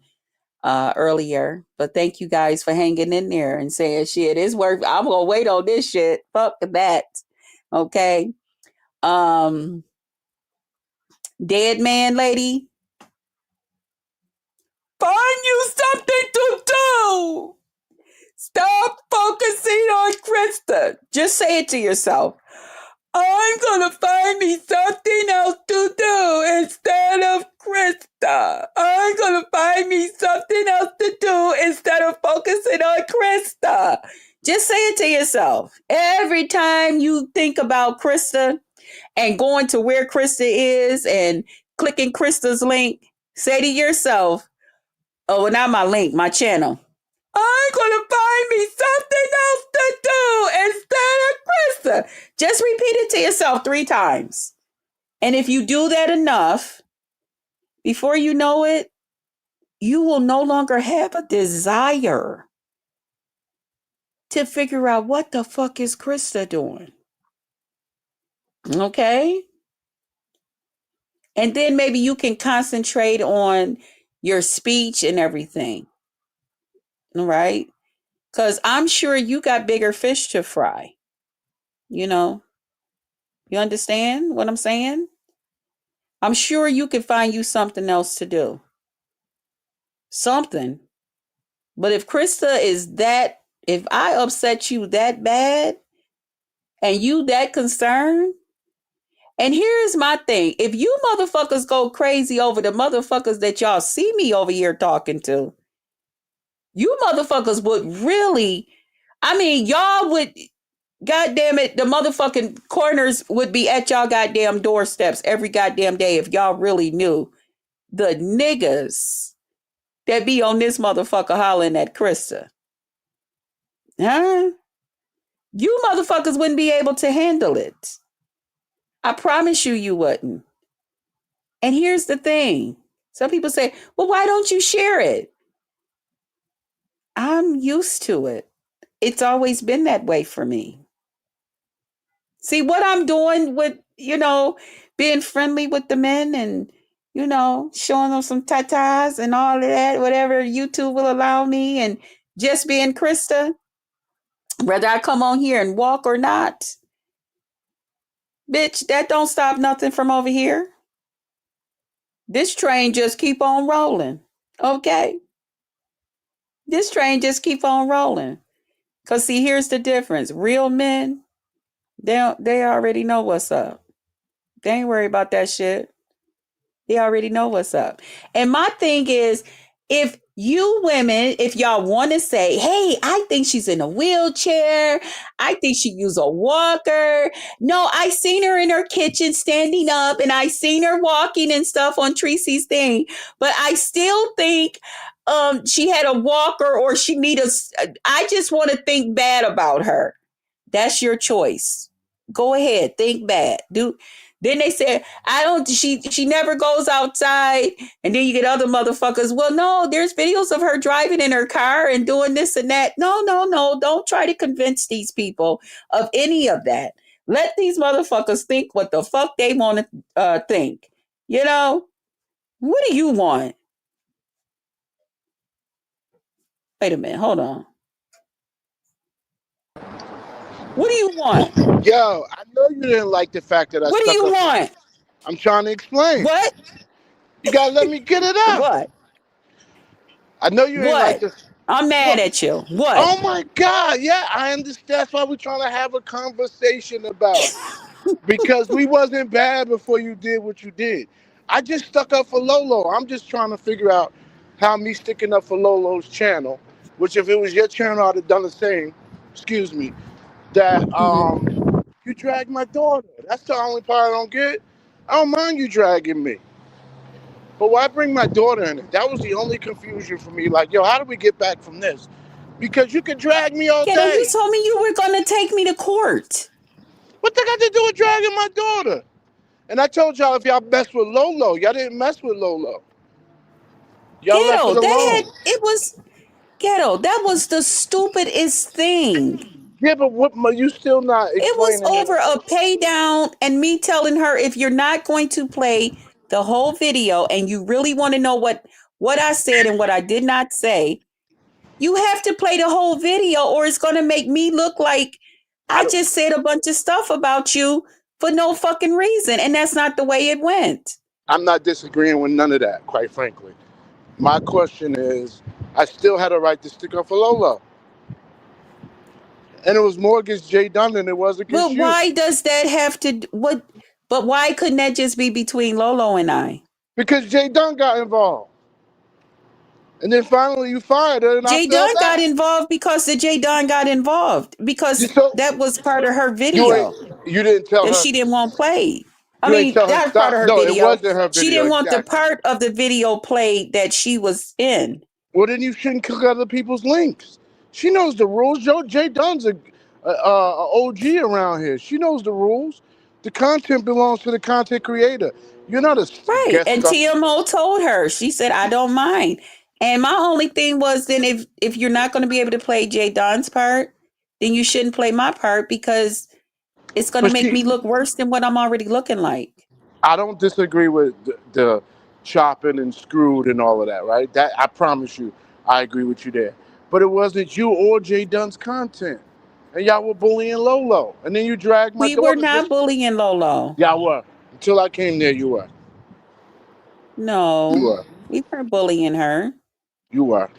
earlier. But thank you guys for hanging in there and saying shit, it's worth I'm gonna wait on this shit. Fuck that. Okay. Um Dead man lady, find you something to do. Stop focusing on Krista. Just say it to yourself. I'm gonna find me something else to do instead of Krista. I'm gonna find me something else to do instead of focusing on Krista. Just say it to yourself. Every time you think about Krista and going to where Krista is and clicking Krista's link, say to yourself, oh, well, not my link, my channel. I'm gonna find me something else to do instead of Krista. Just repeat it to yourself 3 times. And if you do that enough, before you know it, you will no longer have a desire to figure out what the fuck is Krista doing. Okay? And then maybe you can concentrate on your speech and everything. All right? Because I'm sure you got bigger fish to fry. You know? You understand what I'm saying? I'm sure you can find you something else to do. Something. But if Krista is that, if I upset you that bad and you that concerned, and here's my thing. If you motherfuckers go crazy over the motherfuckers that y'all see me over here talking to, you motherfuckers would really, I mean, y'all would, goddamn it, the motherfucking corners would be at y'all goddamn doorsteps every goddamn day if y'all really knew the niggas that be on this motherfucker hollering at Krista. Huh? You motherfuckers wouldn't be able to handle it. I promise you, you wouldn't. And here's the thing. Some people say, well, why don't you share it? I'm used to it. It's always been that way for me. See what I'm doing with, being friendly with the men and, showing them some tatas and all of that, whatever YouTube will allow me, and just being Krista, whether I come on here and walk or not. Bitch, that don't stop nothing from over here. This train just keep on rolling. Okay? This train just keep on rolling. Cause see, here's the difference. Real men, they already know what's up. They ain't worried about that shit. They already know what's up. And my thing is, if you women, if y'all want to say, hey, I think she's in a wheelchair. I think she use a walker. No, I seen her in her kitchen standing up and I seen her walking and stuff on Tracy's thing. But I still think she had a walker or she need I just want to think bad about her. That's your choice. Go ahead, think bad. Then they said, I don't, she never goes outside. And then you get other motherfuckers. Well, no, there's videos of her driving in her car and doing this and that. No. Don't try to convince these people of any of that. Let these motherfuckers think what the fuck they want to think. What do you want? Wait a minute. Hold on. What do you want? Yo, I know you didn't like the fact that I What do stuck you up. want? I'm trying to explain. What? You gotta let me get it out. What? I know you ain't like What? this. I'm mad What? at you. What? Oh my God! Yeah, I understand. That's why we're trying to have a conversation about it. Because we wasn't bad before you did what you did. I just stuck up for Lolo. I'm just trying to figure out how me sticking up for Lolo's channel, which if it was your channel, I'd have done the same. Excuse me. That Hmm. you dragged my daughter. That's the only part I don't get. I don't mind you dragging me. But why bring my daughter in it? That was the only confusion for me. Like, yo, how do we get back from this? Because you could drag me all Ghetto, you day. told me you were going to take me to court. What they got to do with dragging my daughter? And I told y'all if y'all mess with Lolo, y'all didn't mess with Lolo. Y'all left Ghetto, it alone. Ghetto, that was the stupidest thing. Yeah, but you still not It was explaining over it. a pay down and me telling her if you're not going to play the whole video and you really want to know what I said and what I did not say, you have to play the whole video or it's going to make me look like I I don't, just said a bunch of stuff about you for no fucking reason. And that's not the way it went. I'm not disagreeing with none of that, quite frankly. My question is, I still had a right to stick up for Lolo. And it was more against Jay Dunn than it was against But you. why does that have to what but why couldn't that just be between Lolo and I? Because Jay Dunn got involved. And then finally you fired her and I Jay fell Dunn got back. involved because the Jay Dunn got involved You because so that was part of her you ain't video you didn't tell that her she didn't want played. I you ain't mean, tell her that was part stop. of her No, it video. wasn't her She video, didn't want the exactly. part of the video played that she was in. Well, then you shouldn't click other people's links. She knows the rules. Joe Jay Dunn's a OG around here. She knows the rules. The content belongs to the content creator. You're not a Right. guest And star. TMO told her, she said, I don't mind. And my only thing was then if you're not going to be able to play Jay Don's part, then you shouldn't play my part because it's going to But make she, me look worse than what I'm already looking like. I don't disagree with the chopping and screwed and all of that, right? That I promise you, I agree with you there. But it wasn't you or Jay Dunn's content, and y'all were bullying Lolo, and then you dragged my We were daughter. not Just bullying Lolo. y'all were until I came there. You were. You No, were. we weren't bullying her. You were.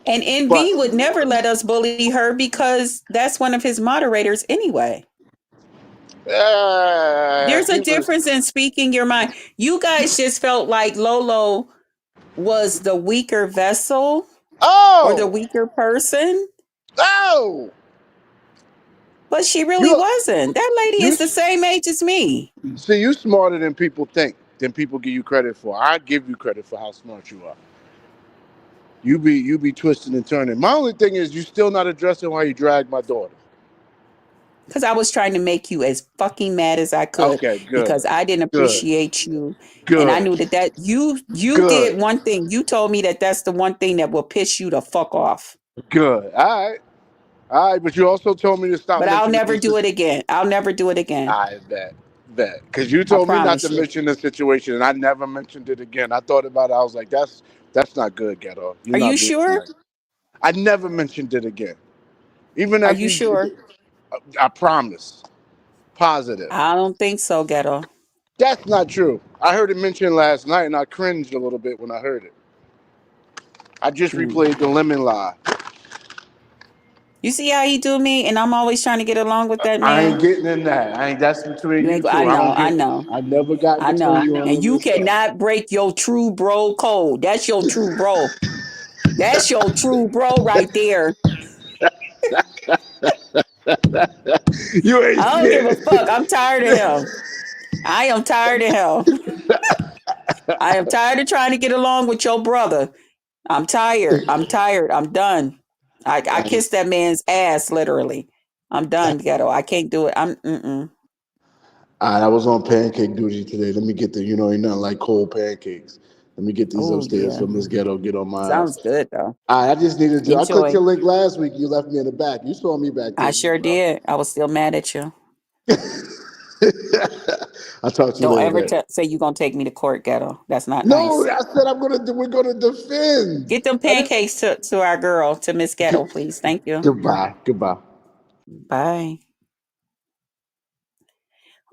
And But NV would never let us bully her because that's one of his moderators anyway. There's a he was. difference in speaking your mind. You guys just felt like Lolo was the weaker vessel or the Oh, weaker person, oh, but she really you wasn't. That lady you is the same age as me. see you smarter than people think. Than people give you credit for. I give you credit for how smart you are. You be twisting and turning. My only thing is you still not addressing why you dragged my daughter. Because I was trying to make you as fucking mad as I could Okay, good, because I didn't good, appreciate you. And I good, knew that you good, did one thing. You told me that that's the one thing that will piss you the fuck off. good. All right. But you also told me to stop But I'll mentioning never do this. it again. I'll never do it again. I bet. Because you I told me not to promise you. mention the situation, and I never mentioned it again. I thought about it. I was like, that's not good, Ghetto. You're Are you not being sure? nice. I never mentioned it again. Even Are after you you, sure? I promise. Positive. I don't think so, Ghetto. That's not true. I heard it mentioned last night, and I cringed a little bit when I heard it. I just Mm. replayed the lemon lie. You see how he do me, and I'm always trying to get along with that I man. ain't getting in that. I ain't. That's between You you ain't. I two. I know. don't I get. know. I never got I between know. you on And lemon you stuff. cannot break your true bro code. That's your true bro. That's your true bro right there. You ain't I don't give a shit. fuck. I'm tired of him. I am tired of him. I am tired of trying to get along with your brother. I'm tired. I'm tired. I'm done. I kissed that man's ass literally. I'm done, Ghetto. I can't do it. I'm mm-mm. I was on pancake duty today. Let me get the. You know, ain't nothing like cold pancakes. Let me get these Oh upstairs yeah. for Miss Ghetto. Get on my ass. Sounds good though. I just needed to. I clicked Enjoy. your link last week. You left me in the back. You saw me back there I too, sure bro. did. I was still mad at you. I'll talk to you Don't later, ever man. say you're going to take me to court, ghetto. That's not No, nice. I said we're gonna defend. Get them I didn't, pancakes to our girl, to Miss Ghetto, please. Thank you. goodbye. Goodbye. Bye.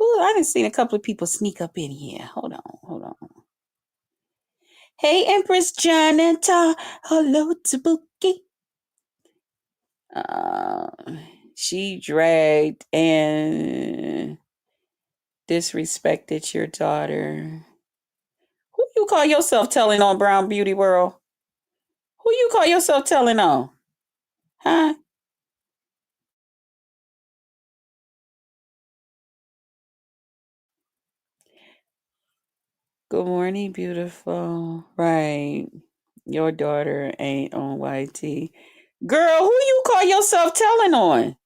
Ooh, I done seen a couple of people sneak up in here. Hold on. Hey, Empress Janetta. Hello to Bookie. She dragged and disrespected your daughter. Who you call yourself telling on, Brown Beauty World? Who you call yourself telling on? Huh? Good morning, beautiful. Right. Your daughter ain't on YT. Girl, who you call yourself telling on?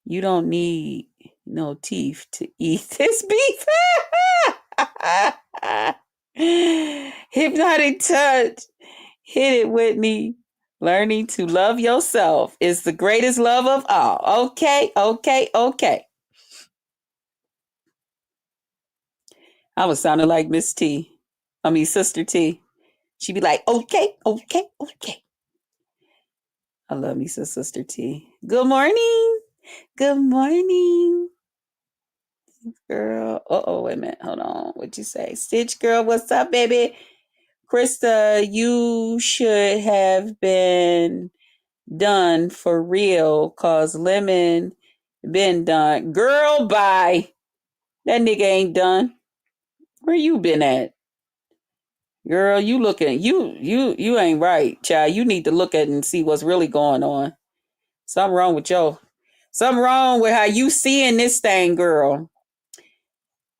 You don't need no teeth to eat this beef. Hypnotic touch. Hit it, Whitney. Learning to love yourself is the greatest love of all. Okay. I was sounding like Miss T. I mean, Sister T. She'd be like, okay. I love me some Sister T. Good morning. Good morning, girl. Wait a minute. Hold on. What'd you say? Stitch girl, what's up, baby? Krista, you should have been done for real, cause Lemon been done. Girl, bye. That nigga ain't done. Where you been at? Girl, you looking, you ain't right, child. You need to look at and see what's really going on. Something wrong with something wrong with how you seeing this thing, girl.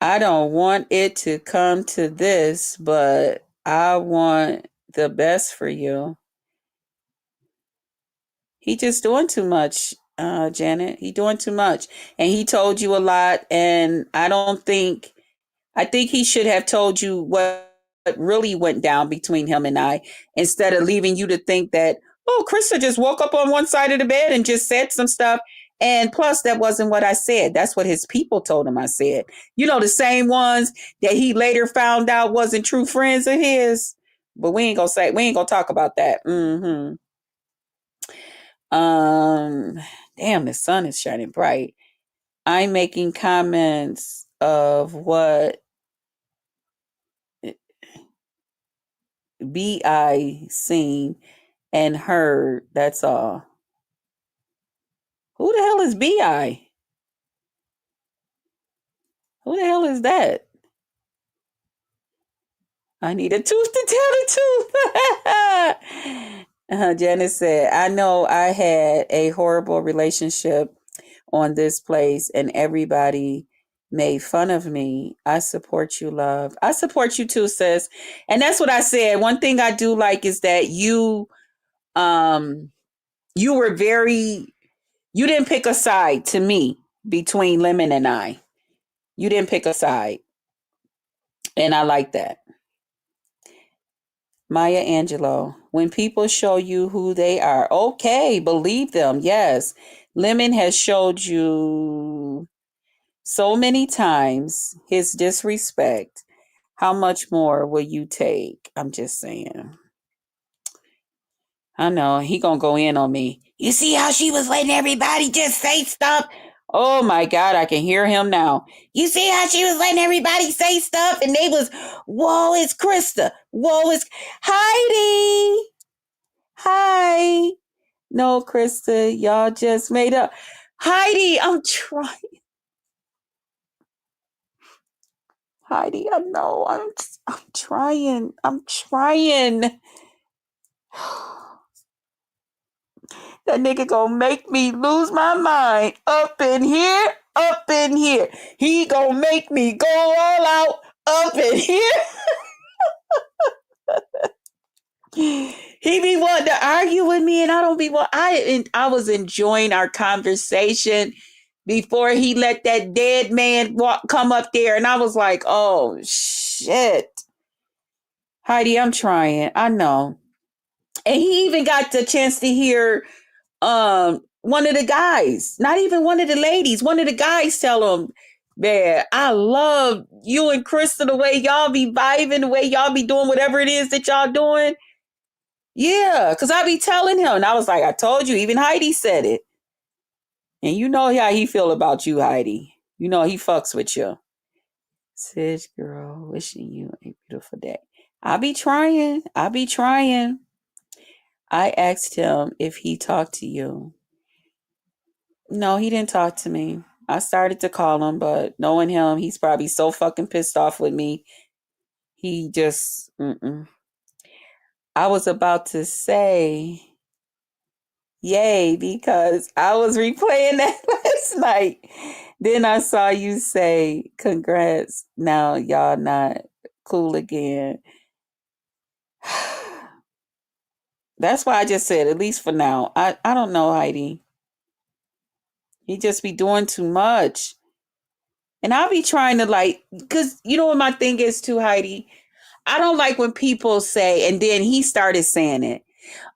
I don't want it to come to this, but I want the best for you. He just doing too much, Janet. He doing too much. And he told you a lot, and I think he should have told you what really went down between him and I, instead of leaving you to think that, oh, Krista just woke up on one side of the bed and just said some stuff. And plus, that wasn't what I said. That's what his people told him I said. You know, the same ones that he later found out wasn't true friends of his. But we ain't gonna talk about that. Damn, the sun is shining bright. I'm making comments of what BI seen and heard. That's all. Who the hell is BI? Who the hell is that? I need a tooth to tell the truth. Janice said, I know I had a horrible relationship on this place and everybody made fun of me. I support you, love. I support you too, sis. And that's what I said. One thing I do like is that you were you didn't pick a side to me between Lemon and I. You didn't pick a side. And I like that. Maya Angelou, when people show you who they are, okay, believe them. Yes. Lemon has showed you so many times his disrespect. How much more will you take? I'm just saying. I know he gonna go in on me. You see how she was letting everybody just say stuff? Oh my God, I can hear him now. You see how she was letting everybody say stuff and they was, whoa, it's Krista. Whoa, it's Heidi. Hi. No, Krista, y'all just made up. Heidi, I'm trying. Heidi, I know. I'm trying. I'm trying. That nigga gonna make me lose my mind up in here, up in here. He gonna make me go all out up in here. He be wanting to argue with me, and I don't be want. I was enjoying our conversation before he let that dead man come up there, and I was like, oh shit, Heidi, I'm trying. I know, and he even got the chance to hear one of the guys, not even one of the ladies, one of the guys tell him Man, I love you and Krista, the way y'all be vibing, the way y'all be doing whatever it is that y'all doing. Yeah, because I be telling him, and I was like, I told you, even Heidi said it. And you know how he feel about you, Heidi. You know he fucks with you. Says girl, wishing you a beautiful day. I be trying. I be trying. I asked him if he talked to you. No, he didn't talk to me. I started to call him, but knowing him, he's probably so fucking pissed off with me. He just, I was about to say, yay, because I was replaying that last night. Then I saw you say, congrats. Now y'all not cool again. That's why I just said, at least for now. I don't know, Heidi. He just be doing too much. And I'll be trying to like, because you know what my thing is too, Heidi? I don't like when people say, and then he started saying it.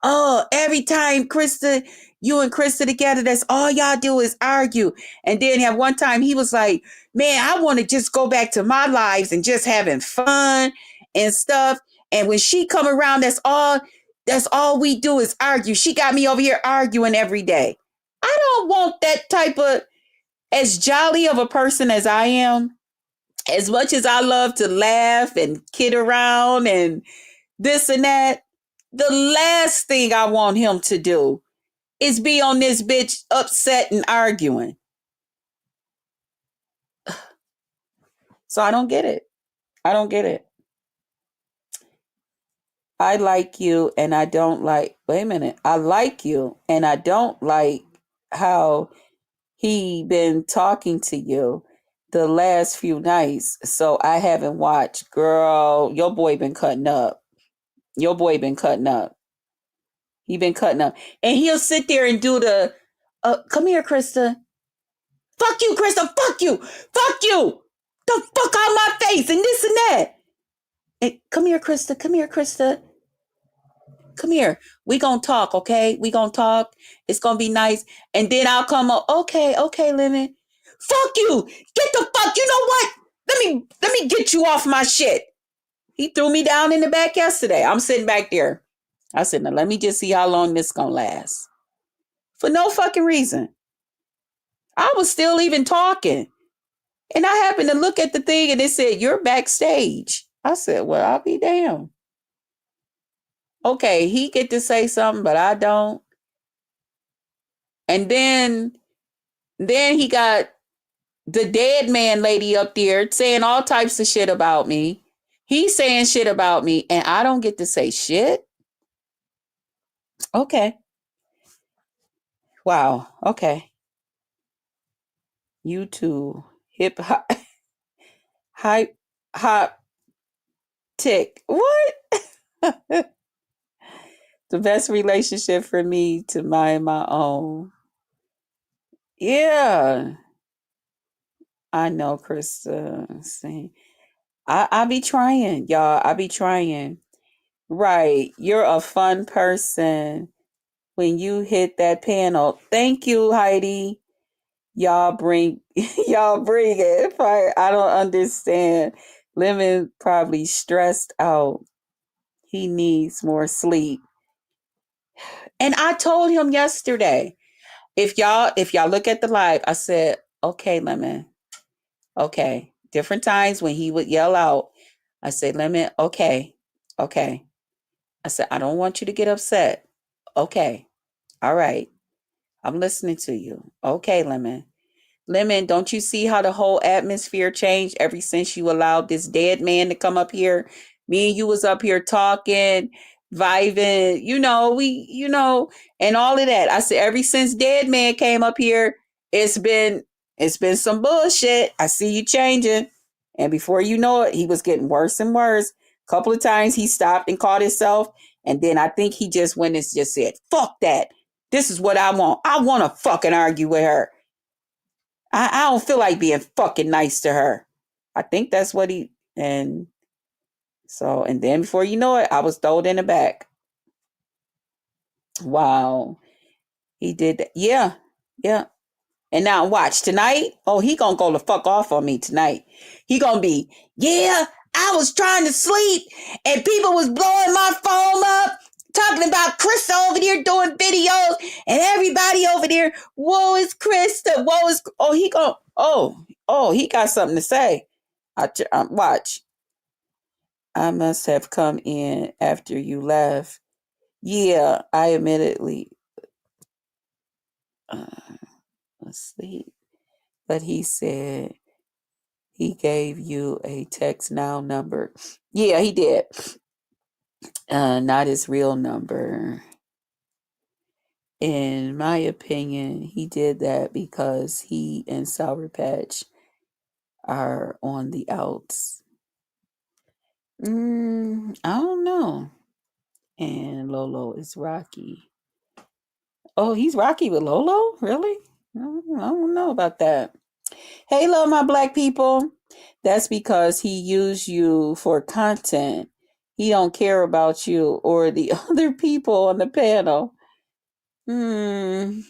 Oh, every time Krista, you and Krista together, that's all y'all do is argue. And then at one time he was like, man, I want to just go back to my lives and just having fun and stuff. And when she come around, that's all we do is argue. She got me over here arguing every day. I don't want that type of, as jolly of a person as I am, as much as I love to laugh and kid around and this and that, the last thing I want him to do is be on this bitch upset and arguing. So I don't get it. I don't get it. I like you and I don't like, wait a minute. I like you and I don't like how he been talking to you the last few nights. So I haven't watched. Girl, your boy been cutting up. Your boy been cutting up. He been cutting up. And he'll sit there and do the, come here, Krista. Fuck you, Krista. Fuck you. Fuck you. The fuck out my face and this and that. And come here, Krista. Come here, Krista. Come here. We gonna talk, okay? We gonna talk. It's gonna be nice. And then I'll come up. Okay, Lemon. Fuck you. Get the fuck. You know what? Let me get you off my shit. He threw me down in the back yesterday. I'm sitting back there. I said, now let me just see how long this gonna last. For no fucking reason. I was still even talking. And I happened to look at the thing and it said, you're backstage. I said, well, I'll be damned. Okay, he get to say something, but I don't. And then he got the dead man lady up there saying all types of shit about me. He's saying shit about me and I don't get to say shit. Okay. Wow. Okay. You too. Hip hop. Hype. Hop. Tick. What? The best relationship for me to mind my own. Yeah. I know, Krista. See, I be trying, y'all. I be trying. Right. You're a fun person when you hit that panel. Thank you, Heidi. Y'all bring y'all bring it. I don't understand. Lemon probably stressed out. He needs more sleep. And I told him yesterday, if y'all look at the live, I said, okay, Lemon. Okay. Different times when he would yell out, I said, Lemon, okay. Okay. I said, I don't want you to get upset. Okay. All right. I'm listening to you. Okay, Lemon. Lemon, don't you see how the whole atmosphere changed ever since you allowed this dead man to come up here? Me and you was up here talking, vibing, and all of that. I said, ever since dead man came up here, it's been some bullshit. I see you changing. And before you know it, he was getting worse and worse. A couple of times he stopped and caught himself. And then I think he just went and just said, fuck that. This is what I want. I want to fucking argue with her. I don't feel like being fucking nice to her. I think that's what and then before you know it, I was thrown in the back. Wow. He did that. Yeah. Yeah. And now watch tonight. Oh, he gonna go the fuck off on me tonight. He gonna be, yeah, I was trying to sleep and people was blowing my phone up, talking about Krista over there doing videos and everybody over there. Whoa, is Krista? Whoa, is he gonna? He got something to say. Watch. I must have come in after you left. Yeah, I admittedly asleep. But he said he gave you a text now number. Yeah, he did. Not his real number. In my opinion, he did that because he and Sour Patch are on the outs. I don't know. And Lolo is Rocky. Oh, he's Rocky with Lolo? Really? I don't know about that. Hey, love my black people. That's because he used you for content. He don't care about you or the other people on the panel. I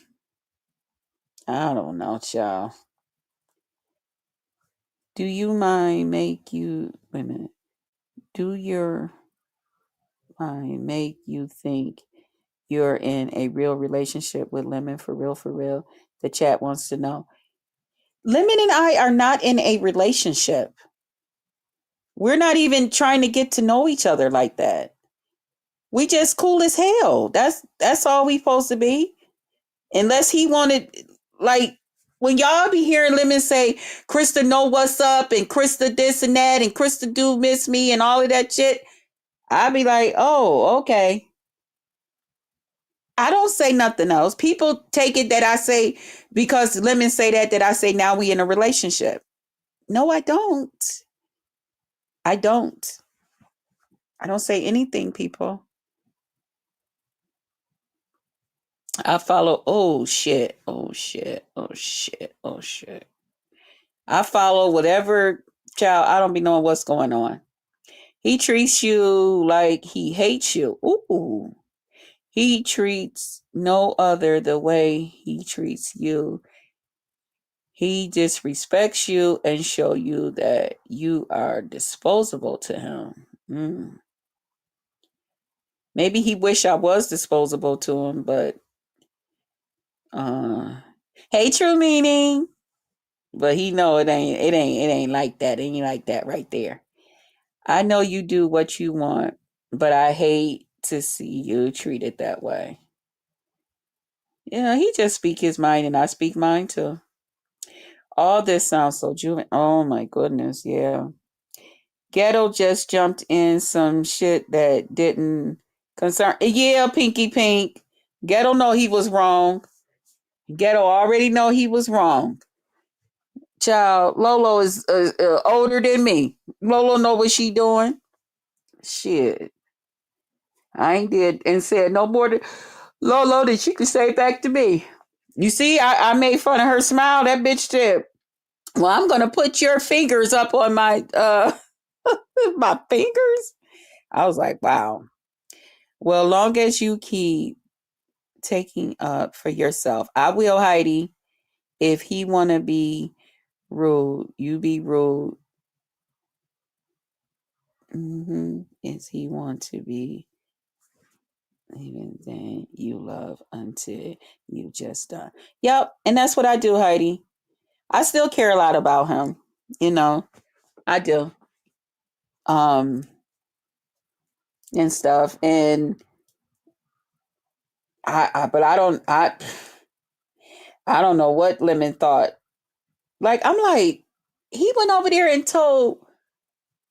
don't know, child. Do you mind make you wait a minute? Do your mind make you think you're in a real relationship with Lemon for real, for real? The chat wants to know. Lemon and I are not in a relationship. We're not even trying to get to know each other like that. We just cool as hell. That's all we supposed to be. Unless he wanted, like, when y'all be hearing Lemon say, Krista know what's up, and Krista this and that, and Krista do miss me, and all of that shit, I be like, oh, okay. I don't say nothing else. People take it that I say, because Lemon say that I say now we in a relationship. No, I don't. I don't. I don't say anything, people. I follow, oh shit. I follow whatever, child, I don't be knowing what's going on. He treats you like he hates you. Ooh. He treats no other the way he treats you. He disrespects you and show you that you are disposable to him. Maybe he wish I was disposable to him, but hey, true meaning. But he know it ain't like that. It ain't like that right there. I know you do what you want, but I hate to see you treated that way. Yeah, he just speak his mind and I speak mine too. All this sounds so juvenile. Oh my goodness, yeah. Ghetto just jumped in some shit that didn't concern. Yeah, Pinky Pink. Ghetto know he was wrong. Ghetto already know he was wrong. Child, Lolo is older than me. Lolo know what she doing. Shit. I ain't did and said no more to Lolo that she could say back to me. You see, I made fun of her smile. That bitch said, well, I'm gonna put your fingers up on my my fingers. I was like, wow. Well, long as you keep taking up for yourself, I will, Heidi. If he wanna be rude, you be rude. Is he want to be even then you love until you just done. Yep, and that's what I do, Heidi. I still care a lot about him. You know, I do. And stuff. And but I don't know what Lemon thought. Like, I'm like, he went over there and told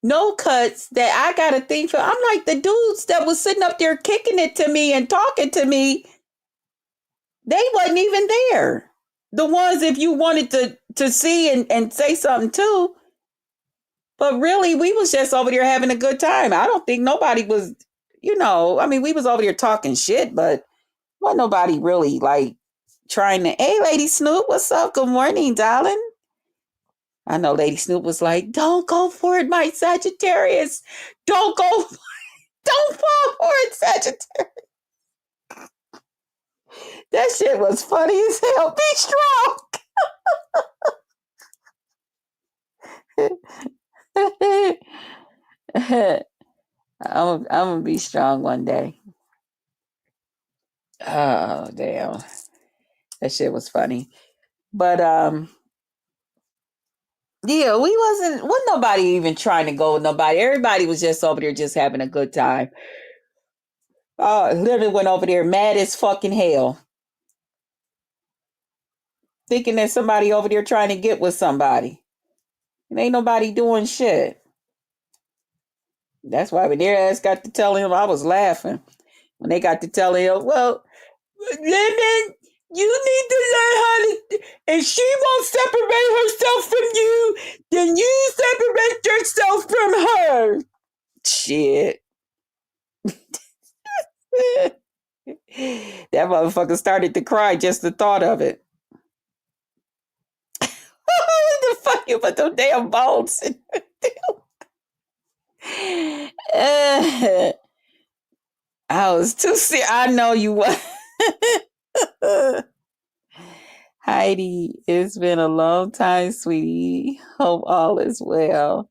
No Cuts that I got a thing for. I'm like, the dudes that was sitting up there kicking it to me and talking to me, they wasn't even there. The ones, if you wanted to see and say something too. But really, we was just over there having a good time. I don't think nobody was, I mean, we was over there talking shit, but wasn't nobody really like trying to, hey, Lady Snoop, what's up? Good morning, darling. I know Lady Snoop was like, don't go for it, my Sagittarius. Don't fall for it, Sagittarius. That shit was funny as hell. Be strong. I'm gonna be strong one day. Oh damn, that shit was funny. But yeah, wasn't nobody even trying to go with nobody. Everybody was just over there just having a good time. Literally went over there mad as fucking hell, thinking that somebody over there trying to get with somebody. And ain't nobody doing shit. That's why when their ass got to telling him, I was laughing. When they got to telling him, well, Lemon, you need to learn how to, and she won't separate herself from you, then you separate yourself from her. Shit. That motherfucker started to cry just the thought of it. The fuck you put those damn bones in I was too serious. I know you was. Heidi, it's been a long time, sweetie. Hope all is well.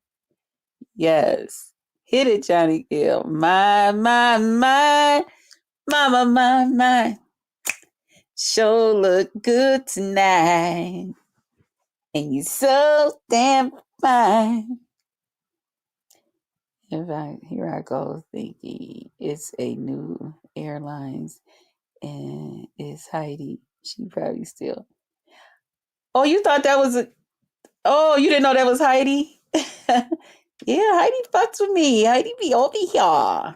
Yes. Hit it, Johnny Gill. My, mama, my. Sure look good tonight. And you so damn fine. Here I go thinking it's a new airlines and it's Heidi. She probably still. Oh, you thought that was oh, you didn't know that was Heidi? Yeah, Heidi fucks with me. Heidi be over here.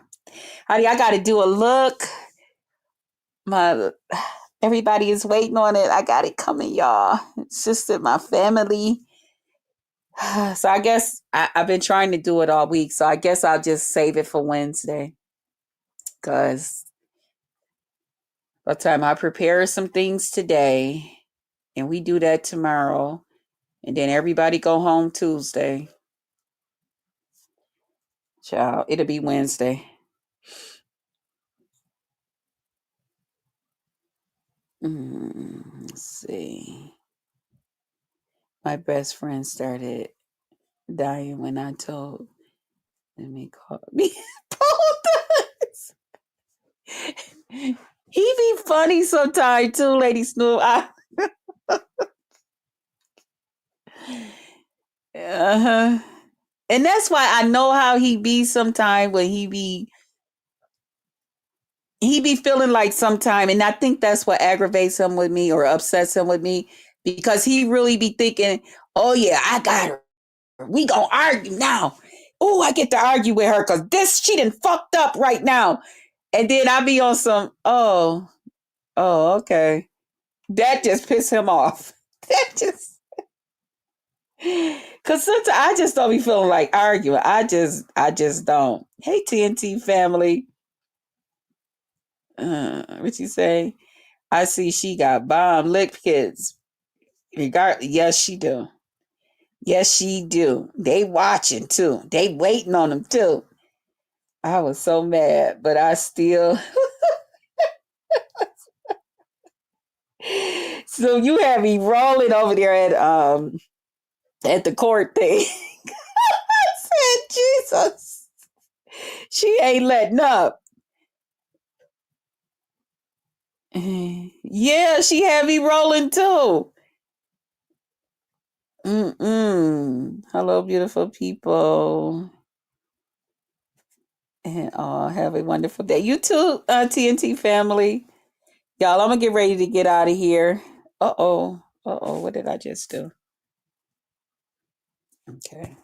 Heidi, I gotta do a look. My everybody is waiting on it. I got it coming, y'all. It's just that my family. So I guess I've been trying to do it all week. So I guess I'll just save it for Wednesday. Because by the time I prepare some things today and we do that tomorrow, and then everybody go home Tuesday. Child, it'll be Wednesday. Let's see. My best friend started dying when I told them he called me. He be funny sometimes too, Lady Snoop. Uh-huh. And that's why I know how he be sometime when he be feeling like sometime, and I think that's what aggravates him with me or upsets him with me because he really be thinking, oh yeah, I got her. We gonna argue now. Oh, I get to argue with her because she done fucked up right now. And then I be on some, okay. That just pissed him off. That just, because sometimes I just don't be feeling like arguing. I just don't. Hey, TNT family. What you say? I see she got bomb lick kids. Yes, she do. Yes, she do. They watching too. They waiting on them too. I was so mad, but I still. So you had me rolling over there at the court thing. I said, Jesus, she ain't letting up. Yeah, she had me rolling too. Hello, beautiful people. And have a wonderful day. You too, TNT family. Y'all, I'm going to get ready to get out of here. Uh-oh. Uh-oh. What did I just do? Okay.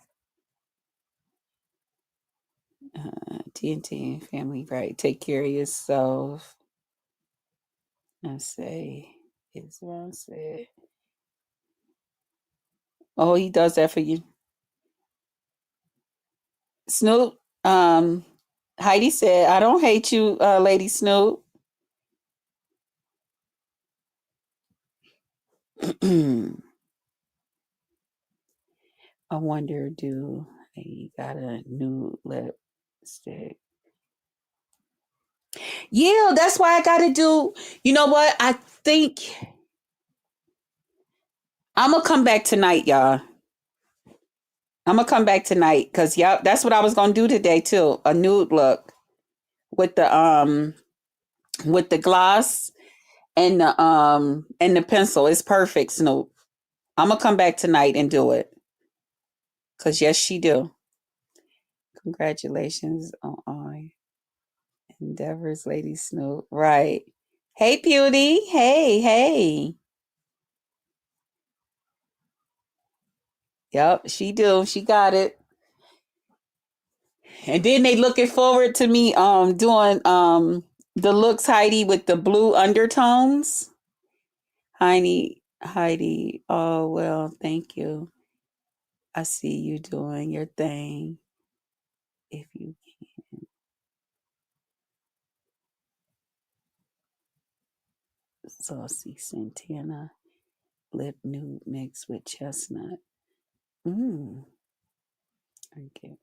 TNT family, right. Take care of yourself. I say, it's wrong said. Oh, he does that for you. Snoop, Heidi said, I don't hate you, Lady Snoop. I wonder, do he got a new lipstick? Yeah, that's why I got to do. You know what? I think I'm gonna come back tonight, y'all. I'm gonna come back tonight because yep, that's what I was gonna do today too. A nude look with the gloss and the pencil. It's perfect, Snoop. I'm gonna come back tonight and do it. Cause yes, she do. Congratulations on all endeavors, Lady Snoop. Right. Hey, Beauty. Hey, hey. Yep, she do. She got it. And then they looking forward to me doing the looks Heidi with the blue undertones. Heidi. Oh well, thank you. I see you doing your thing. If you saucy Santana lip nude mixed with chestnut. Mmm. Okay.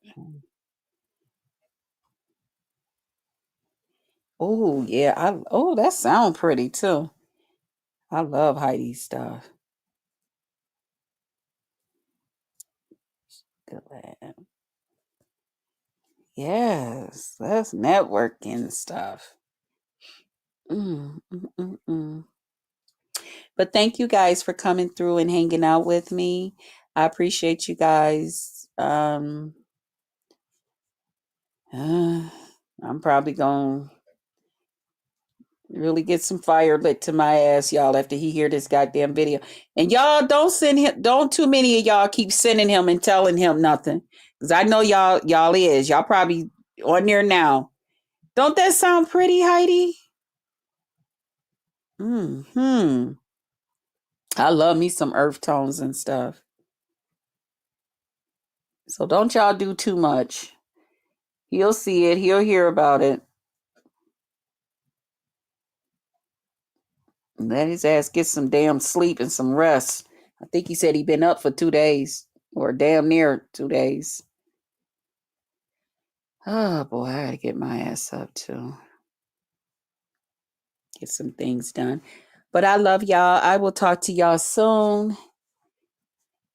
Oh yeah, that sound pretty too. I love Heidi's stuff. Glad. Yes, that's networking stuff. Mm, mm, mm, mm. But thank you guys for coming through and hanging out with me. I appreciate you guys. I'm probably going to really get some fire lit to my ass, y'all, after he hear this goddamn video. And y'all don't too many of y'all keep sending him and telling him nothing. Because I know y'all is. Y'all probably on there now. Don't that sound pretty, Heidi? Hmm. I love me some earth tones and stuff. So don't y'all do too much. He'll see it. He'll hear about it. Let his ass get some damn sleep and some rest. I think he said he been up for 2 days or damn near 2 days. Oh boy, I gotta get my ass up too. Get some things done. But I love y'all. I will talk to y'all soon.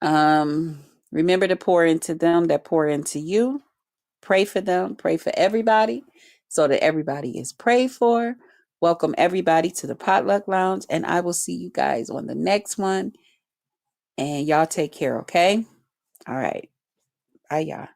Remember to pour into them that pour into you. Pray for them. Pray for everybody so that everybody is prayed for. Welcome everybody to the Potluck Lounge, and I will see you guys on the next one. And y'all take care, okay? All right. Bye, y'all.